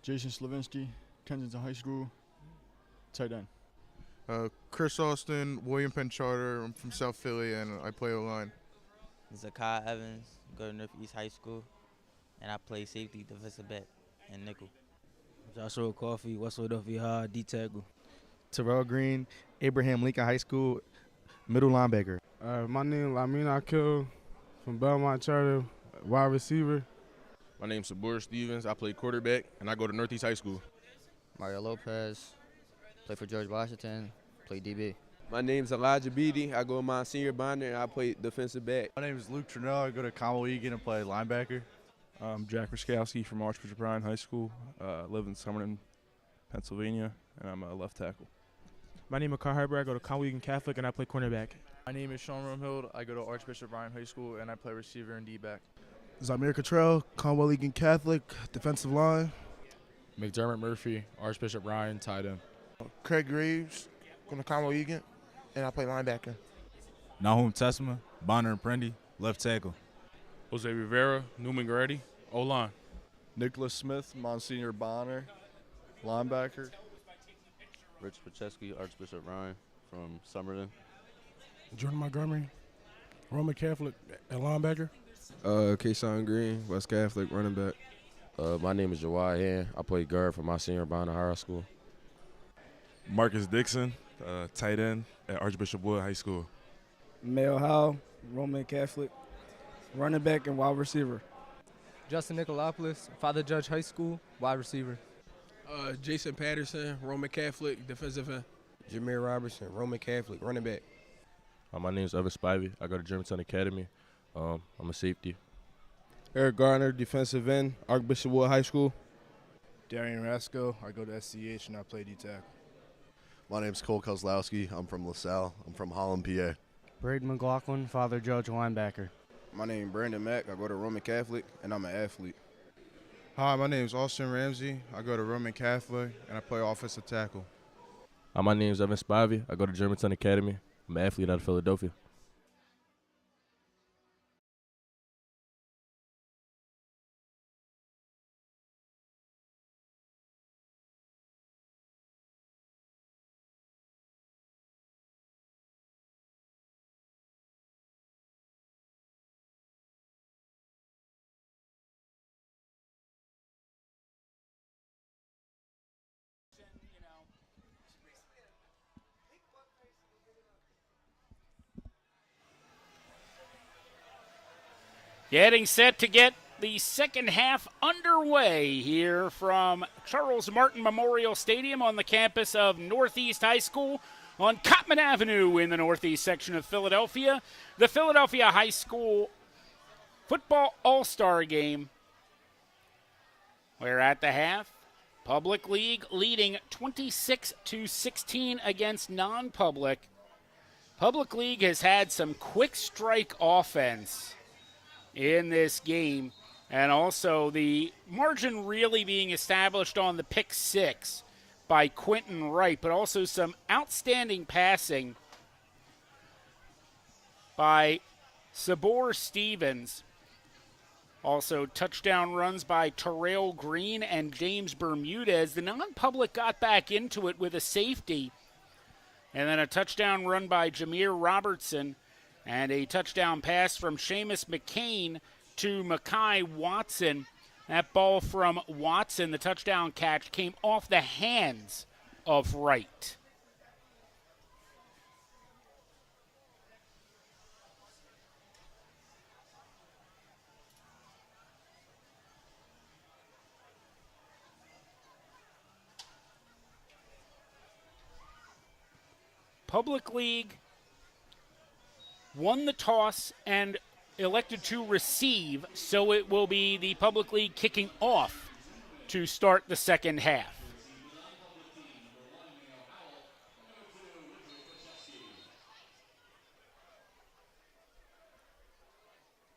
S19: Jason Slavinsky, Kensington High School, tight end.
S4: Chris Austin, William Penn Charter. I'm from South Philly, and I play O-line.
S20: Zakai Evans, go to Northeast High School, and I play safety, defensive back, and nickel.
S55: Joshua Coffey, West Philadelphia High, D-tackle.
S21: Terrell Green, Abraham Lincoln High School, middle linebacker.
S1: My name is Lamina Akil from Belmont Charter, wide receiver.
S53: My name's Sabur Stevens. I play quarterback, and I go to Northeast High School.
S20: Mario Lopez, play for George Washington, play DB.
S22: My name's Elijah Beatty. I go to Monsignor Bonner, and I play defensive back.
S23: My name is Luke Trinnell. I go to Conwell Egan and play linebacker.
S52: I'm Jack Ruskowski from Archbishop Ryan High School. Live in Summerton, Pennsylvania, and I'm a left tackle.
S1: My name is Carl Harper. I go to Conwell Egan Catholic, and I play cornerback.
S24: My name is Sean Romhild. I go to Archbishop Ryan High School, and I play receiver and D-back.
S32: Zamir Cottrell, Conwell Egan Catholic, defensive line.
S52: McDermott Murphy, Archbishop Ryan, tight end.
S50: Craig Graves, going to Conwell Egan, and I play linebacker.
S25: Nahum Tessma, Bonner and Prendy, left tackle.
S52: Jose Rivera, Newman Grady, O-line.
S53: Nicholas Smith, Monsignor Bonner, linebacker.
S54: Rich Pacheski, Archbishop Ryan from Summerton.
S32: Jordan Montgomery, Roman Catholic, and linebacker.
S8: Kason Green, West Catholic, running back.
S54: My name is Jawai Hand. I play guard for Monsignor Bonner High School.
S51: Marcus Dixon, tight end at Archbishop Wood High School.
S55: Mel Howell, Roman Catholic, running back and wide receiver.
S56: Justin Nicolopoulos, Father Judge High School, wide receiver.
S57: Jason Patterson, Roman Catholic, defensive end.
S58: Jameer Robertson, Roman Catholic, running back.
S13: My name is Evan Spivey. I go to Germantown Academy. I'm a safety.
S60: Eric Garner, defensive end, Archbishop Wood High School.
S59: Darian Rasco. I go to SCH, and I play D-tackle.
S60: My name's Cole Kozlowski. I'm from LaSalle. I'm from Holland, PA.
S61: Braden McLaughlin, Father Judge, linebacker.
S60: My name is Brandon Mack. I go to Roman Catholic, and I'm an athlete.
S4: Hi, my name is Austin Ramsey. I go to Roman Catholic, and I play offensive tackle.
S13: My name is Evan Spivey. I go to Germantown Academy. I'm an athlete out of Philadelphia.
S2: Getting set to get the second half underway here from Charles Martin Memorial Stadium on the campus of Northeast High School on Cottman Avenue in the northeast section of Philadelphia. The Philadelphia High School Football All-Star Game, where at the half, Public League leading 26-16 against non-public. Public League has had some quick strike offense in this game, and also the margin really being established on the pick six by Quentin Wright, but also some outstanding passing by Sabor Stevens. Also touchdown runs by Terrell Green and James Bermudez. The non-public got back into it with a safety, and then a touchdown run by Jameer Robertson, and a touchdown pass from Seamus McCain to Makai Watson. That ball from Watson, the touchdown catch, came off the hands of Wright. Public League won the toss and elected to receive, so it will be the Public League kicking off to start the second half.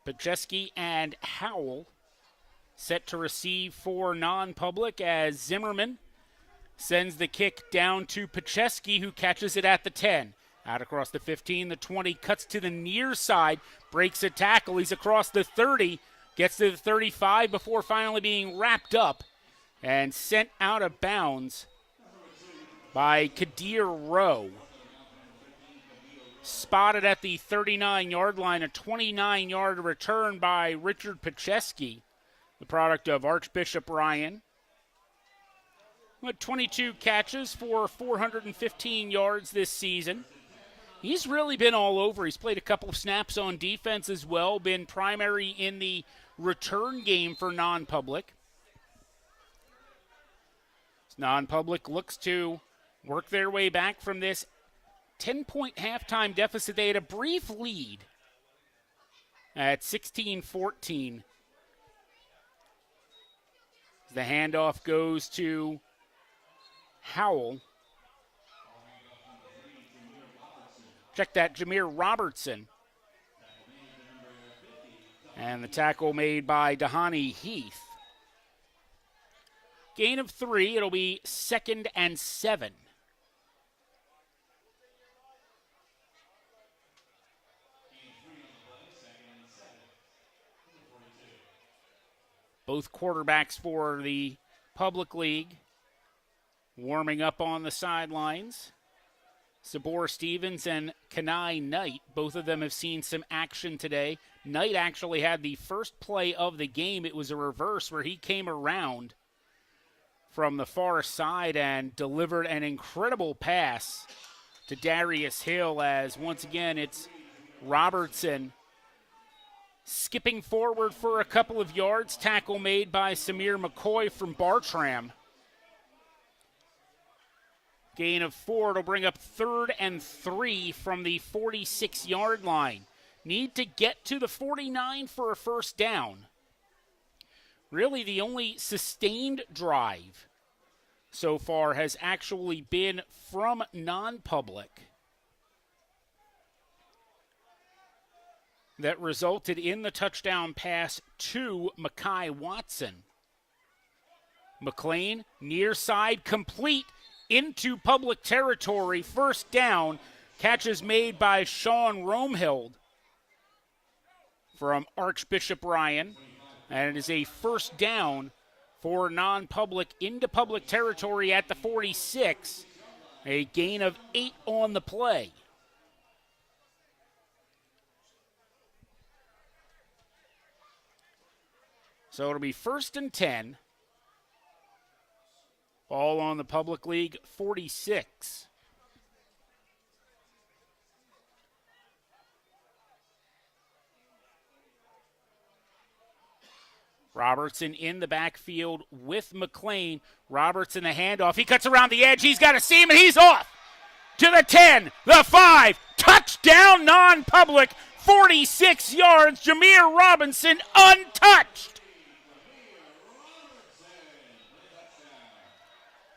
S2: Pacheski and Howell set to receive for non-public as Zimmerman sends the kick down to Pacheski, who catches it at the 10. Out across the 15, the 20, cuts to the near side, breaks a tackle. He's across the 30, gets to the 35 before finally being wrapped up and sent out of bounds by Kadir Rowe. Spotted at the 39-yard line, a 29-yard return by Richard Pacheski, the product of Archbishop Ryan. With 22 catches for 415 yards this season. He's really been all over. He's played a couple of snaps on defense as well, been primary in the return game for non-public. Non-public looks to work their way back from this 10-point halftime deficit. They had a brief lead at 16-14. The handoff goes to Howell. Check that, Jameer Robertson. And the tackle made by Dahani Heath. Gain of 3, it'll be 2nd and 7. Both quarterbacks for the Public League warming up on the sidelines. Sabor Stevens and Kenai Knight, both of them have seen some action today. Knight actually had the first play of the game. It was a reverse where he came around from the far side and delivered an incredible pass to Darius Hill, as once again it's Robertson skipping forward for a couple of yards. Tackle made by Samir McCoy from Bartram. Gain of 4. It'll bring up 3rd and 3 from the 46-yard line. Need to get to the 49 for a first down. Really, the only sustained drive so far has actually been from non-public that resulted in the touchdown pass to Makai Watson. McLean, near side, complete into public territory. First down. Catches made by Sean Romehild from Archbishop Ryan. And it is a first down for non-public into public territory at the 46. A gain of 8 on the play. So it'll be 1st and 10. Ball on the Public League 46. Robertson in the backfield with McLean. Robertson the handoff. He cuts around the edge. He's got a seam, and he's off to the 10, the 5. Touchdown, non-public, 46 yards. Jameer Robinson untouched.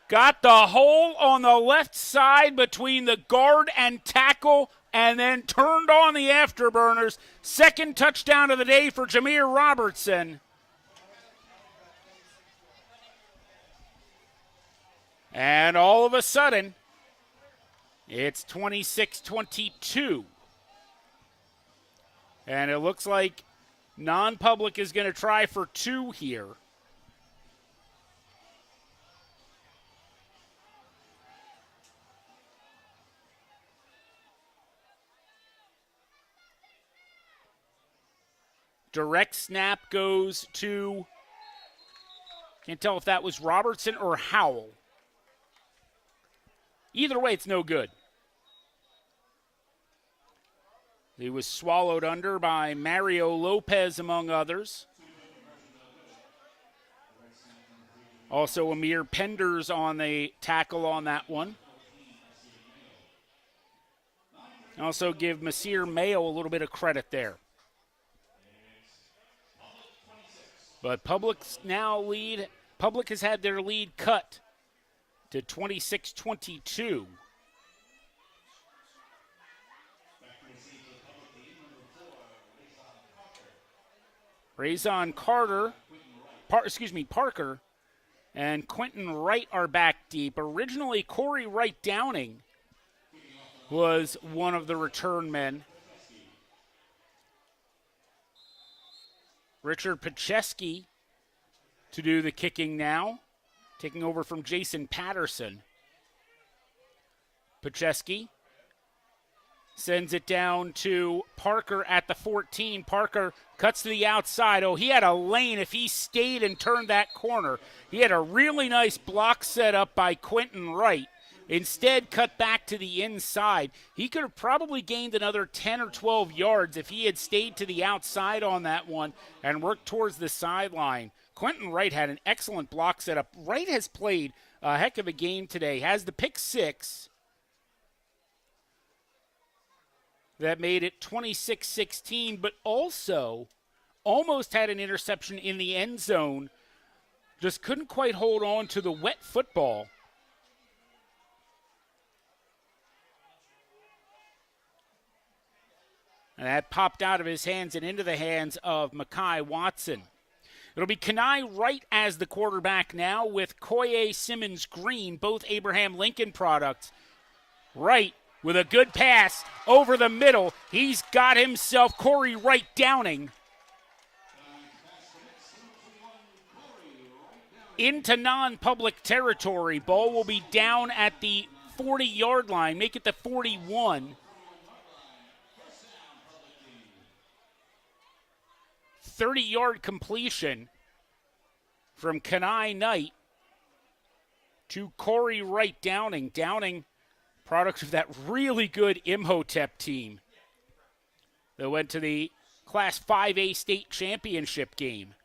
S2: Got the hole on the left side between the guard and tackle, and then turned on the afterburners. Second touchdown of the day for Jameer Robertson. And all of a sudden, it's 26-22. And it looks like non-public is going to try for 2 here. Direct snap goes to, can't tell if that was Robertson or Howell. Either way, it's no good. He was swallowed under by Mario Lopez, among others. Also, Amir Penders on the tackle on that one. Also give Masir Mayo a little bit of credit there. But Public's now lead. Public has had their lead cut to 26-22. Razon Parker and Quentin Wright are back deep. Originally, Corey Wright Downing was one of the return men. Richard Pacheski to do the kicking now, taking over from Jason Patterson. Pacheski sends it down to Parker at the 14. Parker cuts to the outside. Oh, he had a lane if he stayed and turned that corner. He had a really nice block set up by Quentin Wright. Instead, cut back to the inside. He could have probably gained another 10 or 12 yards if he had stayed to the outside on that one and worked towards the sideline. Quentin Wright had an excellent block setup. Wright has played a heck of a game today. Has the pick 6 that made it 26-16, but also almost had an interception in the end zone. Just couldn't quite hold on to the wet football. And that popped out of his hands and into the hands of Mekhi Watson. It'll be Kenai Wright as the quarterback now with Koye Simmons Green, both Abraham Lincoln products. Wright with a good pass over the middle. He's got himself Corey Wright Downing into non-public territory. Ball will be down at the 40-yard line. Make it the 41. 30-yard completion from Kenai Knight to Corey Wright Downing. Downing, product of that really good Imhotep team that went to the Class 5A state championship game.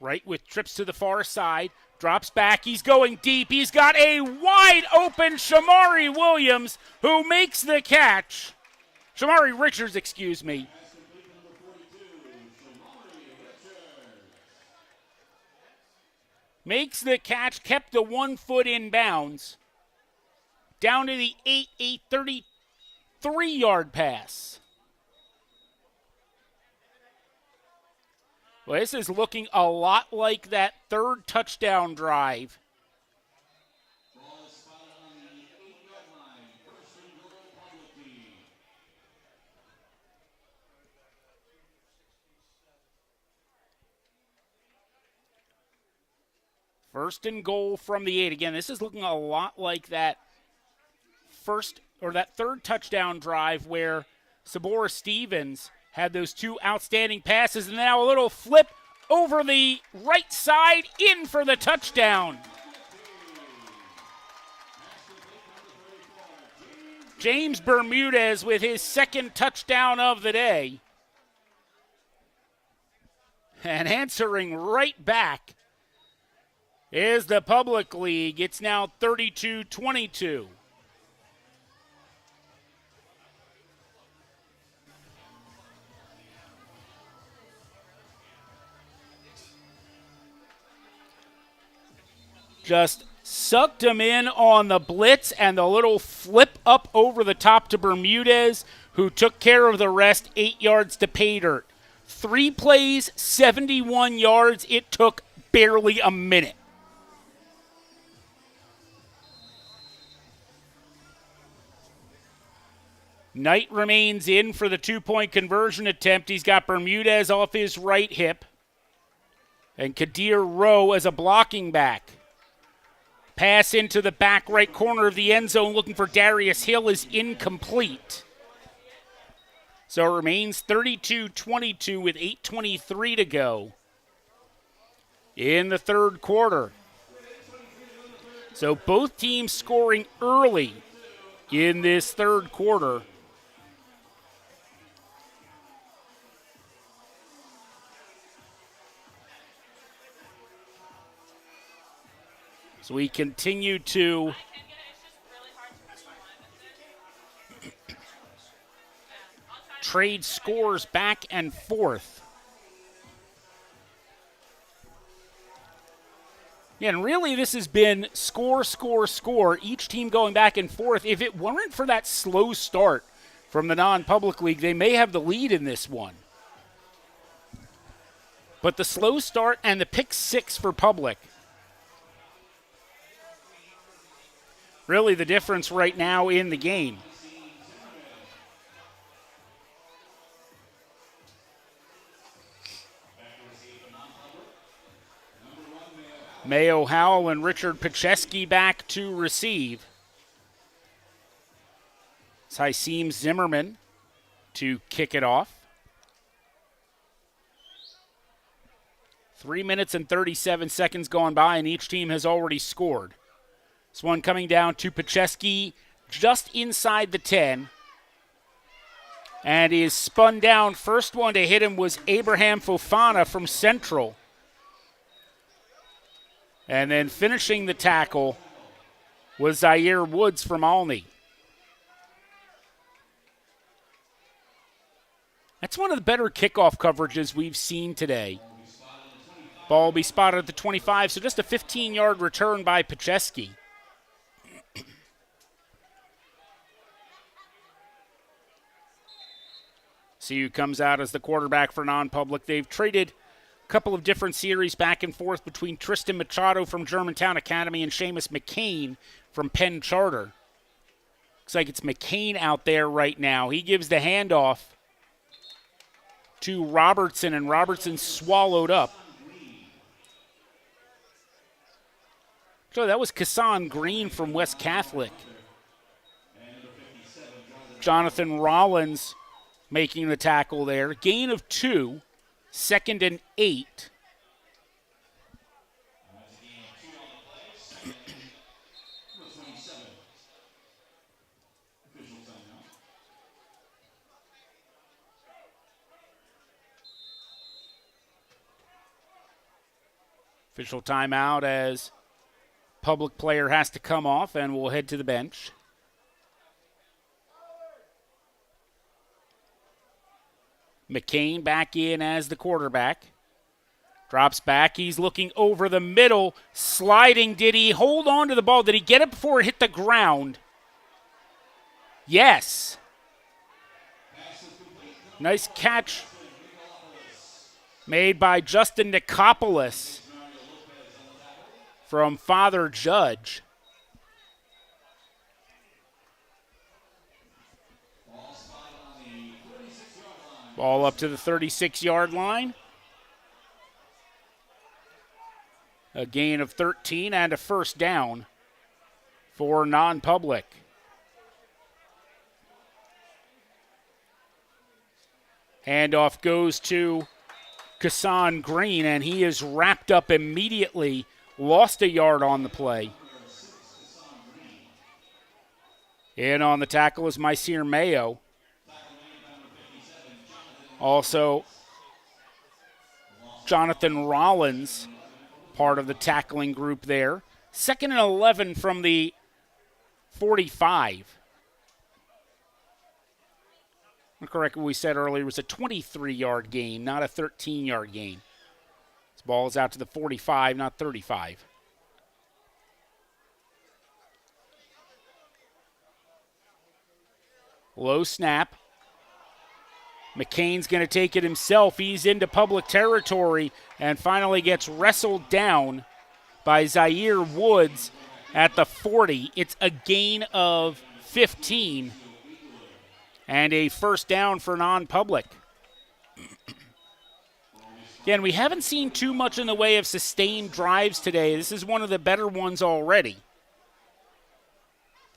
S2: Wright with trips to the far side, drops back, he's going deep, he's got a wide open Shamari Williams who makes the catch. Shamari Richards, excuse me. Makes the catch, kept the 1 foot in bounds. Down to the 33-yard pass. Well, this is looking a lot like that third touchdown drive. First and goal from the 8. Again, this is looking a lot like that third touchdown drive where Sabora Stevens had those 2 outstanding passes, and now a little flip over the right side in for the touchdown. James Bermudez with his second touchdown of the day. And answering right back is the Public League. It's now 32-22. Just sucked him in on the blitz and the little flip up over the top to Bermudez, who took care of the rest, 8 yards to pay dirt. 3 plays, 71 yards. It took barely a minute. Knight remains in for the 2-point conversion attempt. He's got Bermudez off his right hip and Kadir Rowe as a blocking back. Pass into the back right corner of the end zone looking for Darius Hill is incomplete. So it remains 32-22 with 8:23 to go in the third quarter. So both teams scoring early in this third quarter. So we continue to trade scores back and forth. Yeah, and really this has been score, score, score, each team going back and forth. If it weren't for that slow start from the non-public league, they may have the lead in this one. But the slow start and the pick 6 for public, really the difference right now in the game. Mayo Howell and Richard Pacheski back to receive. It's Hakeem Zimmerman to kick it off. 3 minutes and 37 seconds gone by, and each team has already scored. This one coming down to Pacheski just inside the 10. And he is spun down. First one to hit him was Abraham Fofana from Central. And then finishing the tackle was Zaire Woods from Alney. That's one of the better kickoff coverages we've seen today. Ball will be spotted at the 25, so just a 15-yard return by Pacheski. See who comes out as the quarterback for non-public. They've traded a couple of different series back and forth between Tristan Machado from Germantown Academy and Seamus McCain from Penn Charter. Looks like it's McCain out there right now. He gives the handoff to Robertson, and Robertson swallowed up. So that was Kassan Green from West Catholic. Jonathan Rollins making the tackle there. Gain of 2, 2nd and 8. Official timeout as public player has to come off, and we'll head to the bench. McCain back in as the quarterback. Drops back. He's looking over the middle. Sliding. Did he hold on to the ball? Did he get it before it hit the ground? Yes. Nice catch made by Justin Nicopolis from Father Judge. Ball up to the 36-yard line. A gain of 13 and a first down for non-public. Handoff goes to Kassan Green, and he is wrapped up immediately. Lost a yard on the play. In on the tackle is Mysere Mayo. Jonathan Rollins, part of the tackling group there. 2nd and 11 from the 45. Correct what we said earlier, it was a 23-yard gain, not a 13-yard gain. This ball is out to the 45, not 35. Low snap. McCain's going to take it himself. He's into public territory and finally gets wrestled down by Zaire Woods at the 40. It's a gain of 15 and a first down for non-public. Again, we haven't seen too much in the way of sustained drives today. This is one of the better ones already.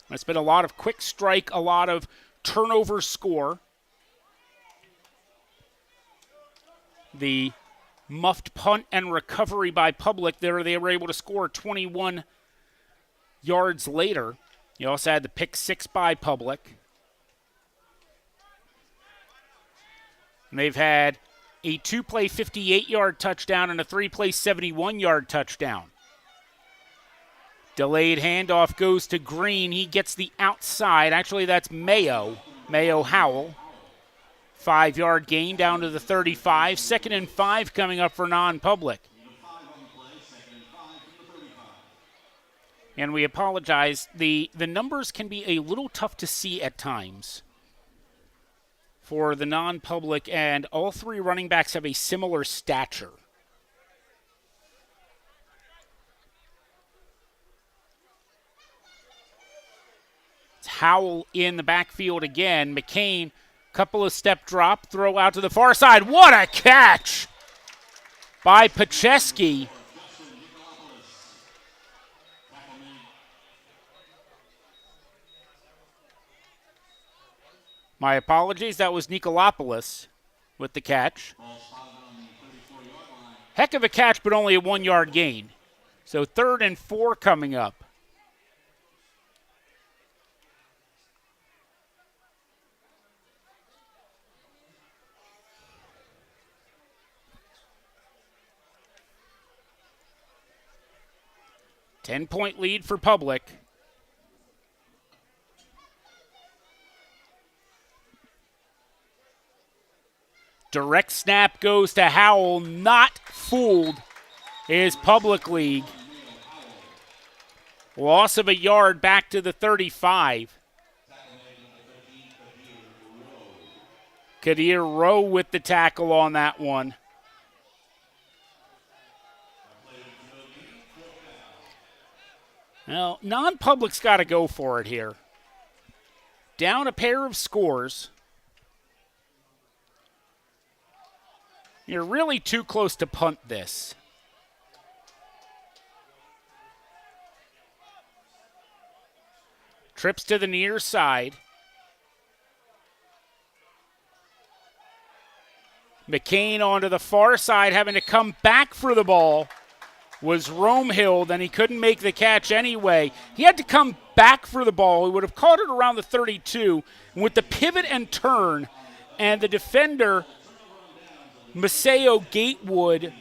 S2: It's been a lot of quick strike, a lot of turnover score. The muffed punt and recovery by Public there, they were able to score 21 yards later. You also had the pick 6 by Public. And they've had a 2-play 58-yard touchdown and a 3-play 71-yard touchdown. Delayed handoff goes to Green. He gets the outside. Actually, that's Mayo Howell. 5-yard gain down to the 35. 2nd and 5 coming up for non-public. And we apologize. The numbers can be a little tough to see at times for the non-public, and all three running backs have a similar stature. It's Howell in the backfield again. McCain, couple of step drop, throw out to the far side. What a catch by Pacheski. My apologies, that was Nikolopoulos with the catch. Heck of a catch, but only a 1-yard gain. So 3rd and 4 coming up. Ten-point lead for Public. Direct snap goes to Howell. Not fooled is Public League. Loss of a yard back to the 35. Kadir Rowe with the tackle on that one. Now, non-public's got to go for it here. Down a pair of scores. You're really too close to punt this. Trips to the near side. McCain onto the far side, having to come back for the ball was Romehill, and he couldn't make the catch anyway. He had to come back for the ball. He would have caught it around the 32. And with the pivot and turn, and the defender, Maceo Gatewood,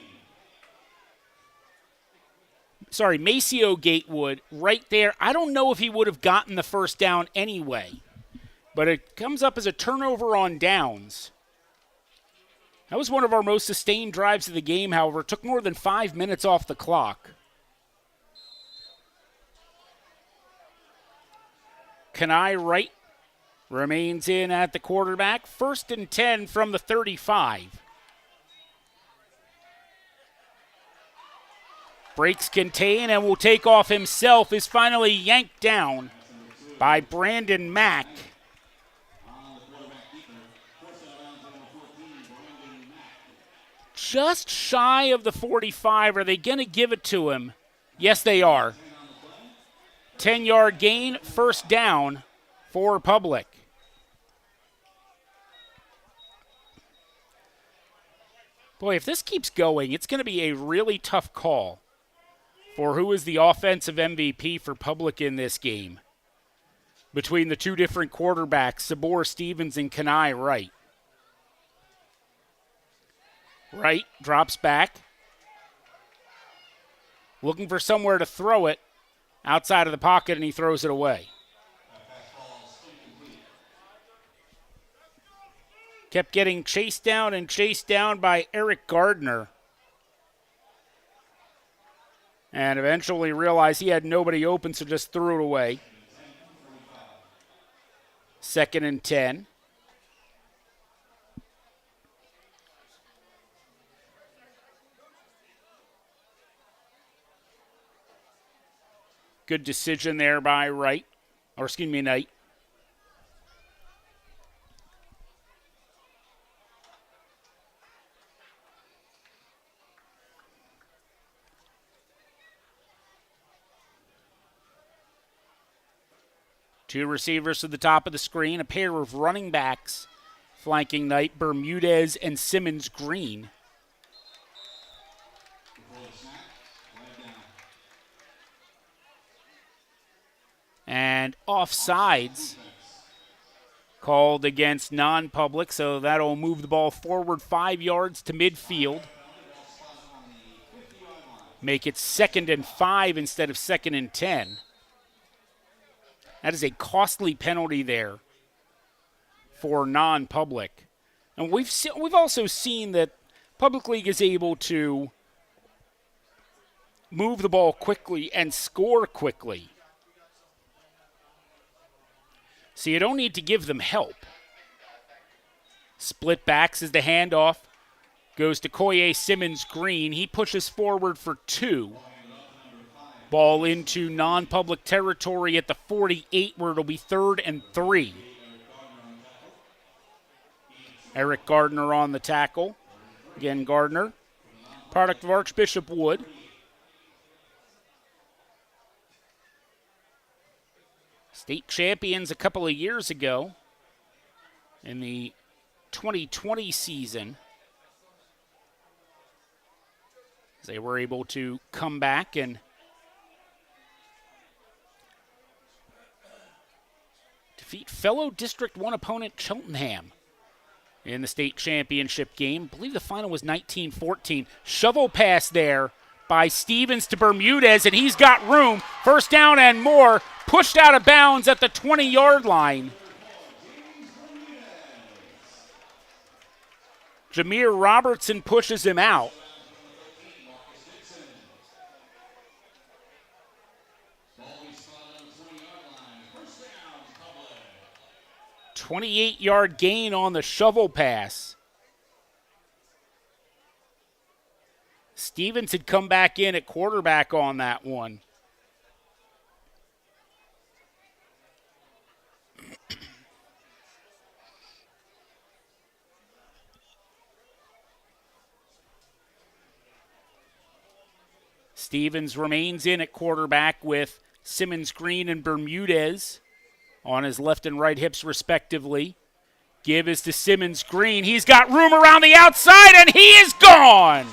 S2: right there. I don't know if he would have gotten the first down anyway, but it comes up as a turnover on downs. That was one of our most sustained drives of the game, however. It took more than 5 minutes off the clock. Kenai Wright remains in at the quarterback. 1st and 10 from the 35. Breaks contain and will take off himself. Is finally yanked down by Brandon Mack. Just shy of the 45. Are they going to give it to him? Yes, they are. 10-yard gain, first down for Public. Boy, if this keeps going, it's going to be a really tough call for who is the offensive MVP for Public in this game between the two different quarterbacks, Sabor Stevens and Kenai Wright. Wright drops back. Looking for somewhere to throw it outside of the pocket, and he throws it away. Kept getting chased down by Eric Gardner. And eventually realized he had nobody open, so just threw it away. 2nd and 10. Good decision there by Knight. Two receivers to the top of the screen, a pair of running backs flanking Knight, Bermudez and Simmons Green. And offsides called against non-public, so that'll move the ball forward 5 yards to midfield. Make it 2nd and 5 instead of 2nd and 10. That is a costly penalty there for non-public. And we've also seen that Public League is able to move the ball quickly and score quickly. So you don't need to give them help. Split backs as the handoff goes to Koye Simmons Green. He pushes forward for 2. Ball into non-public territory at the 48, where it'll be 3rd and 3. Eric Gardner on the tackle. Again, Gardner, product of Archbishop Wood. State champions a couple of years ago in the 2020 season. They were able to come back and defeat fellow District 1 opponent Cheltenham in the state championship game. I believe the final was 19-14. Shovel pass there by Stevens to Bermudez, and he's got room. 1st down and more. Pushed out of bounds at the 20-yard line. Jameer Robertson pushes him out. 28-yard gain on the shovel pass. Stevens had come back in at quarterback on that one. Stevens remains in at quarterback with Simmons Green and Bermudez on his left and right hips respectively. Give is to Simmons Green. He's got room around the outside, and he is gone.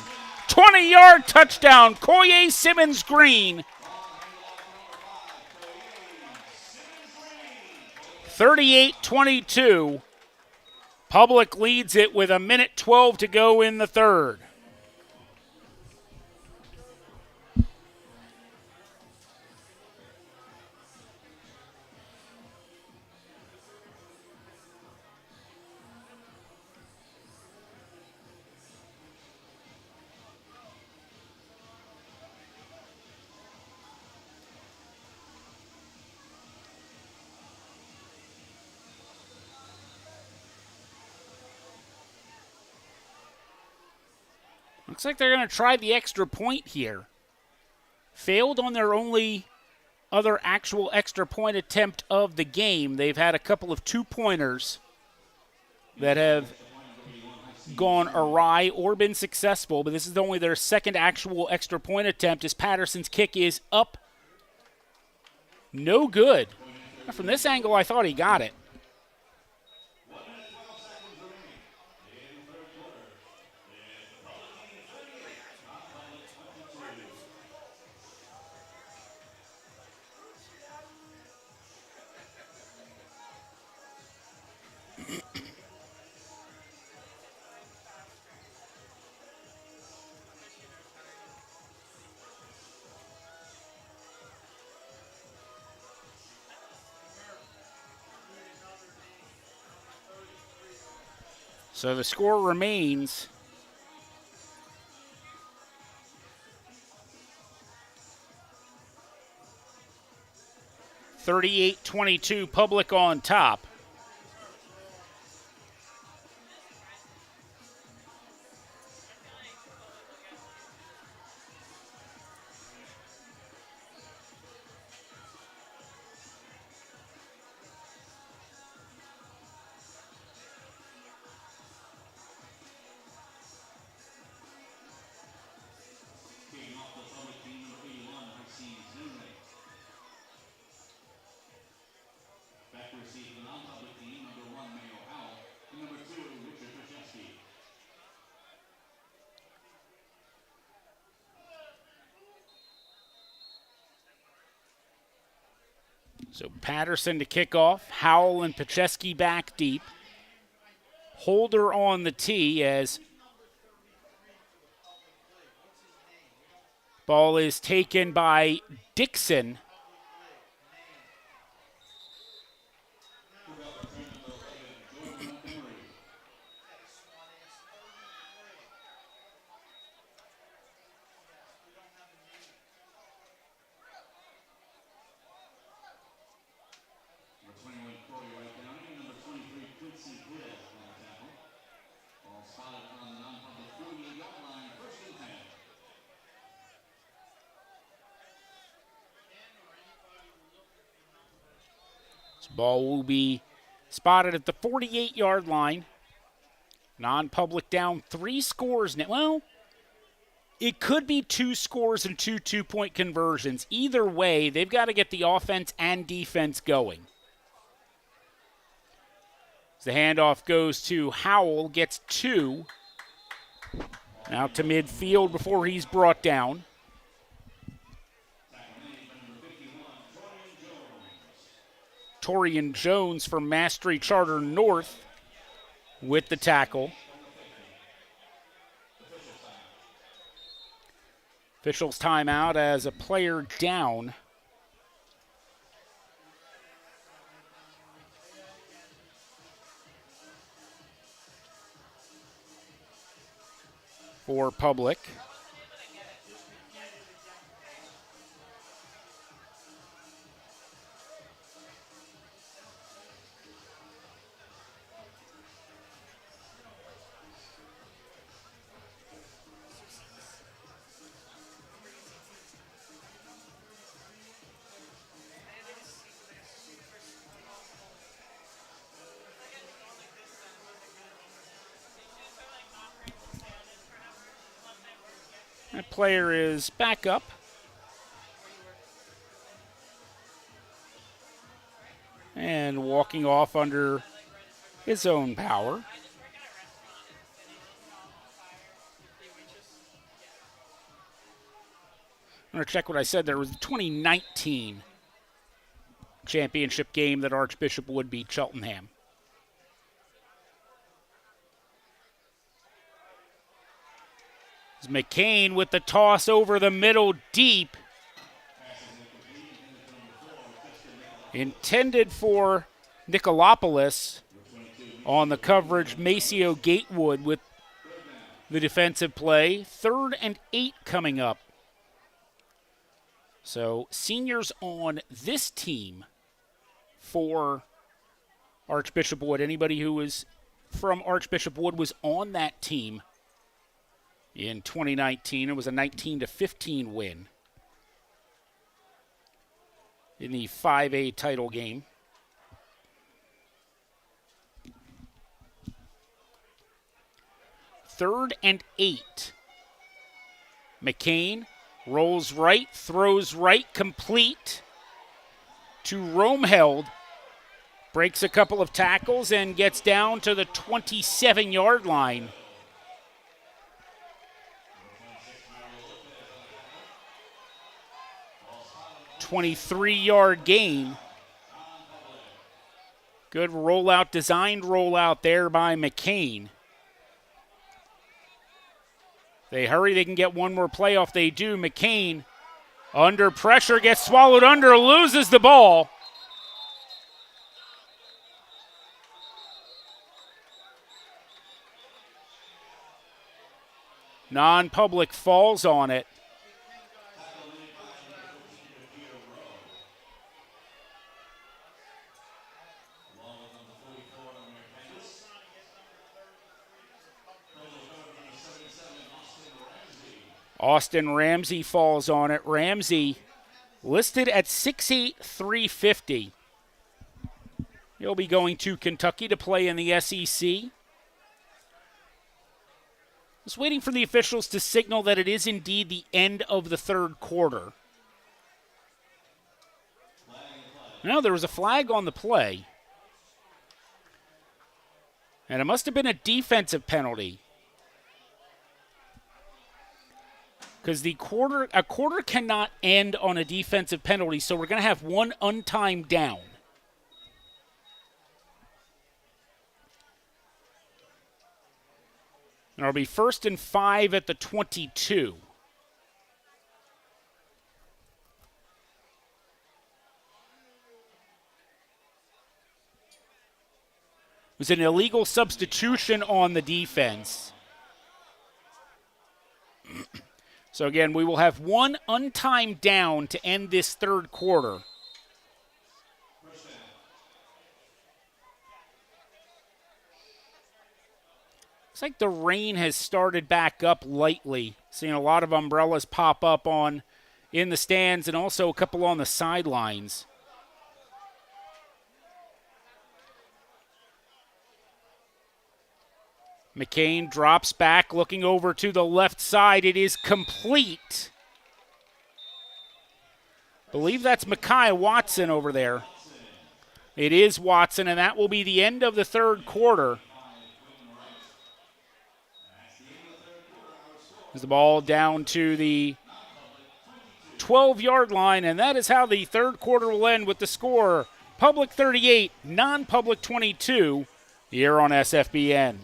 S2: 20-yard touchdown, Koye Simmons Green. 38-22. Public leads it with 1:12 to go in the third. Looks like they're going to try the extra point here. Failed on their only other actual extra point attempt of the game. They've had a couple of 2-pointers that have gone awry or been successful, but this is only their second actual extra point attempt as Patterson's kick is up. No good. From this angle, I thought he got it. So the score remains 38-22, Public on top. So Patterson to kick off. Howell and Pacheski back deep. Holder on the tee as ball is taken by Dixon. This ball will be spotted at the 48-yard line. Non-public down 3 scores now. Well, it could be 2 scores and 2 two-point conversions. Either way, they've got to get the offense and defense going. As the handoff goes to Howell, gets 2. Out to midfield before he's brought down. Torian Jones from Mastery Charter North with the tackle. Officials timeout as a player down. For Public. That player is back up. And walking off under his own power. I'm going to check what I said there. It was the 2019 championship game that Archbishop would beat Cheltenham. McCain with the toss over the middle deep. Intended for Nicolopoulos on the coverage. Maceo Gatewood with the defensive play. 3rd and 8 coming up. So seniors on this team for Archbishop Wood. Anybody who was from Archbishop Wood was on that team in 2019. It was a 19-15 win in the 5A title game. Third and 8. McCain rolls right, throws right, complete to Romheld. Breaks a couple of tackles and gets down to the 27-yard line. $23-yard gain. Good rollout, designed rollout there by McCain. They hurry, they can get one more playoff. They do. McCain under pressure, gets swallowed under, loses the ball. Non-public falls on it. Austin Ramsey falls on it. Ramsey listed at 6'8", 350. He'll be going to Kentucky to play in the SEC. Just waiting for the officials to signal that it is indeed the end of the third quarter. No, there was a flag on the play. And it must have been a defensive penalty. Because a quarter cannot end on a defensive penalty, so we're going to have one untimed down. And it'll be 1st and 5 at the 22. It was an illegal substitution on the defense. So again, we will have one untimed down to end this third quarter. Looks like the rain has started back up lightly. Seeing a lot of umbrellas pop up in the stands and also a couple on the sidelines. McCain drops back, looking over to the left side. It is complete. Believe that's Mekhi Watson over there. It is Watson, and that will be the end of the third quarter. As the ball down to the 12-yard line, and that is how the third quarter will end with the score. Public 38, non-public 22, here on SFBN.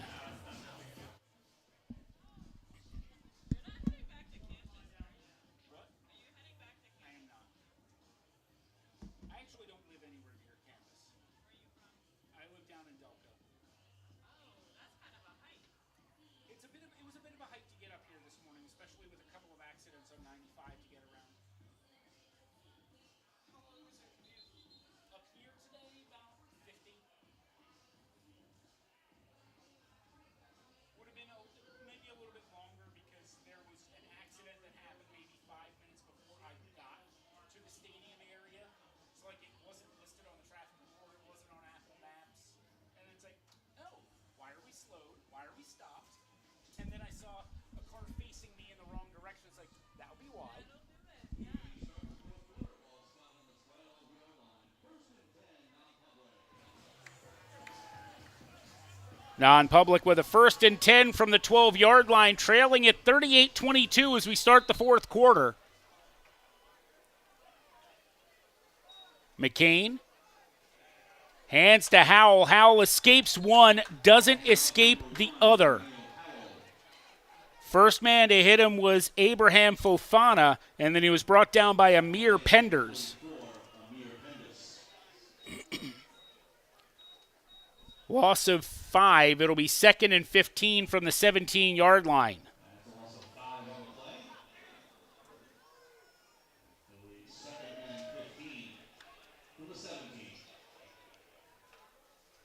S2: Non-public with a 1st and 10 from the 12-yard line, trailing at 38-22 as we start the fourth quarter. McCain hands to Howell. Howell escapes one, doesn't escape the other. First man to hit him was Abraham Fofana, and then he was brought down by Amir Penders. Loss of 5. It'll be 2nd and 15 from the 17-yard line.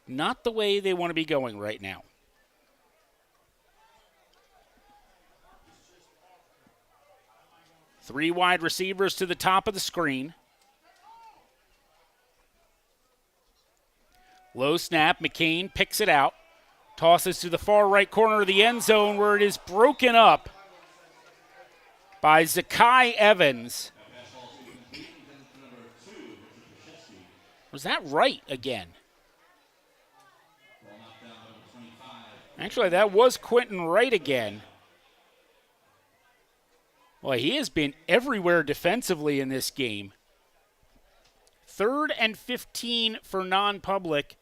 S2: Not the way they want to be going right now. Three wide receivers to the top of the screen. Low snap, McCain picks it out. Tosses to the far right corner of the end zone where it is broken up by Zakai Evans. Was that right again? Actually, that was Quentin Wright again. Well, he has been everywhere defensively in this game. 3rd and 15 for non-public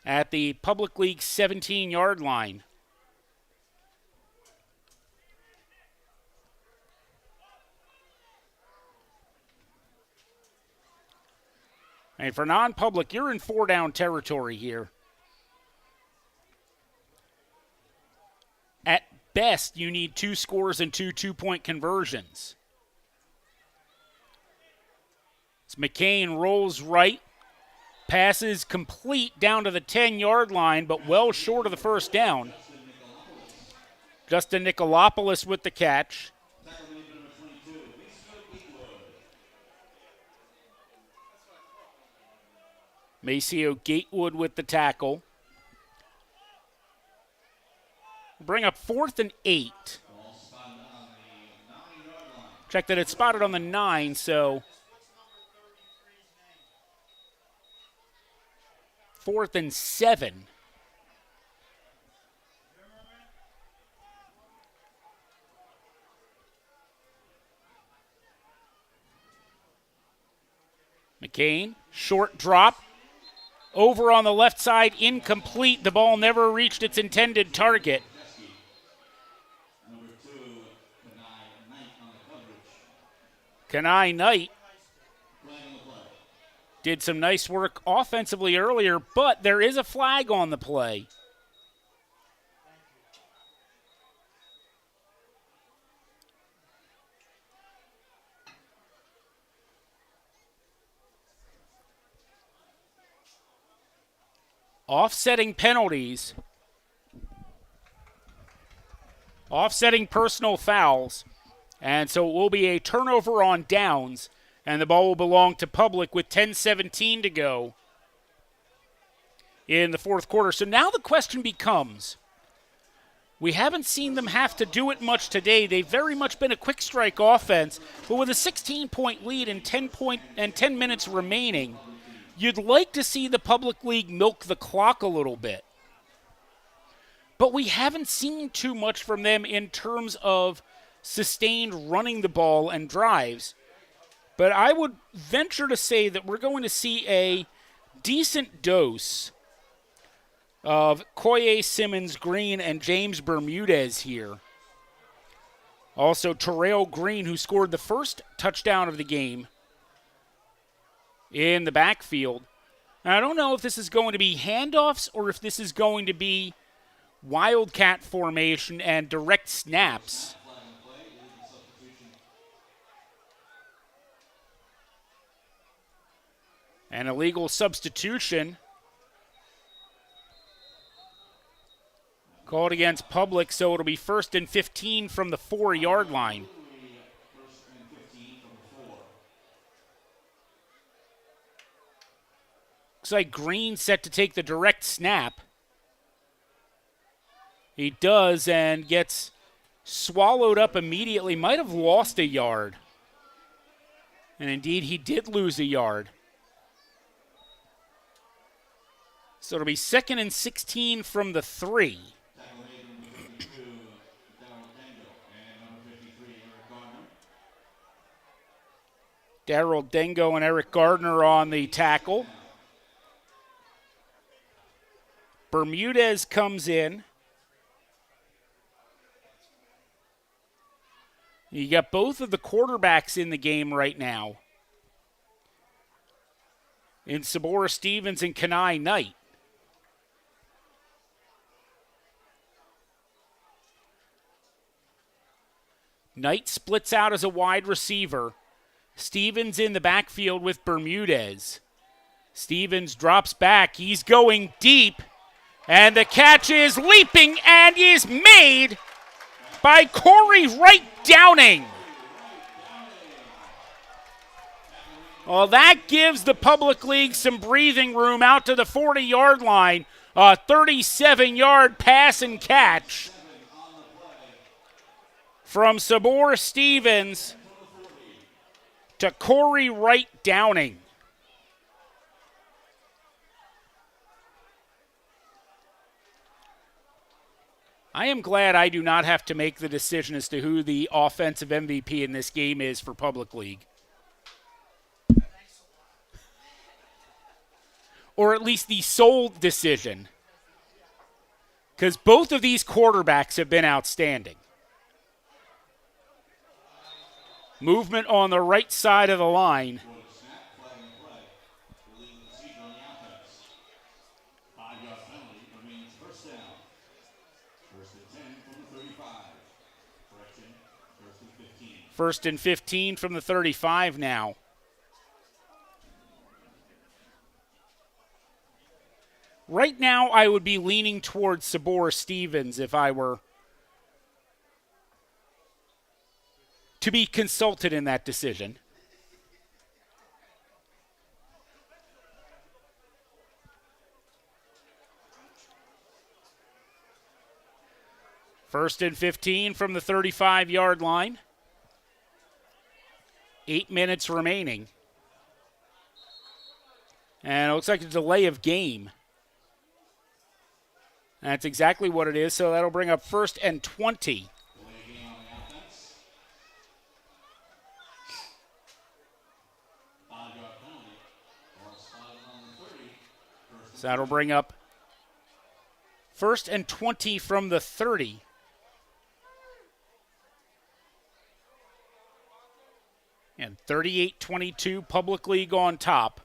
S2: at the Public League 17-yard line. And for non-public, you're in 4-down territory here. At best, you need 2 scores and 2 two-point conversions. As McCain rolls right, passes complete down to the 10-yard line, but well short of the first down. Justin Nicolopoulos with the catch. Maceo Gatewood with the tackle. Bring up 4th and 8. Check that it's spotted on the 9, so 4th and 7. McCain, short drop. Over on the left side, incomplete. The ball never reached its intended target. Kenai Knight did some nice work offensively earlier, but there is a flag on the play. Offsetting penalties, offsetting personal fouls, and so it will be a turnover on downs, and the ball will belong to Public with 10:17 to go in the fourth quarter. So now the question becomes, we haven't seen them have to do it much today. They've very much been a quick strike offense, but with a 16-point lead and 10 minutes remaining, you'd like to see the Public League milk the clock a little bit. But we haven't seen too much from them in terms of sustained running the ball and drives. But I would venture to say that we're going to see a decent dose of Koye Simmons Green and James Bermudez here. Also, Terrell Green, who scored the first touchdown of the game, in the backfield. And I don't know if this is going to be handoffs or if this is going to be wildcat formation and direct snaps. An illegal substitution called against Public, so it'll be 1st and 15 from the 4-yard line. Looks like Green set to take the direct snap. He does and gets swallowed up immediately. Might have lost a yard. And indeed, he did lose a yard. So it'll be 2nd and 16 from the 3. Darrell Dengo and Eric Gardner on the tackle. Bermudez comes in. You got both of the quarterbacks in the game right now, in Sabora Stevens and Kenai Knight. Knight splits out as a wide receiver. Stevens in the backfield with Bermudez. Stevens drops back. He's going deep. And the catch is leaping and is made by Corey Wright Downing. Well, that gives the Public League some breathing room out to the 40-yard line. A 37-yard pass and catch from Sabor Stevens to Corey Wright Downing. I am glad I do not have to make the decision as to who the offensive MVP in this game is for Public League. Or at least the sole decision. Because both of these quarterbacks have been outstanding. Movement on the right side of the line. First and 15 from the 35 now. Right now, I would be leaning towards Sabor Stevens if I were to be consulted in that decision. First and 15 from the 35-yard line. 8 minutes remaining. And it looks like a delay of game. That's exactly what it is, so that'll bring up first and 20. So that'll bring up first and 20 from the 30. And 38-22, Public League on top.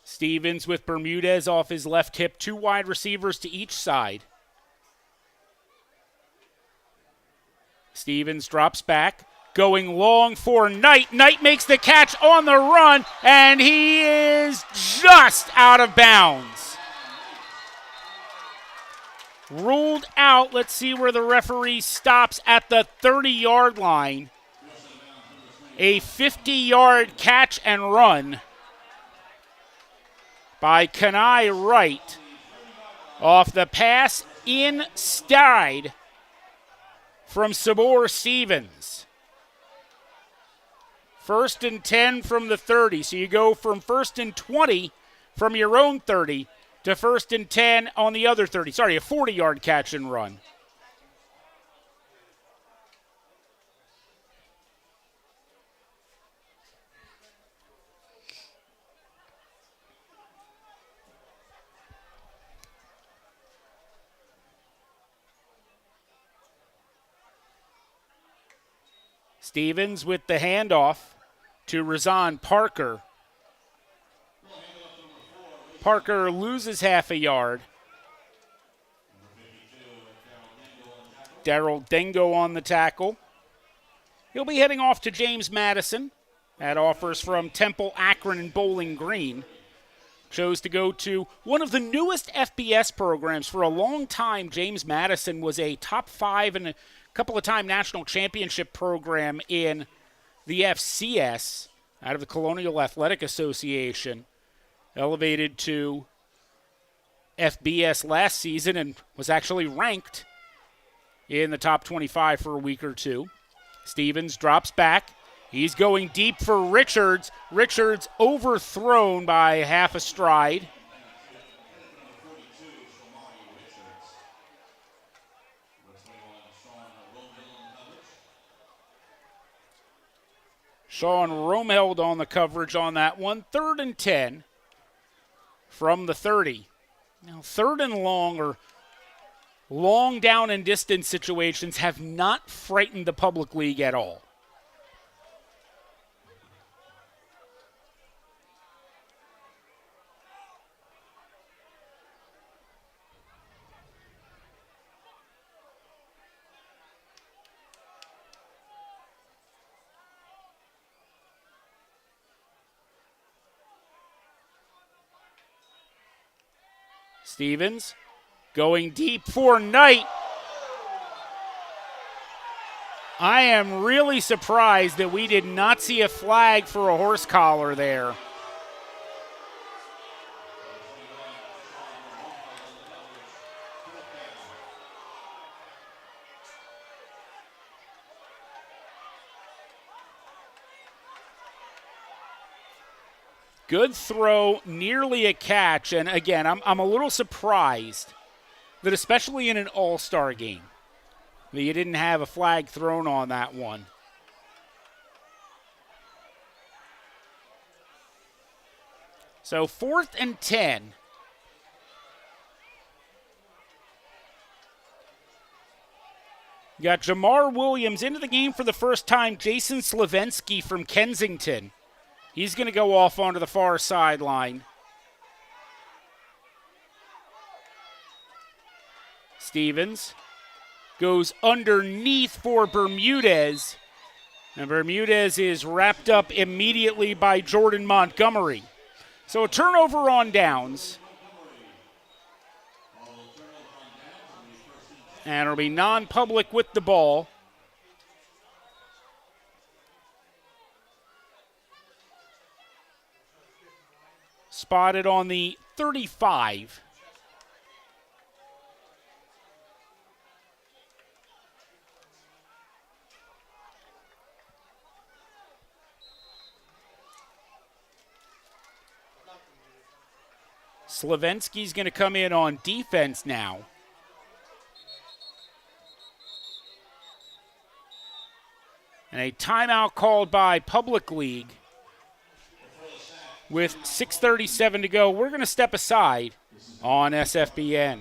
S2: Stevens with Bermudez off his left hip. 2 wide receivers to each side. Stevens drops back. Going long for Knight. Knight makes the catch on the run, and he is just out of bounds. Ruled out. Let's see where the referee stops at the 30-yard line. A 50-yard catch and run by Kenai Wright off the pass inside from Sabor Stevens. First and 10 from the 30. So you go from first and 20 from your own 30 to first and 10 on the other 30. Sorry, a 40-yard catch and run. Stevens with the handoff to Razan Parker. Parker loses half a yard. Daryl Dengo on the tackle. He'll be heading off to James Madison. That offers from Temple, Akron, and Bowling Green. Chose to go to one of the newest FBS programs. For a long time, James Madison was a top 5 and a couple of time national championship program in the FCS out of the Colonial Athletic Association. Elevated to FBS last season and was actually ranked in the top 25 for a week or two. Stevens drops back. He's going deep for Richards. Richards overthrown by half a stride. Sean Romheld on the coverage on that one. 3rd and 10 from the 30. Now, 3rd and long or long down and distance situations have not frightened the Public League at all. Stevens going deep for Knight. I am really surprised that we did not see a flag for a horse collar there. Good throw, nearly a catch, and again, I'm a little surprised that especially in an all-star game, that you didn't have a flag thrown on that one. So 4th and 10. You got Jamar Williams into the game for the first time. Jason Slavensky from Kensington. He's going to go off onto the far sideline. Stevens goes underneath for Bermudez. And Bermudez is wrapped up immediately by Jordan Montgomery. So a turnover on downs. And it'll be non-public with the ball. Spotted on the 35. Slavenski's going to come in on defense now. And a timeout called by Public League. With 6:37 to go, we're going to step aside on SFBN.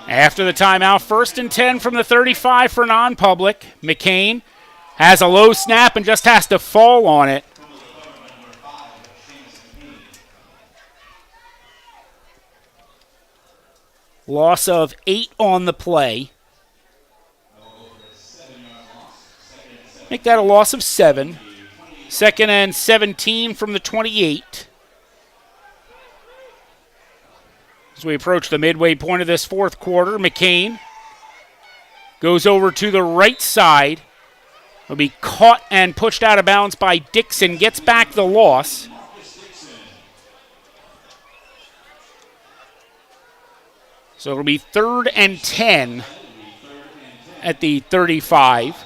S2: After the timeout, 1st and 10 from the 35 for non-public. McCain has a low snap and just has to fall on it. Loss of 8 on the play. Make that a loss of 7. 2nd and 17 from the 28. As we approach the midway point of this fourth quarter, McCain goes over to the right side. Will be caught and pushed out of bounds by Dixon. Gets back the loss. So it'll be 3rd and 10 at the 35.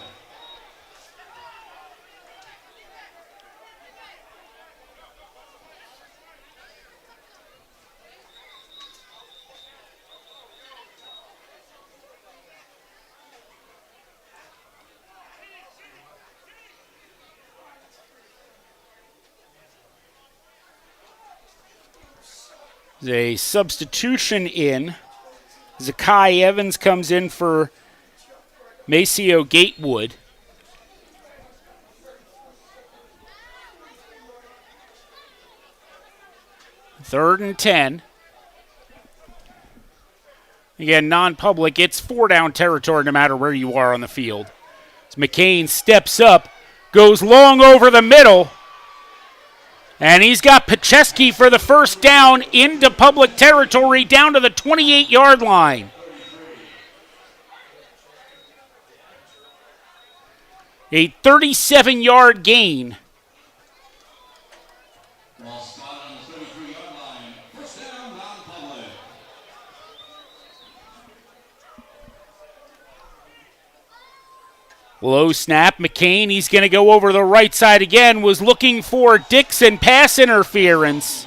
S2: There's a substitution in. Zakai Evans comes in for Maceo Gatewood. Third and 10. Again, non-public. It's 4-down territory no matter where you are on the field. As McCain steps up, goes long over the middle. And he's got Pacheski for the first down into public territory down to the 28-yard line. A 37-yard gain. Low snap, McCain, he's going to go over the right side again, was looking for Dixon, pass interference.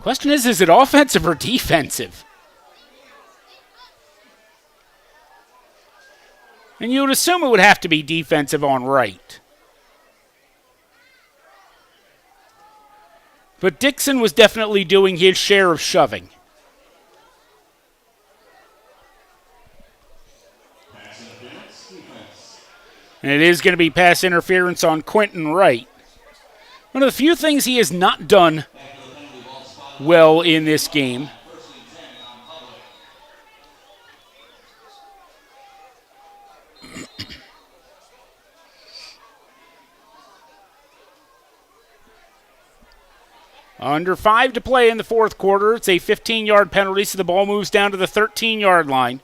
S2: Question is it offensive or defensive? And you would assume it would have to be defensive on right. But Dixon was definitely doing his share of shoving. And it is going to be pass interference on Quentin Wright. One of the few things he has not done well in this game. Under 5 to play in the fourth quarter. It's a 15-yard penalty, so the ball moves down to the 13-yard line.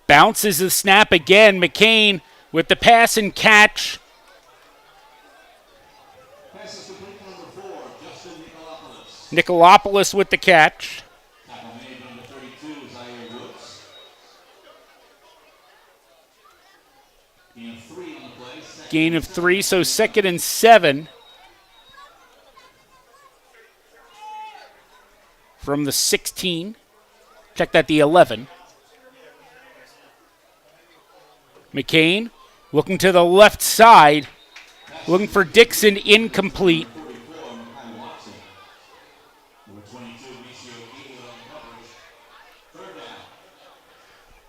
S2: Bounces the snap again. McCain with the pass and catch. Nicolopoulos with the catch. Gain of 3, so 2nd and 7 from the 16. Check that, the 11. McCain looking to the left side, looking for Dixon, incomplete.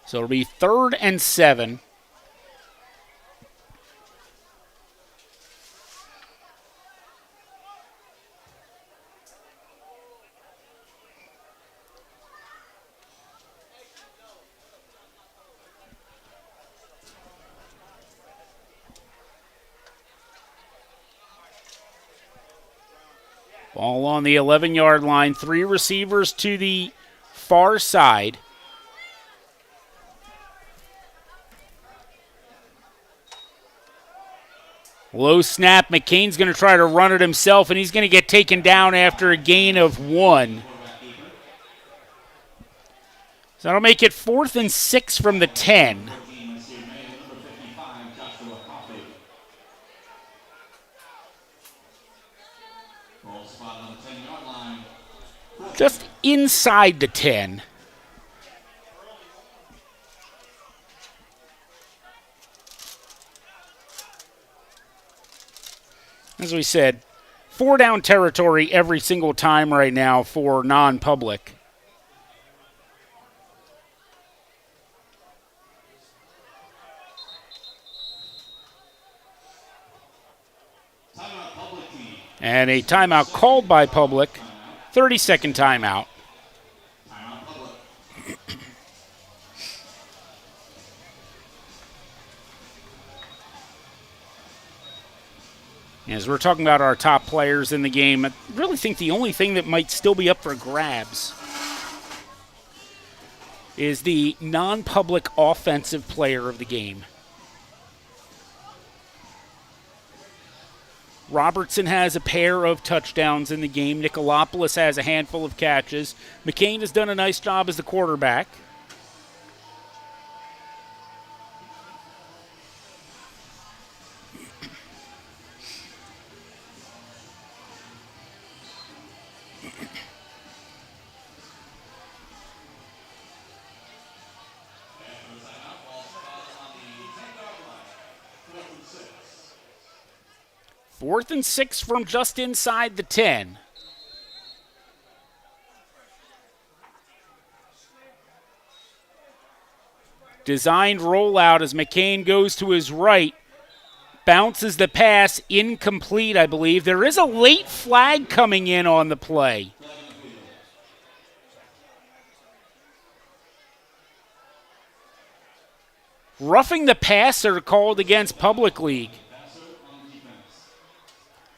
S2: So it'll be 3rd and 7. Ball on the 11-yard line. 3 receivers to the far side. Low snap. McCain's going to try to run it himself, and he's going to get taken down after a gain of 1. So that'll make it 4th and 6 from the 10. Just inside the 10. As we said, 4-down territory every single time right now for non-public. And a timeout called by Public. 30-second timeout. As we're talking about our top players in the game, I really think the only thing that might still be up for grabs is the non-public offensive player of the game. Robertson has a pair of touchdowns in the game. Nicolopoulos has a handful of catches. McCain has done a nice job as the quarterback. Fourth and 6 from just inside the 10. Designed rollout as McCain goes to his right. Bounces the pass, incomplete, I believe. There is a late flag coming in on the play. Roughing the passer called against Public League.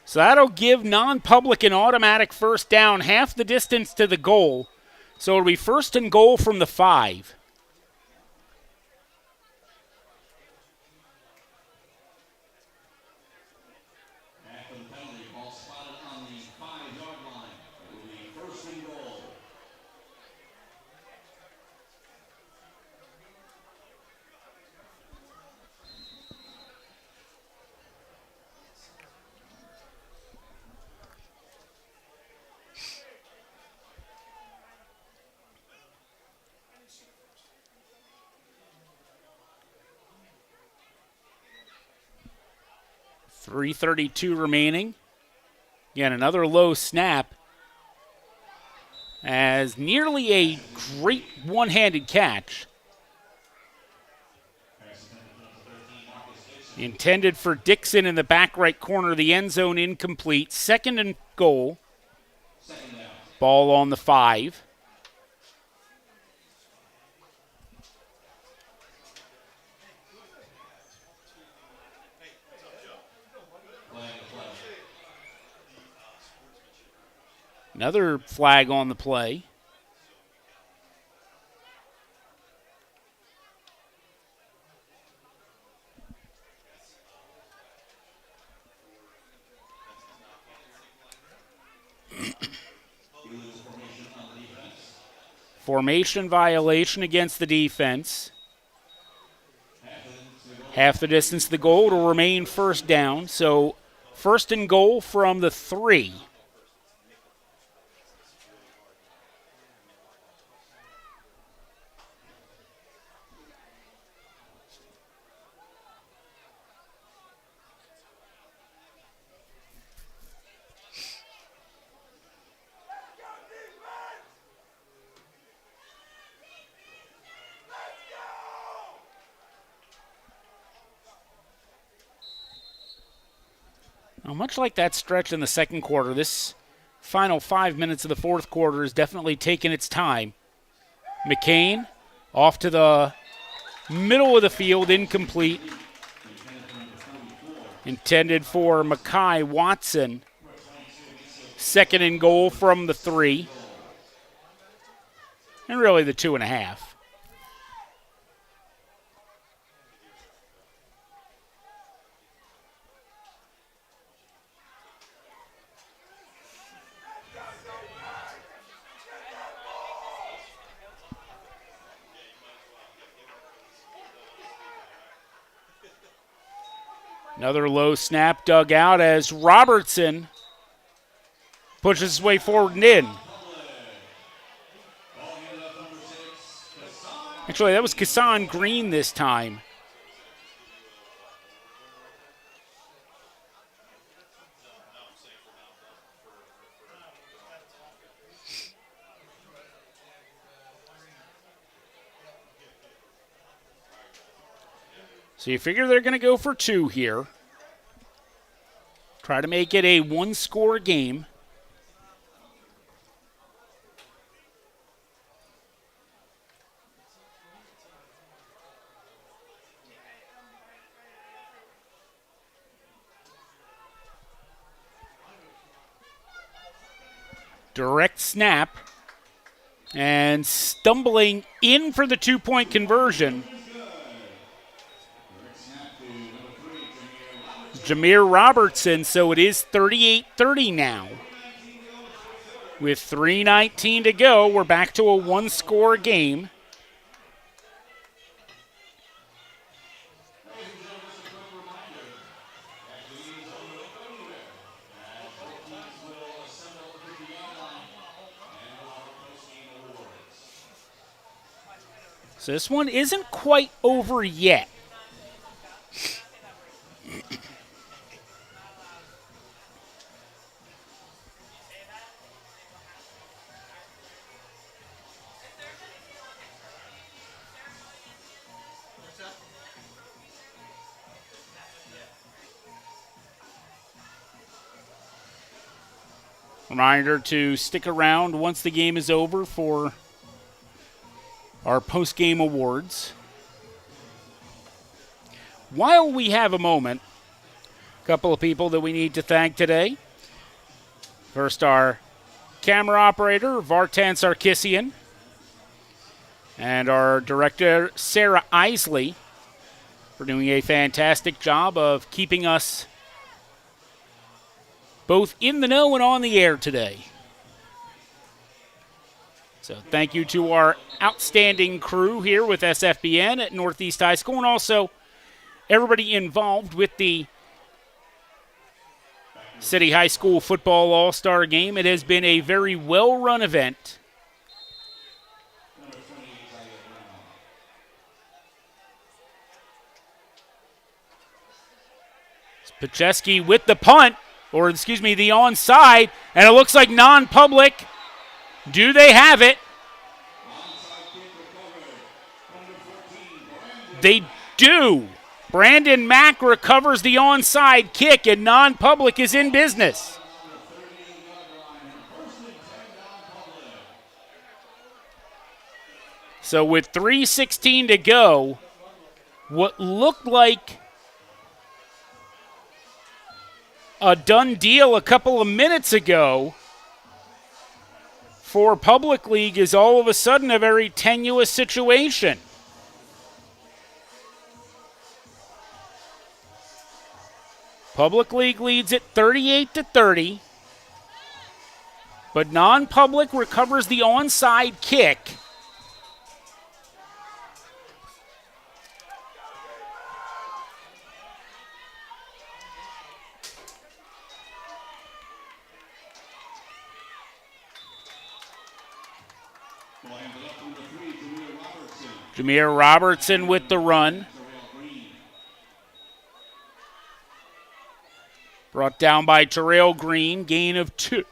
S2: So that'll give non-public an automatic first down, half the distance to the goal. So it'll be 1st and goal from the 5. .332 remaining. Again, another low snap as nearly a great one-handed catch. Intended for Dixon in the back right corner of the end zone, incomplete. 2nd and goal. Ball on the 5. Another flag on the play. Formation violation against the defense. Half the distance to the goal to remain first down. So first and goal from the 3. Now, much like that stretch in the second quarter, this final 5 minutes of the fourth quarter has definitely taken its time. McCain off to the middle of the field, incomplete. Intended for Makai Watson. Second and goal from the 3. And really the 2.5. Another low snap dug out as Robertson pushes his way forward and in. Actually, that was Kassan Green this time. So you figure they're going to go for 2 here. Try to make it a 1-score game. Direct snap. And stumbling in for the 2-point conversion. Jameer Robertson, so it is 38-30 now. With 3:19 to go, we're back to a 1-score game. So this one isn't quite over yet. Reminder to stick around once the game is over for our post-game awards. While we have a moment, a couple of people that we need to thank today. First, our camera operator, Vartan Sarkissian, and our director, Sarah Isley, for doing a fantastic job of keeping us both in the know and on the air today. So thank you to our outstanding crew here with SFBN at Northeast High School, and also everybody involved with the City High School Football All-Star Game. It has been a very well-run event. Pacheski with the punt. Or, excuse me, the onside, and it looks like non-public. Do they have it? They do. Brandon Mack recovers the onside kick, and non-public is in business. So with 3:16 to go, what looked like a done deal a couple of minutes ago for Public League is all of a sudden a very tenuous situation. Public League leads it 38-30, but non-public recovers the onside kick. Jameer Robertson with the run. Brought down by Terrell Green, gain of 2.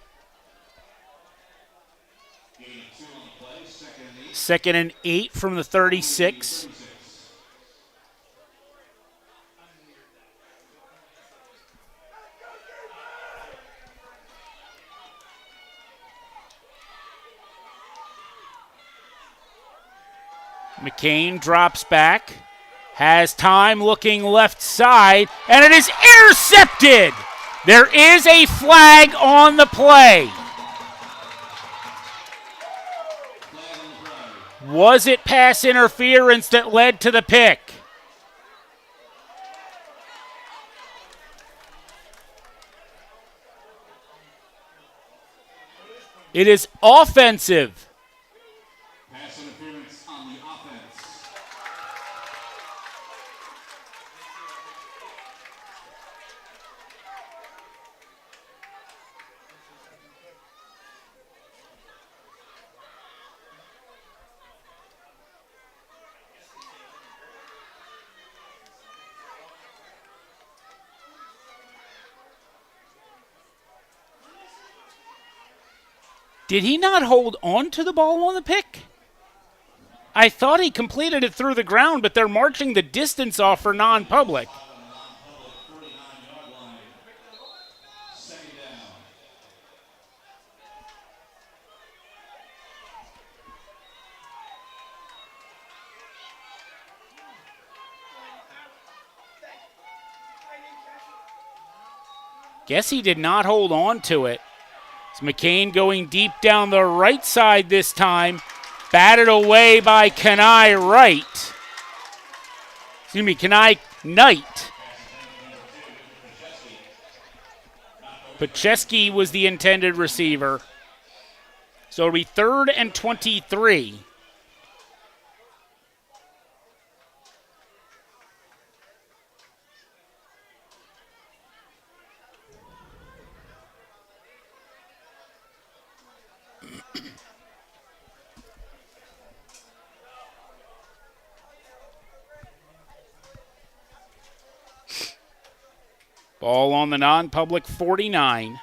S2: Second and 8 from the 36. McCain drops back, has time looking left side, and it is intercepted. There is a flag on the play. Was it pass interference that led to the pick? It is offensive.
S3: Pass interference on the offense.
S2: Did he not hold on to the ball on the pick? I thought he completed it through the ground, but they're marching the distance off for non-public. Guess he did not hold on to it. It's McCain going deep down the right side this time. Batted away by Kenai Wright. Excuse me, Kenai Knight. Pacheski was the intended receiver. So it'll be 3rd and 23. Ball on the non-public 49.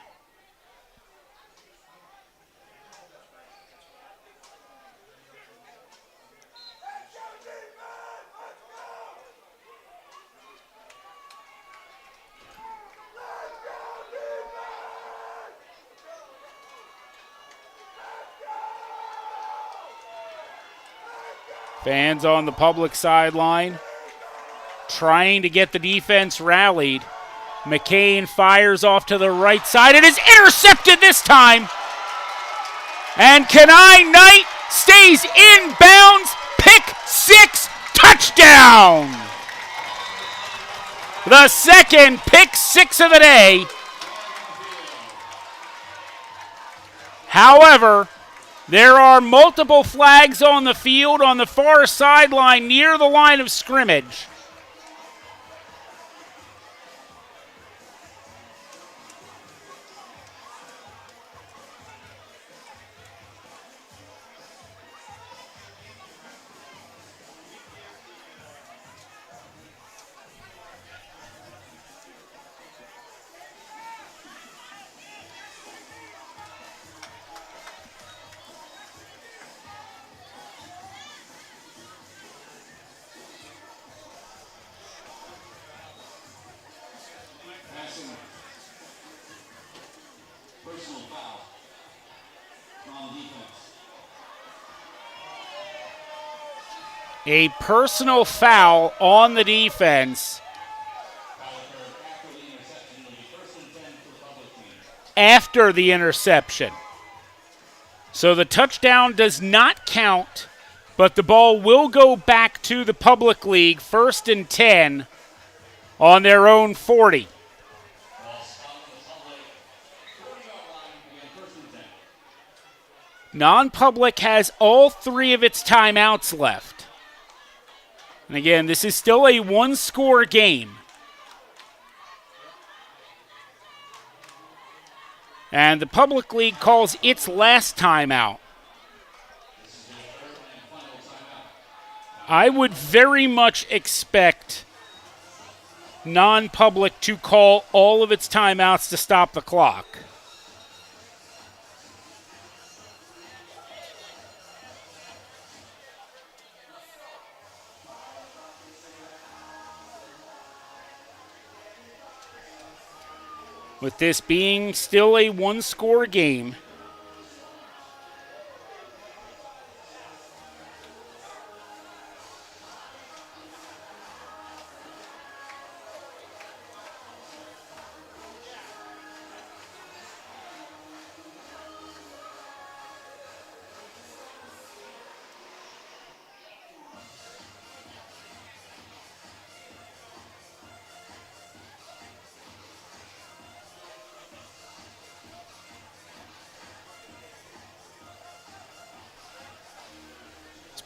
S2: Fans on the public sideline trying to get the defense rallied. McCain fires off to the right side. It is intercepted this time. And Kenai Knight stays in bounds. Pick 6, touchdown. The second pick 6 of the day. However, there are multiple flags on the field on the far sideline near the line of scrimmage.
S3: Personal foul on defense.
S2: A personal foul on the defense. After the interception. So the touchdown does not count, but the ball will go back to the Public League, 1st and 10 on their own 40. Non-Public has all 3 of its timeouts left. And again, this is still a one-score game. And the Public League calls its last timeout. I would very much expect Non-Public to call all of its timeouts to stop the clock. With this being still a one-score game,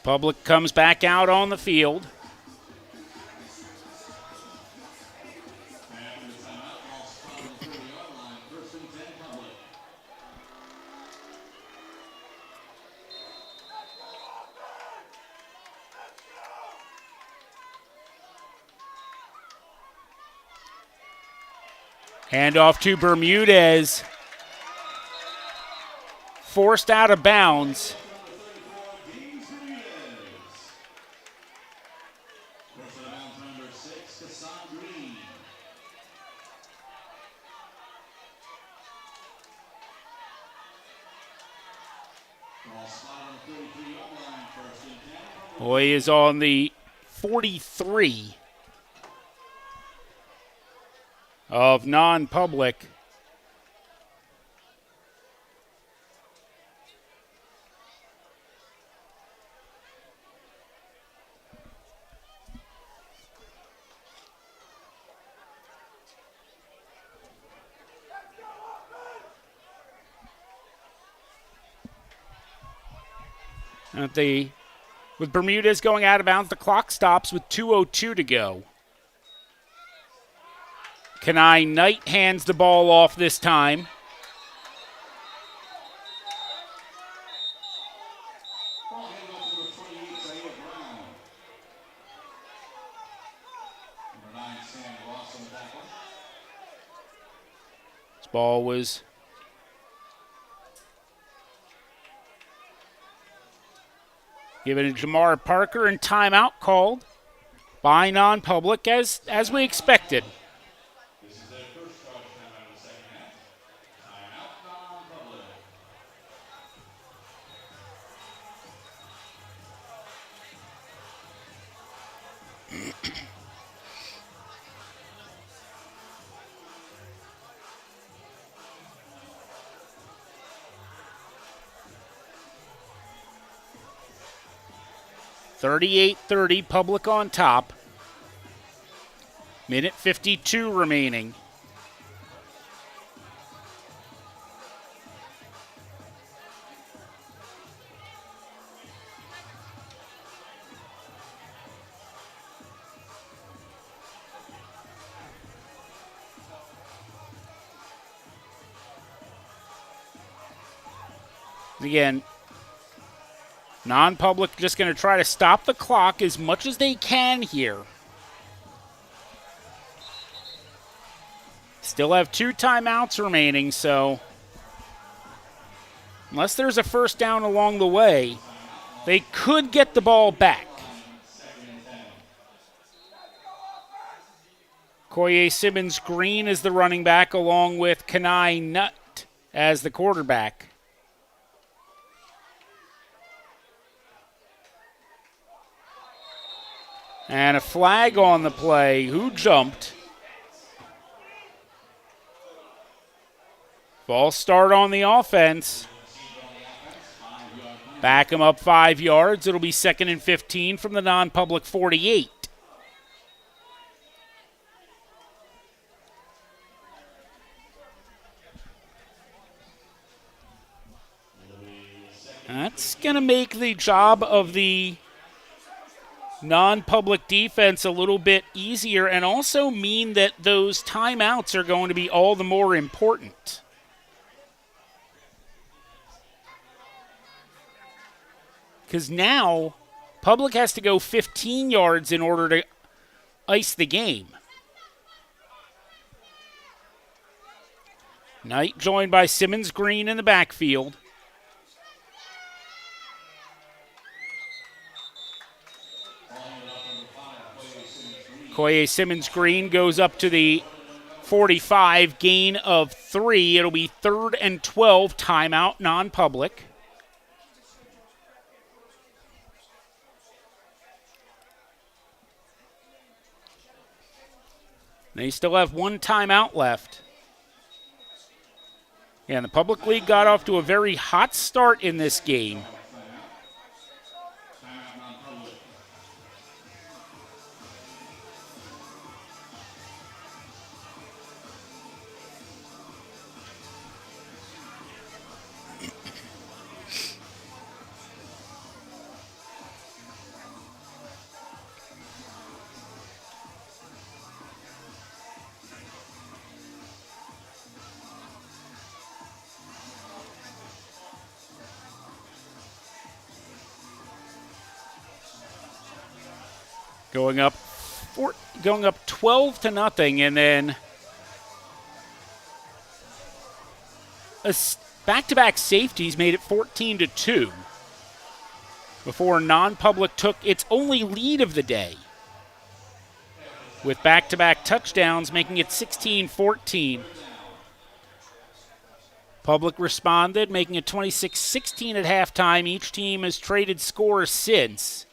S2: Public comes back out on the field. Handoff to Bermudez. Forced out of bounds. Boy is on the 43 of Non-Public. With Bermudez going out of bounds, the clock stops with 2:02 to go. Kenai Knight hands the ball off this time. This ball was given to Jamar Parker, and timeout called by Non-Public as we expected.
S3: This is their first charge timeout of the second half. Timeout Non-Public.
S2: .38-30, Public on top. Minute 52 remaining. Again, Non-Public just going to try to stop the clock as much as they can here. Still have 2 timeouts remaining, so unless there's a first down along the way, they could get the ball back. Koye Simmons Green is the running back, along with Kenai Nutt as the quarterback. And a flag on the play. Who jumped? False start on the offense. Back him up 5 yards. It'll be 2nd and 15 from the non-public 48. That's going to make the job of the non-public defense a little bit easier and also mean that those timeouts are going to be all the more important. Because now, public has to go 15 yards in order to ice the game. Knight joined by Simmons Green in the backfield. Koye Simmons Green goes up to the 45, gain of 3. It'll be 3rd and 12, timeout, non-public. They still have 1 timeout left. Yeah, and the Public League got off to a very hot start in this game. Going up 12-0, and then back-to-back safeties made it 14-2 before non-public took its only lead of the day, with back-to-back touchdowns making it 16-14. Public responded, making it 26-16 at halftime. Each team has traded scores since.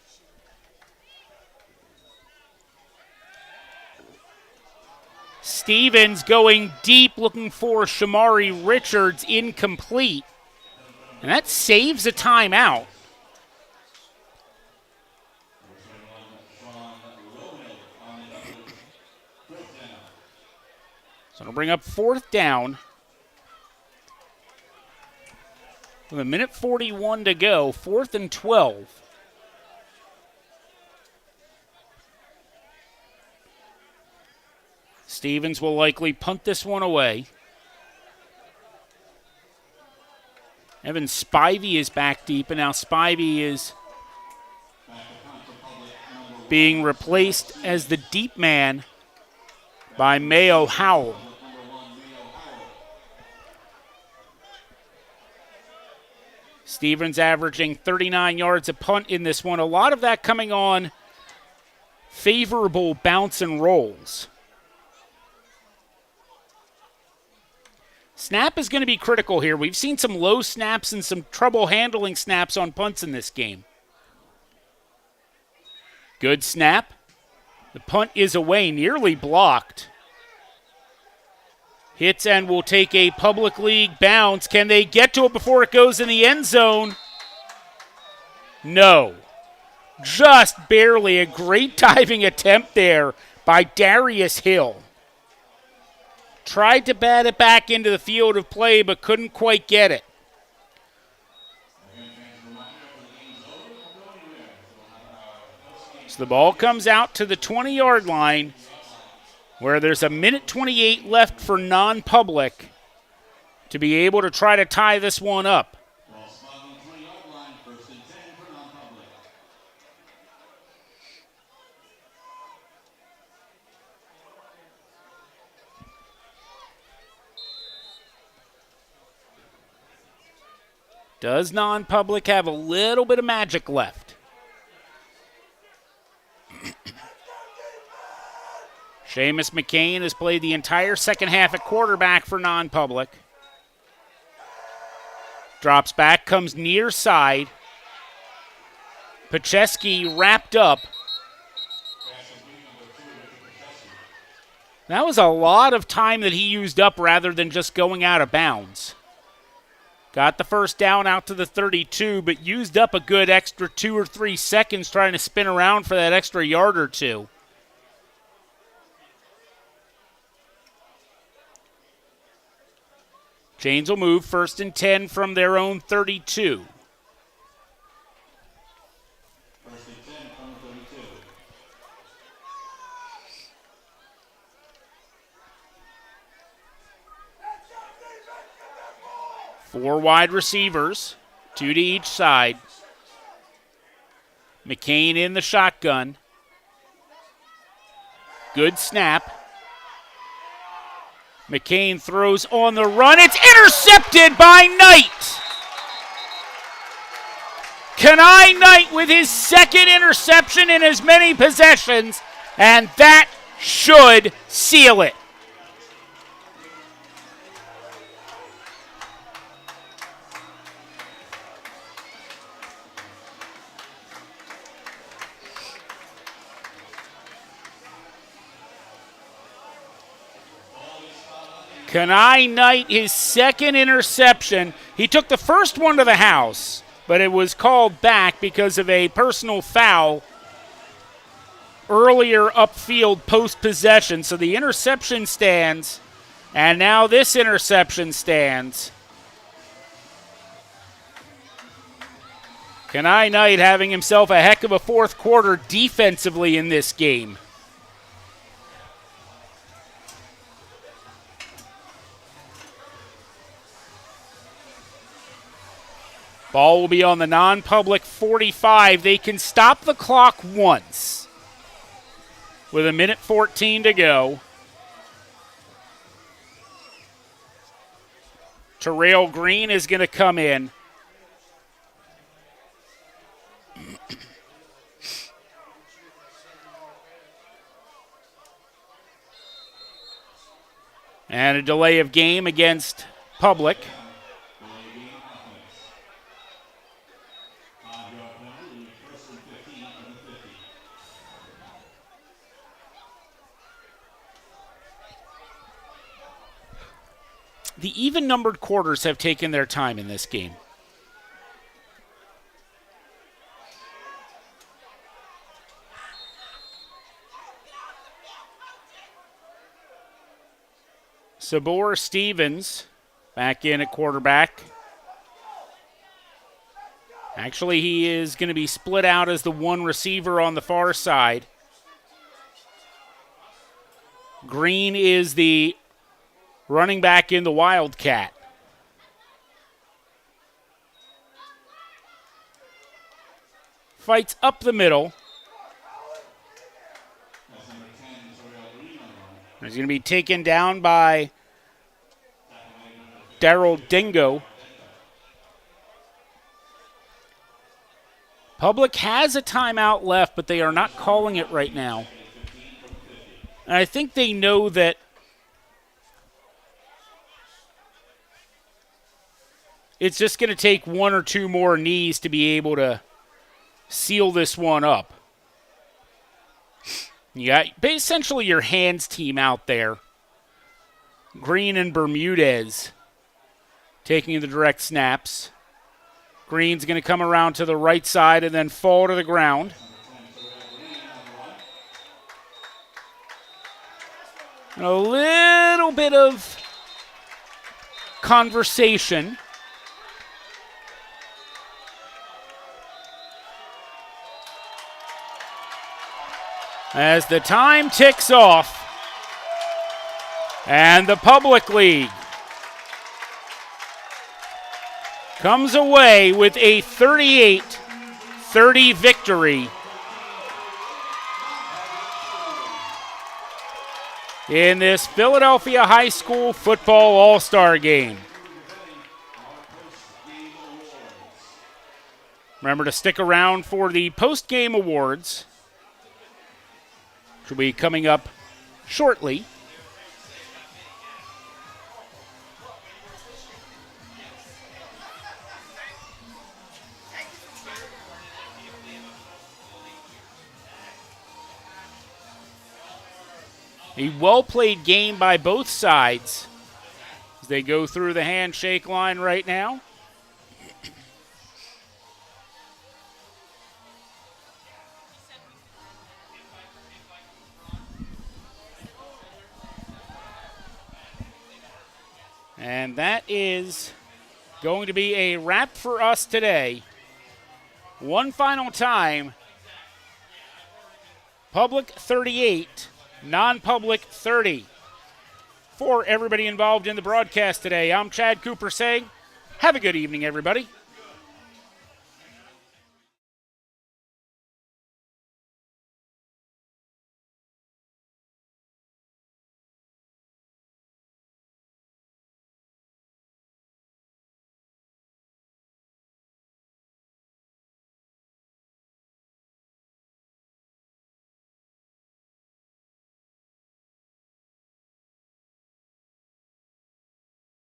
S2: Stevens going deep, looking for Shamari Richards, incomplete. And that saves a timeout. So it'll bring up 4th down. With 1:41 to go, 4th and 12. Stevens will likely punt this one away. Evan Spivey is back deep, and now Spivey is being replaced as the deep man by Mayo Howell. Stevens averaging 39 yards a punt in this one. A lot of that coming on favorable bounce and rolls. Snap is going to be critical here. We've seen some low snaps and some trouble handling snaps on punts in this game. Good snap. The punt is away, nearly blocked. Hits and will take a Public League bounce. Can they get to it before it goes in the end zone? No. Just barely. A great diving attempt there by Darius Hill. Tried to bat it back into the field of play, but couldn't quite get it. So the ball comes out to the 20-yard line, where there's 1:28 left for non-public to be able to try to tie this one up. Does non-public have a little bit of magic left? Seamus McCain has played the entire second half at quarterback for non-public. Drops back, comes near side. Pacheski wrapped up. That was a lot of time that he used up rather than just going out of bounds. Got the first down out to the 32, but used up a good extra 2 or 3 seconds trying to spin around for that extra yard or two. Canes will move 1st and 10 from their own 32.
S3: First and 10 from the 32.
S2: Four wide receivers, 2 to each side. McCain in the shotgun. Good snap. McCain throws on the run. It's intercepted by Knight. Kenai Knight with his second interception in as many possessions, and that should seal it. Kenai Knight, his second interception. He took the first one to the house, but it was called back because of a personal foul earlier upfield post-possession. So the interception stands, and now this interception stands. Kenai Knight having himself a heck of a fourth quarter defensively in this game. Ball will be on the non-public 45. They can stop the clock once with 1:14 to go. Terrell Green is going to come in. And a delay of game against Public. The even-numbered quarters have taken their time in this game. Sabor Stevens back in at quarterback. Actually, he is going to be split out as the one receiver on the far side. Green is the running back in the Wildcat. Fights up the middle. He's going to be taken down by Daryl Dingo. Public has a timeout left, but they are not calling it right now. And I think they know that it's just going to take one or two more knees to be able to seal this one up. You got essentially your hands team out there. Green and Bermudez taking the direct snaps. Green's going to come around to the right side and then fall to the ground. And a little bit of conversation. As the time ticks off, and the Public League comes away with a 38-30 victory in this Philadelphia High School Football All-Star Game. Remember to stick around for the post-game awards, which will be coming up shortly. A well-played game by both sides as they go through the handshake line right now. And that is going to be a wrap for us today. One final time. Public 38, non-public 30. For everybody involved in the broadcast today, I'm Chad Cooper saying, have a good evening, everybody.